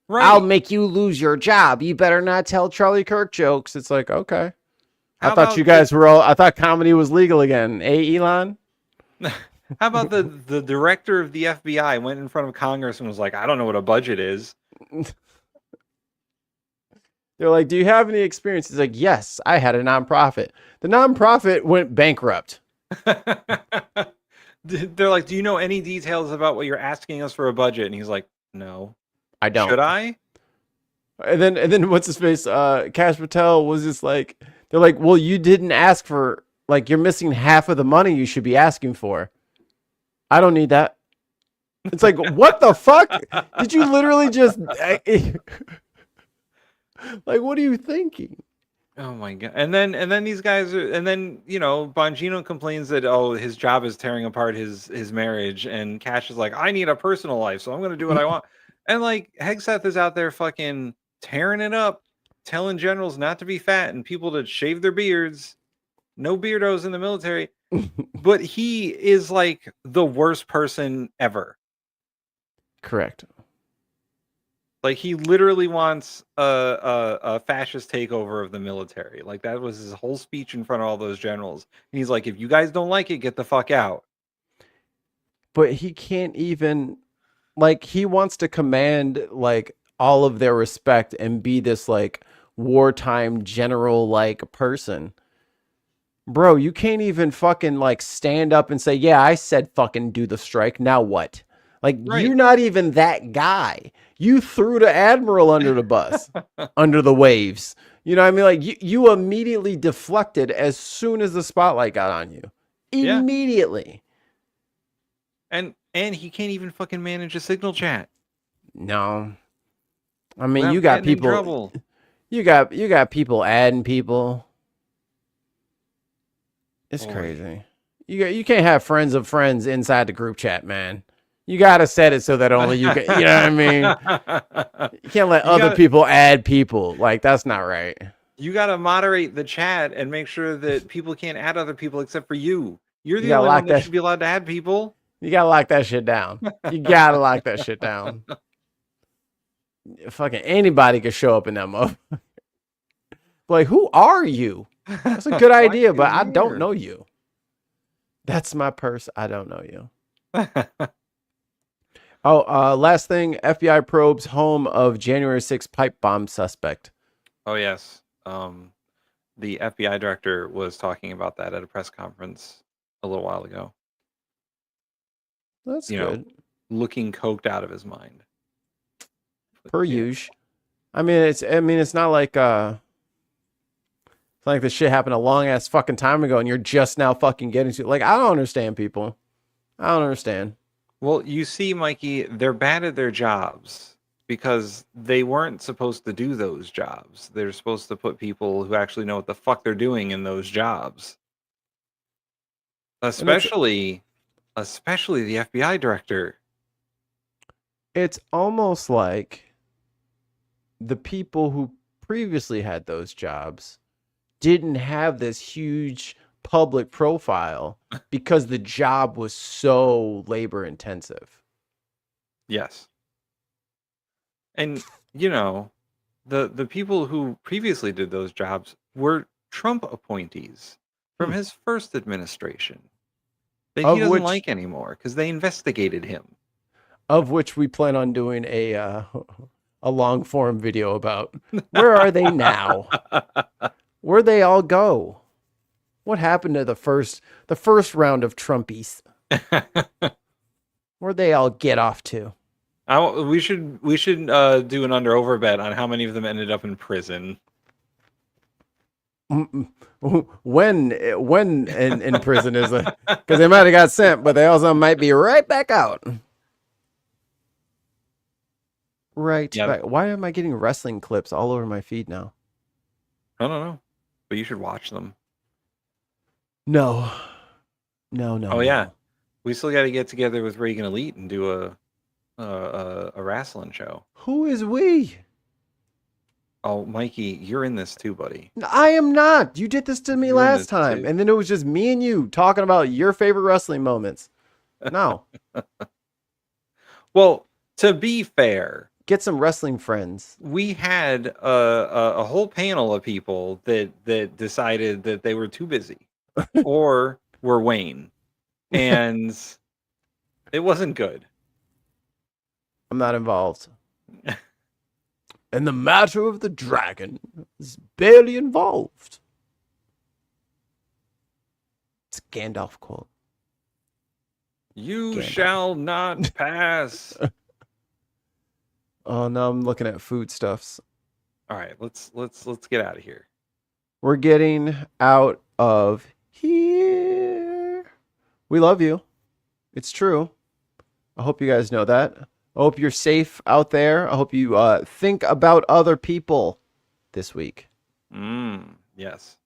Right. I'll make you lose your job. You better not tell Charlie Kirk jokes. It's like, okay. I thought you guys were all, I thought comedy was legal again. Elon? How about the director of the FBI went in front of Congress and was like, I don't know what a budget is. They're like, do you have any experience? He's like, yes, I had a nonprofit. The nonprofit went bankrupt. They're like, do you know any details about what you're asking us for a budget? And he's like, no. I don't. Should I? And then what's his face? Cash Patel was just like, they're like, well, you didn't ask for, like, you're missing half of the money you should be asking for. I don't need that. It's like, what the fuck? Did you literally just, like, what are you thinking? Oh my god! And then these guys are, and then Bongino complains that his job is tearing apart his marriage, and Cash is like, I need a personal life, so I'm gonna do what I want. And like Hegseth is out there fucking tearing it up, telling generals not to be fat and people to shave their beards. No beardos in the military, but he is like the worst person ever. Correct. Like he literally wants a fascist takeover of the military. Like that was his whole speech in front of all those generals. And he's like, if you guys don't like it, get the fuck out. But he can't even, like, he wants to command like all of their respect and be this like wartime general like person. Bro, you can't even fucking like stand up and say, yeah, I said fucking do the strike. Now what? Like, you're not even that guy. You threw the admiral under the bus, under the waves. You know what I mean? Like, you immediately deflected as soon as the spotlight got on you. Immediately. And he can't even fucking manage a signal chat. No. I mean, you got people. You got people adding people. It's crazy. You can't have friends of friends inside the group chat, man. You gotta set it so that only you can. You know what I mean? You can't let other people add people. Like, that's not right. You gotta moderate the chat and make sure that people can't add other people except for you. You're the only one that should be allowed to add people. You gotta lock that shit down. You gotta lock that shit down. Fucking anybody could show up in that mode. Like, who are you? That's a good idea, but I don't know you. That's my purse. I don't know you. Last thing, FBI probes home of January 6th pipe bomb suspect. Oh, yes. The FBI director was talking about that at a press conference a little while ago. That's good. Looking coked out of his mind. Per usual. I mean, it's not like it's like this shit happened a long ass fucking time ago and you're just now fucking getting to it. Like, I don't understand people. I don't understand. Well, you see, Mikey, they're bad at their jobs because they weren't supposed to do those jobs. They're supposed to put people who actually know what the fuck they're doing in those jobs. Especially the FBI director. It's almost like the people who previously had those jobs didn't have this huge public profile because the job was so labor intensive. Yes. And the people who previously did those jobs were Trump appointees from his first administration that he doesn't like anymore because they investigated him. Of which we plan on doing a long form video about. Where are they now? Where'd they all go? What happened to the first round of Trumpies? Where'd they all get off to? We should do an under over bet on how many of them ended up in prison. When in prison is it? Because they might have got sent, but they also might be right back out. Right. Yep. Right. Why am I getting wrestling clips all over my feed now? I don't know, but you should watch them. No. Oh yeah, we still got to get together with Reagan Elite and do a wrestling show. Who is we? Oh, Mikey, you're in this too, buddy. I am not. You did this to me last time, and then it was just me and you talking about your favorite wrestling moments. No. Well, to be fair, get some wrestling friends. We had a whole panel of people that decided that they were too busy or were Wayne, and it wasn't good. I'm not involved. And the matter of the dragon is barely involved. It's a Gandalf quote. You shall not pass. Oh, now I'm looking at foodstuffs. All right, let's get out of here. We're getting out of here. We love you. It's true. I hope you guys know that. I hope you're safe out there. I hope you think about other people this week. Yes.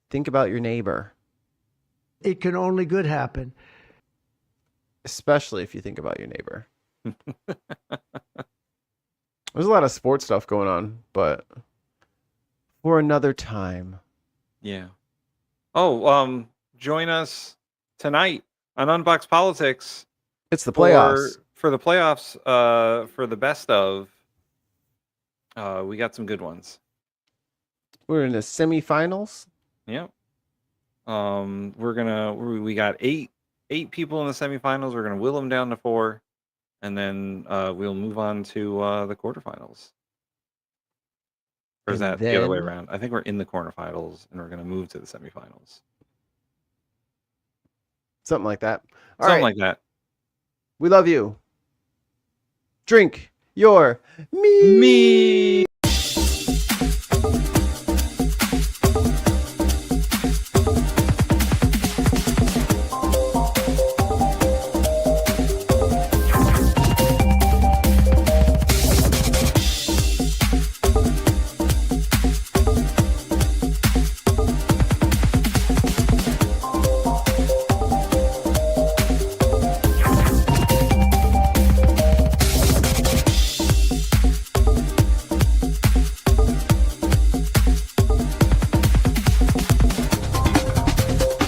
Think about your neighbor. It can only good happen. Especially if you think about your neighbor. There's a lot of sports stuff going on, but for another time. Yeah. Oh, join us tonight on Unbox Politics. It's the playoffs. For the playoffs, for the best of. We got some good ones. We're in the semifinals. Yep. We got eight people in the semifinals. We're gonna will them down to 4, and then we'll move on to the quarterfinals. Or is And that the other way then- around? I think we're in the quarterfinals and we're gonna move to the semifinals. Something like that. All Something right. like that. We love you. Drink your me.